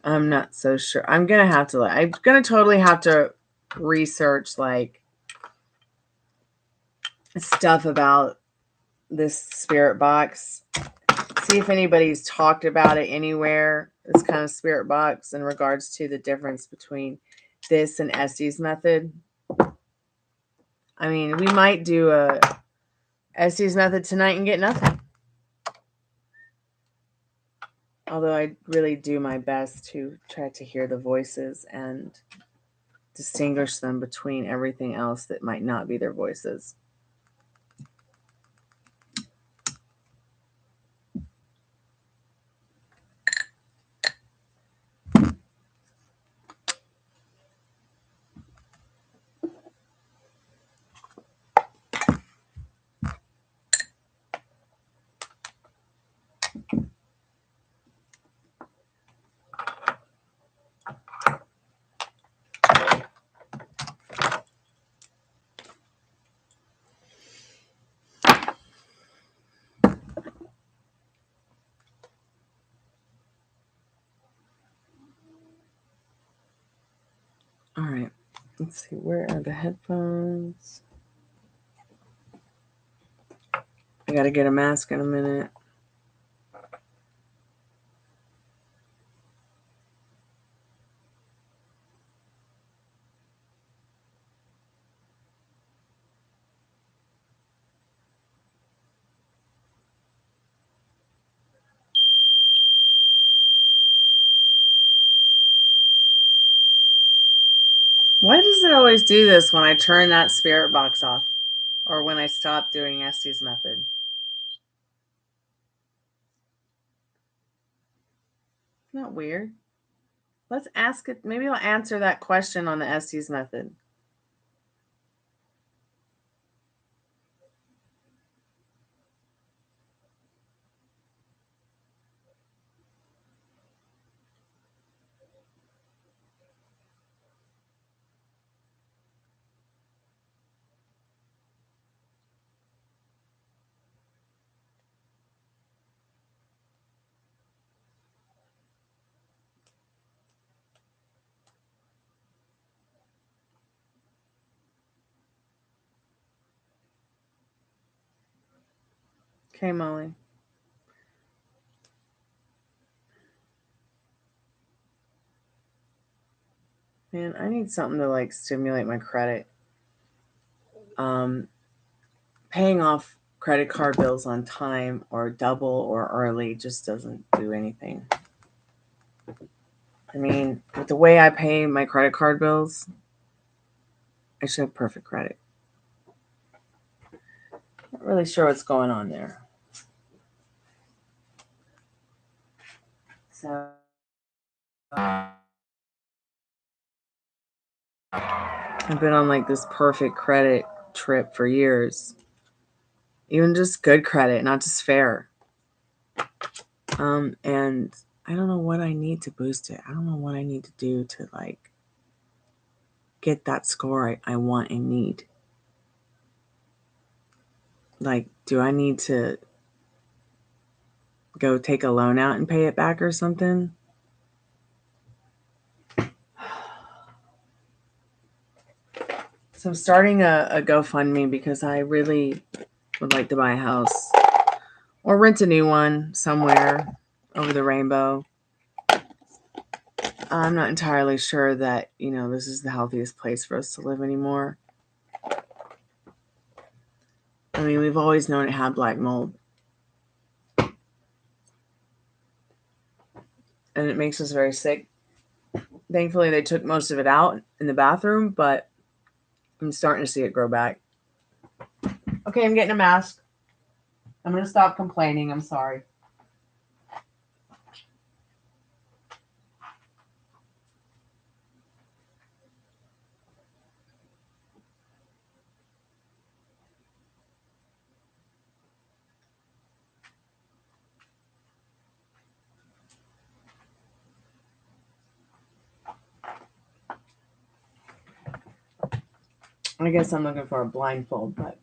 I'm not so sure. I'm going to totally have to research like stuff about this spirit box. See if anybody's talked about it anywhere, this kind of spirit box, in regards to the difference between this and Estes method. I mean, we might do a Estes method tonight and get nothing. Although I really do my best to try to hear the voices and distinguish them between everything else that might not be their voices. All right, let's see, where are the headphones? I gotta get a mask in a minute. Why does it always do this when I turn that spirit box off? Or when I stop doing Estes method? Isn't that weird? Let's ask it. Maybe I'll answer that question on the Estes method. Okay, Molly. Man, I need something to like stimulate my credit. Paying off credit card bills on time or double or early just doesn't do anything. I mean, with the way I pay my credit card bills, I should have perfect credit. Not really sure what's going on there. So I've been on like this perfect credit trip for years. Even just good credit, not just fair. And I don't know what I need to boost it. I don't know what I need to do to like get that score I want and need. Like, do I need to go take a loan out and pay it back or something? So I'm starting a GoFundMe because I really would like to buy a house or rent a new one somewhere over the rainbow. I'm not entirely sure that, this is the healthiest place for us to live anymore. I mean, we've always known it had black mold. And it makes us very sick. Thankfully, they took most of it out in the bathroom, but I'm starting to see it grow back. Okay, I'm getting a mask. I'm going to stop complaining. I'm sorry. I guess I'm looking for a blindfold, but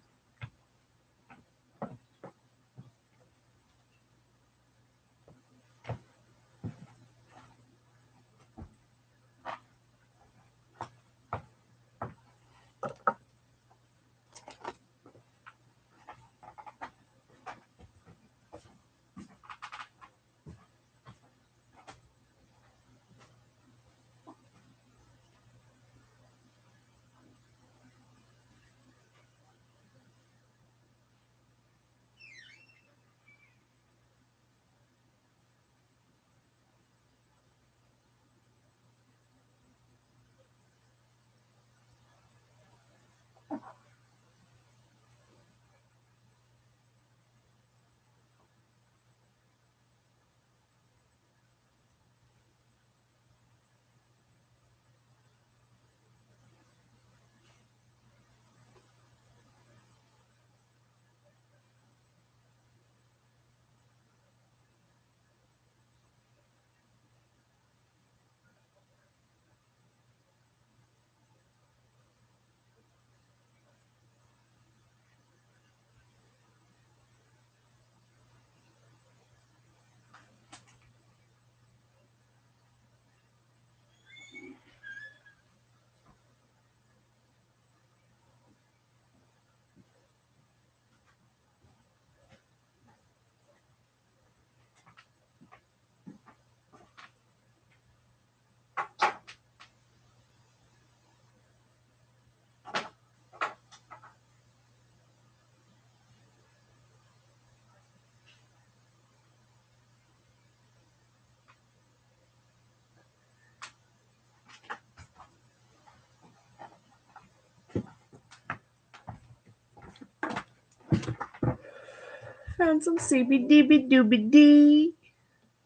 found some CBDB.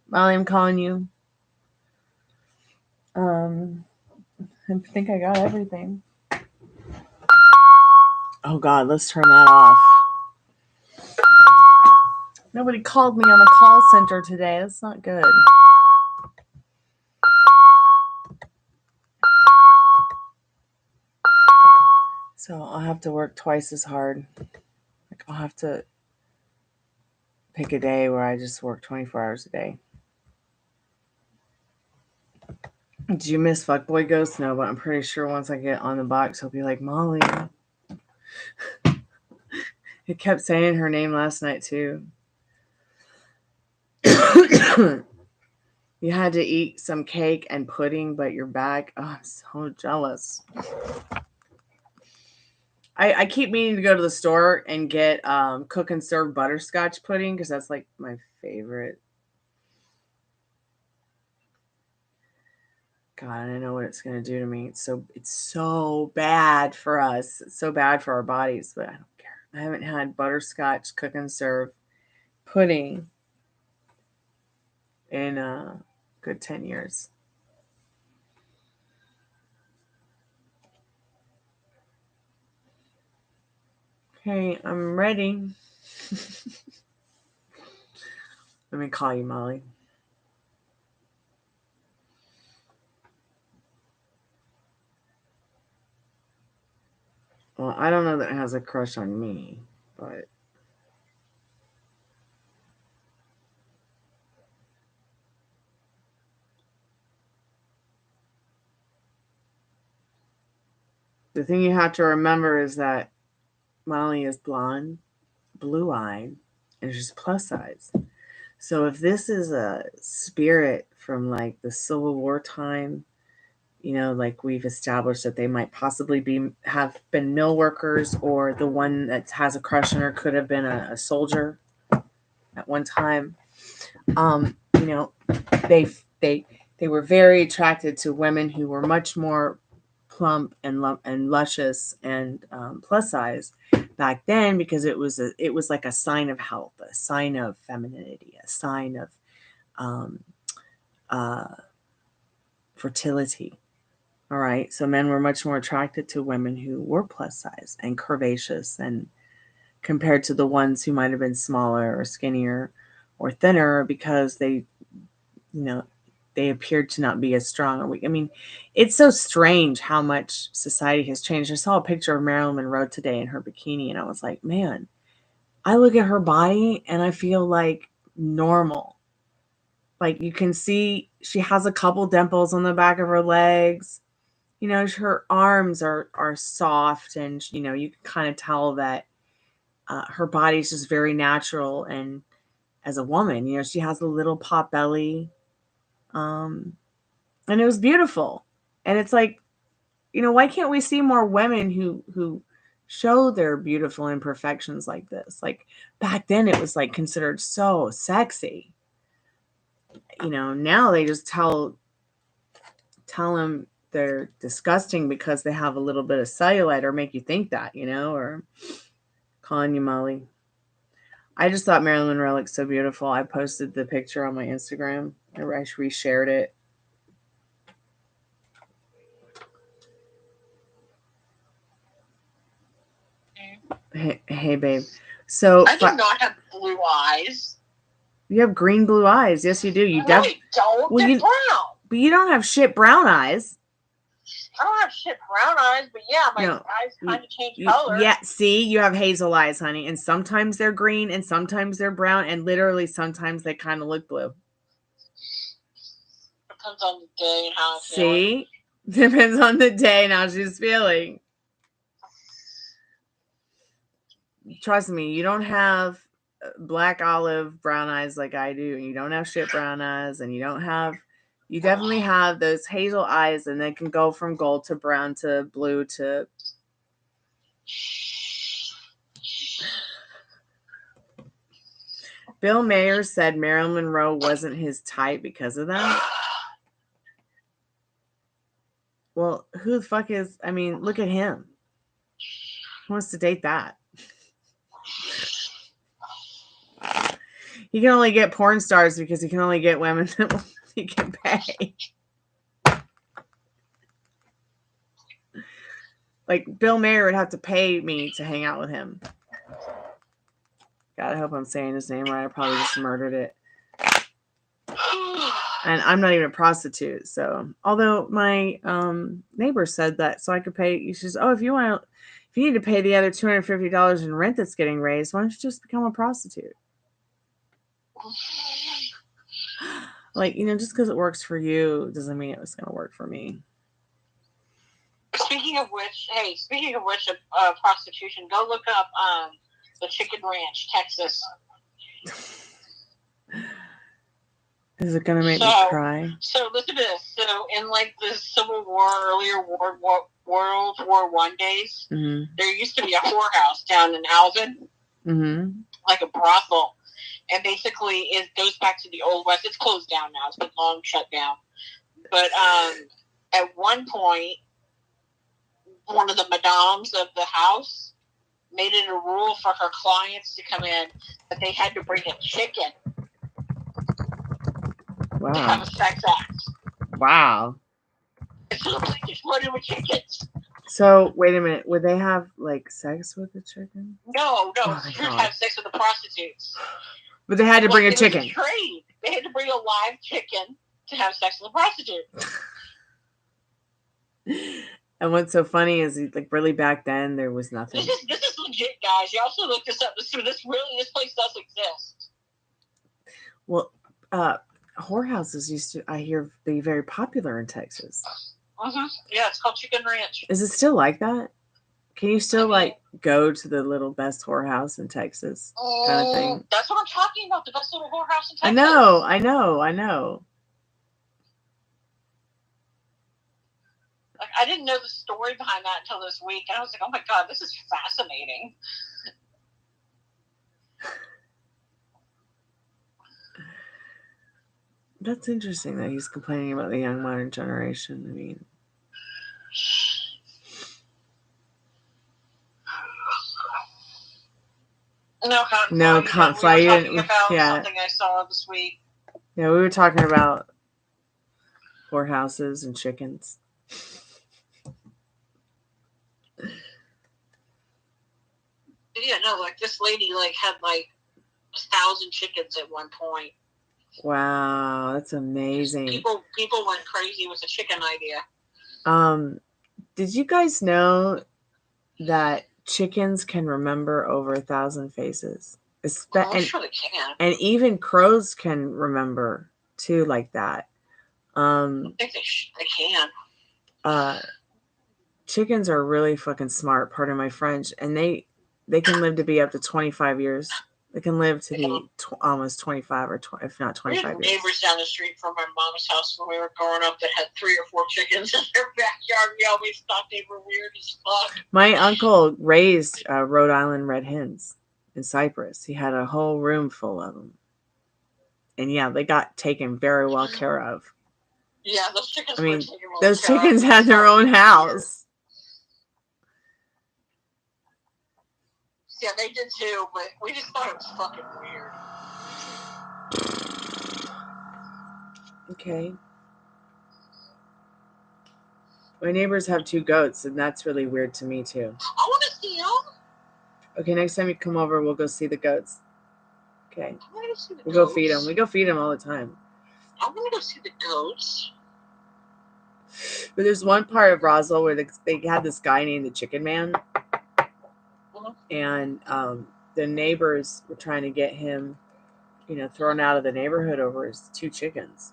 Molly, I'm calling you. I think I got everything. Oh God, let's turn that off. Nobody called me on the call center today. That's not good. So I'll have to work twice as hard. Like I'll have to pick a day where I just work 24 hours a day. Did you miss Fuckboy Ghost? No, but I'm pretty sure once I get on the box, he'll be like, Molly. He kept saying her name last night, too. You had to eat some cake and pudding, but you're back. Oh, I'm so jealous. I keep meaning to go to the store and get cook and serve butterscotch pudding because that's like my favorite. God, I know what it's gonna do to me. It's so bad for us. It's so bad for our bodies, but I don't care. I haven't had butterscotch cook and serve pudding in a good 10 years. Okay, I'm ready. Let me call you, Molly. Well, I don't know that it has a crush on me, but the thing you have to remember is that Molly is blonde, blue-eyed, and she's plus size. So if this is a spirit from like the Civil War time, like we've established that they might possibly have been mill workers, or the one that has a crush on her could have been a soldier at one time. They were very attracted to women who were much more plump and luscious and plus size back then, because it was like a sign of health, a sign of femininity, a sign of fertility. All right, so men were much more attracted to women who were plus size and curvaceous, and compared to the ones who might have been smaller or skinnier or thinner, because they they appeared to not be as strong or weak. I mean, it's so strange how much society has changed. I saw a picture of Marilyn Monroe today in her bikini, and I was like, man, I look at her body and I feel like normal. Like, you can see she has a couple dimples on the back of her legs. You know, her arms are soft, and, you know, you can kind of tell that her body's just very natural. And as a woman, you know, she has a little pot belly. And it was beautiful. And it's like, you know, why can't we see more women who show their beautiful imperfections like this? Like, back then it was like considered so sexy. You know, now they just tell them they're disgusting because they have a little bit of cellulite, or make you think that, you know, or calling you Molly. I just thought Marilyn Monroe looked so beautiful. I posted the picture on my Instagram. I reshared it. Hey, babe. So I do not have blue eyes. You have green blue eyes. Yes, you do. You definitely don't. Well, they're brown. But you don't have shit brown eyes. I don't have shit brown eyes, but yeah, my eyes kind of change color. Yeah, see, you have hazel eyes, honey, and sometimes they're green, and sometimes they're brown, and literally sometimes they kind of look blue. Depends on the day and how I'm feeling. See, depends on the day and how she's feeling. Trust me, you don't have black olive brown eyes like I do, and you don't have shit brown eyes, and you definitely have those hazel eyes, and they can go from gold to brown to blue to... Bill Mayer said Marilyn Monroe wasn't his type because of that. Well, who the fuck is... I mean, look at him. Who wants to date that? He can only get porn stars because he can only get women that he can pay. Like, Bill Mayer would have to pay me to hang out with him. God, I hope I'm saying his name right. I probably just murdered it. And I'm not even a prostitute, so... Although my neighbor said that, so I could pay... She says, oh, if you need to pay the other $250 in rent that's getting raised, why don't you just become a prostitute? Like, you know, just because it works for you doesn't mean it was going to work for me. Speaking of which, prostitution, go look up the Chicken Ranch, Texas. Is it going to make me cry? So listen to this. So in like the Civil War, earlier World War I days, there used to be a whorehouse down in Alvin, like a brothel. And basically, it goes back to the Old West. It's closed down now. It's been long shut down. But at one point, one of the madams of the house made it a rule for her clients to come in that they had to bring a chicken to have a sex act. Wow. So they just loaded with chickens. So, wait a minute. Would they have, like, sex with the chicken? No. They would have sex with the prostitutes. But they had to bring a chicken. It was a trade. They had to bring a live chicken to have sex with a prostitute. And what's so funny is, like, really back then, there was nothing. This is legit, guys. You also look this up. This place does exist. Well, whorehouses used to, I hear, be very popular in Texas. Yeah, it's called Chicken Ranch. Is it still like that? Can you still, like, go to the little best whorehouse in Texas kind of thing? That's what I'm talking about, the best little whorehouse in Texas. I know. Like, I didn't know the story behind that until this week, and I was like, oh my God, this is fascinating. That's interesting that he's complaining about the young modern generation. I mean... No, can't fly. We were talking about something I saw this week. Yeah, we were talking about whorehouses and chickens. Yeah, no, like this lady like had like 1,000 chickens at one point. Wow, that's amazing. People went crazy with the chicken idea. Did you guys know that chickens can remember over 1,000 faces? I'm sure they can. And even crows can remember too, like that. I think they can. Chickens are really fucking smart, pardon my French, and they can live to be up to 25 years. They can live to be almost 25 or 20, if not 25 years. We had neighbors down the street from my mom's house when we were growing up that had 3 or 4 chickens in their backyard. We always thought they were weird as fuck. My uncle raised Rhode Island red hens in Cyprus. He had a whole room full of them. And yeah, they got taken very well care of. Yeah, those chickens were taken well those chickens care of. had their own house. Yeah, they did too, but we just thought it was fucking weird. Okay. My neighbors have 2 goats, and that's really weird to me too. I want to see them. Okay, next time you come over, we'll go see the goats. Okay. I want to see the goats. Go feed them. We go feed them all the time. I want to go see the goats. But there's one part of Roswell where they had this guy named the Chicken Man. And the neighbors were trying to get him, thrown out of the neighborhood over his 2 chickens.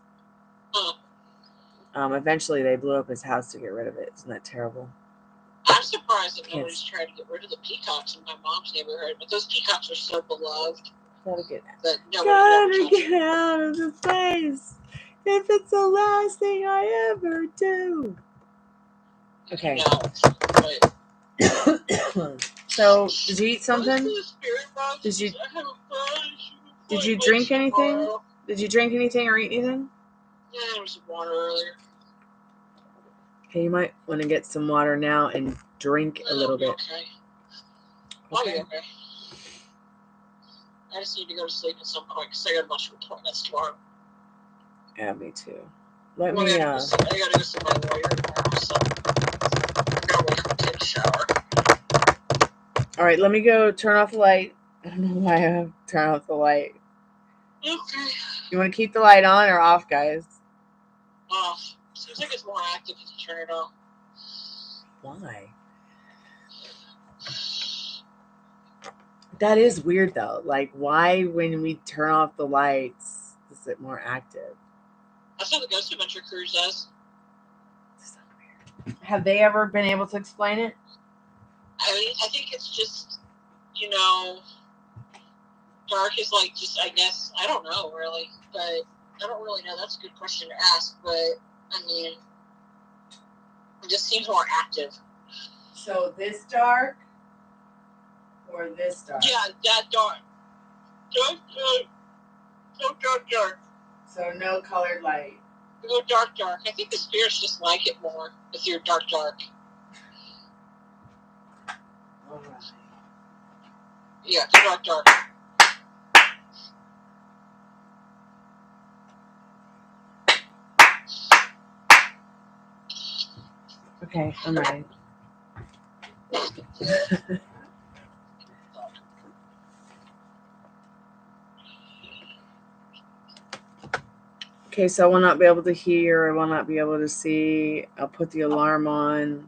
Eventually, they blew up his house to get rid of it. Isn't that terrible? I'm surprised that nobody's trying to get rid of the peacocks in my mom's neighborhood, but those peacocks are so beloved. Gotta get out of the place if it's the last thing I ever do. Okay. No, so, did you eat something? Did you drink anything? Did you drink anything or eat anything? Yeah, there was some water earlier. Okay, you might want to get some water now and drink a little bit. Okay. I'll be okay. I just need to go to sleep at some point because I got a bunch of appointments tomorrow. Yeah, me too. I gotta go see my lawyer tomorrow, so I gotta wake up and take a shower. All right, let me go turn off the light. I don't know why I have to turn off the light. Okay. You want to keep the light on or off, guys? Off. Seems like it's more active if you turn it off. Why? That is weird, though. Like, why, when we turn off the lights, is it more active? That's what the Ghost Adventure Cruise does. So weird. Have they ever been able to explain it? I think it's just, dark is like just, I guess, I don't know, really. But I don't really know. That's a good question to ask. But, I mean, it just seems more active. So this dark or this dark? Yeah, that dark. Dark. So no colored light. Go dark. I think the spirits just like it more if you're dark. All right. Yeah, dark. Okay, I'm ready. Okay, so I will not be able to hear. I will not be able to see. I'll put the alarm on.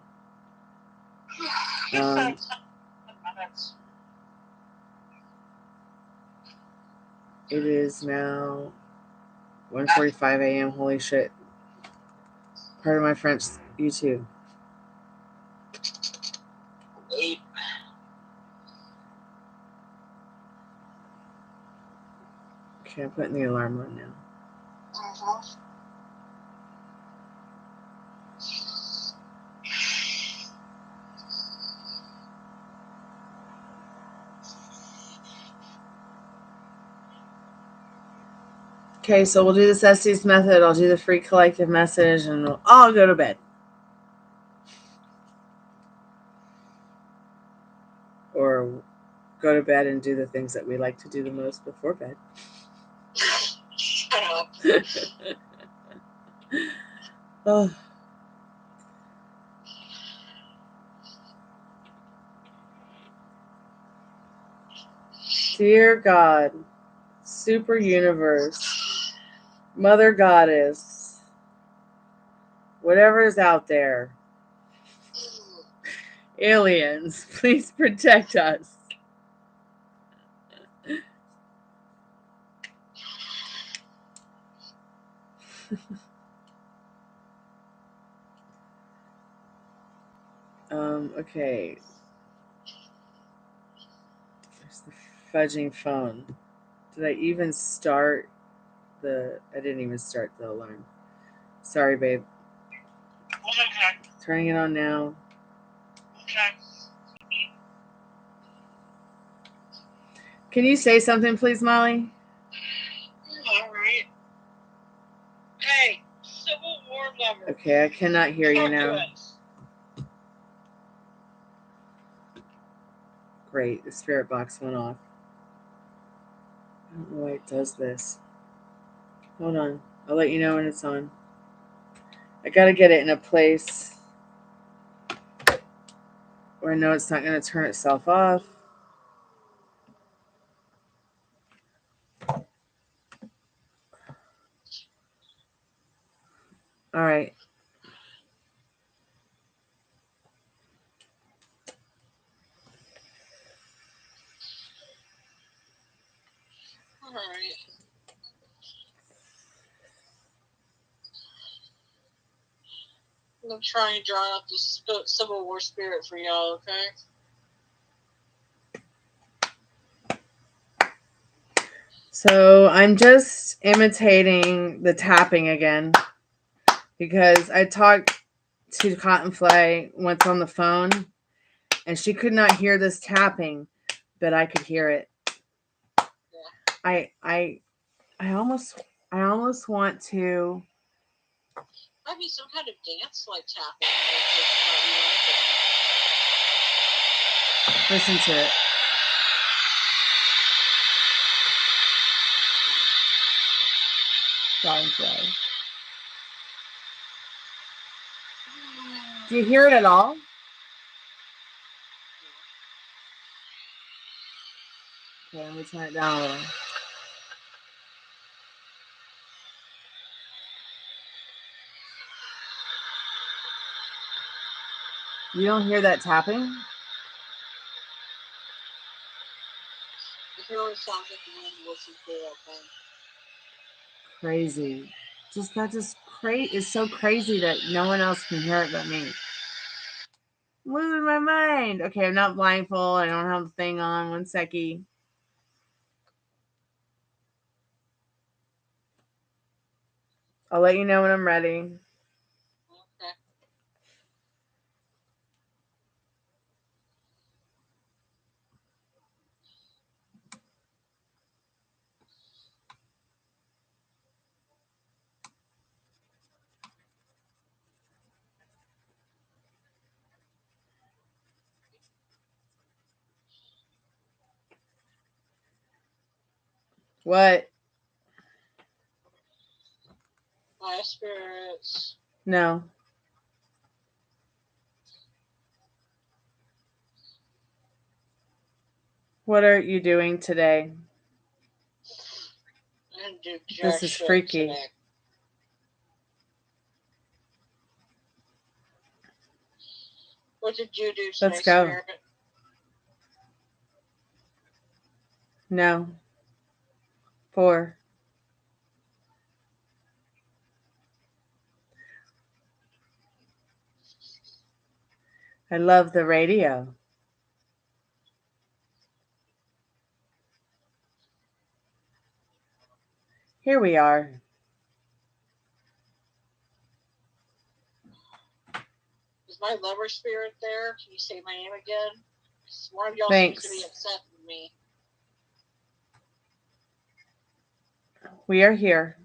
It is now 1:45 a.m. Holy shit. Part of my French YouTube. 8. Okay, I'm putting the alarm on now. Okay, so we'll do this Estes method. I'll do the free collective message, and we'll all go to bed. Or go to bed and do the things that we like to do the most before bed. Shut up. Oh. Dear God, super universe, Mother Goddess, whatever is out there, aliens, please protect us. Okay. There's the fudging phone. Did I even start the... I didn't even start the alarm. Sorry, babe. Okay. Turning it on now. Okay. Can you say something, please, Molly? All right. Hey, Civil War lover. Okay, I cannot hear you now. Great, the spirit box went off. I don't know why it does this. Hold on. I'll let you know when it's on. I gotta get it in a place where I know it's not gonna turn itself off. All right. All right. I'm gonna try and draw out the Civil War spirit for y'all, okay? So I'm just imitating the tapping again because I talked to Cottonfly once on the phone and she could not hear this tapping, but I could hear it. Yeah. I almost want to... Might be some kind of dance like tapping. Listen to it. Cottonfly. Do you hear it at all? Okay, let me turn it down a little. You don't hear that tapping? It really sounds like the wind listen to that thing. Crazy. It's so crazy that no one else can hear it but me. I'm losing my mind. Okay, I'm not blindfold. I don't have the thing on. One seckie. I'll let you know when I'm ready. Okay. What? My spirits. No. What are you doing today? I didn't do jack This is shit freaky. today. What did you do today, Let's go. Spirit? No. 4. I love the radio. Here we are. Is my lover spirit there? Can you say my name again? One of y'all Thanks. seems to be upset with me. We are here.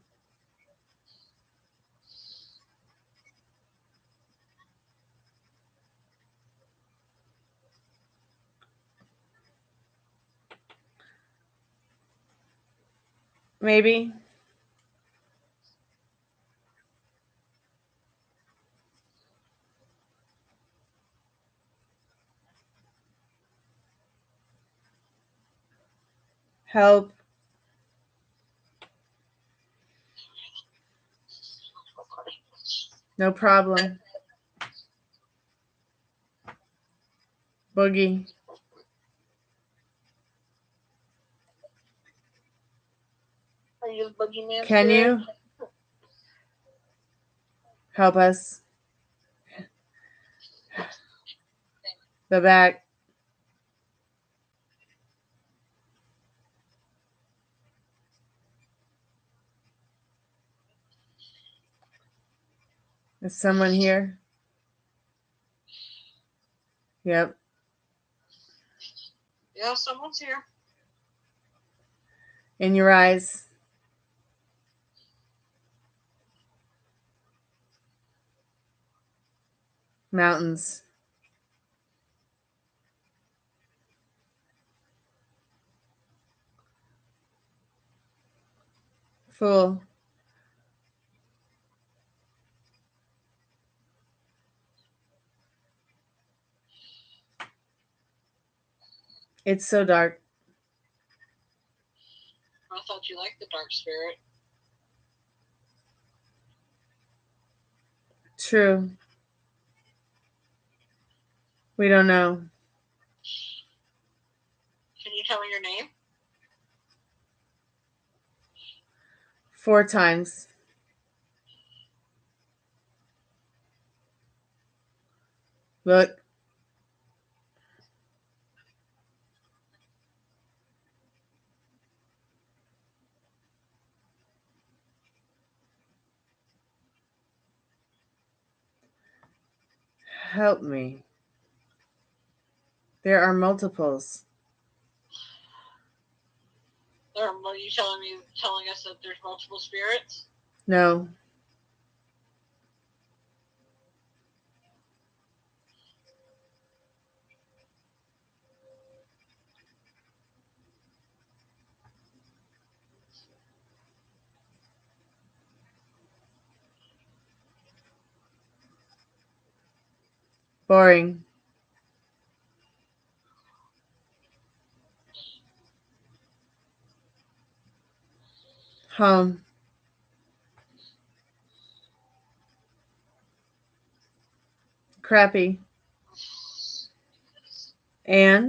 Maybe. Help. No problem. Boogie. Are you the boogeyman? Can spirit? you help us? The back. Is someone here? Yep. Yeah, someone's here. In your eyes. Mountains. Fool. It's so dark. I thought you liked the dark spirit. True. We don't know. Can you tell me your name? 4 times. Look. Help me. There are multiples. Are you telling us that there's multiple spirits? No. Boring. Home. Crappy. And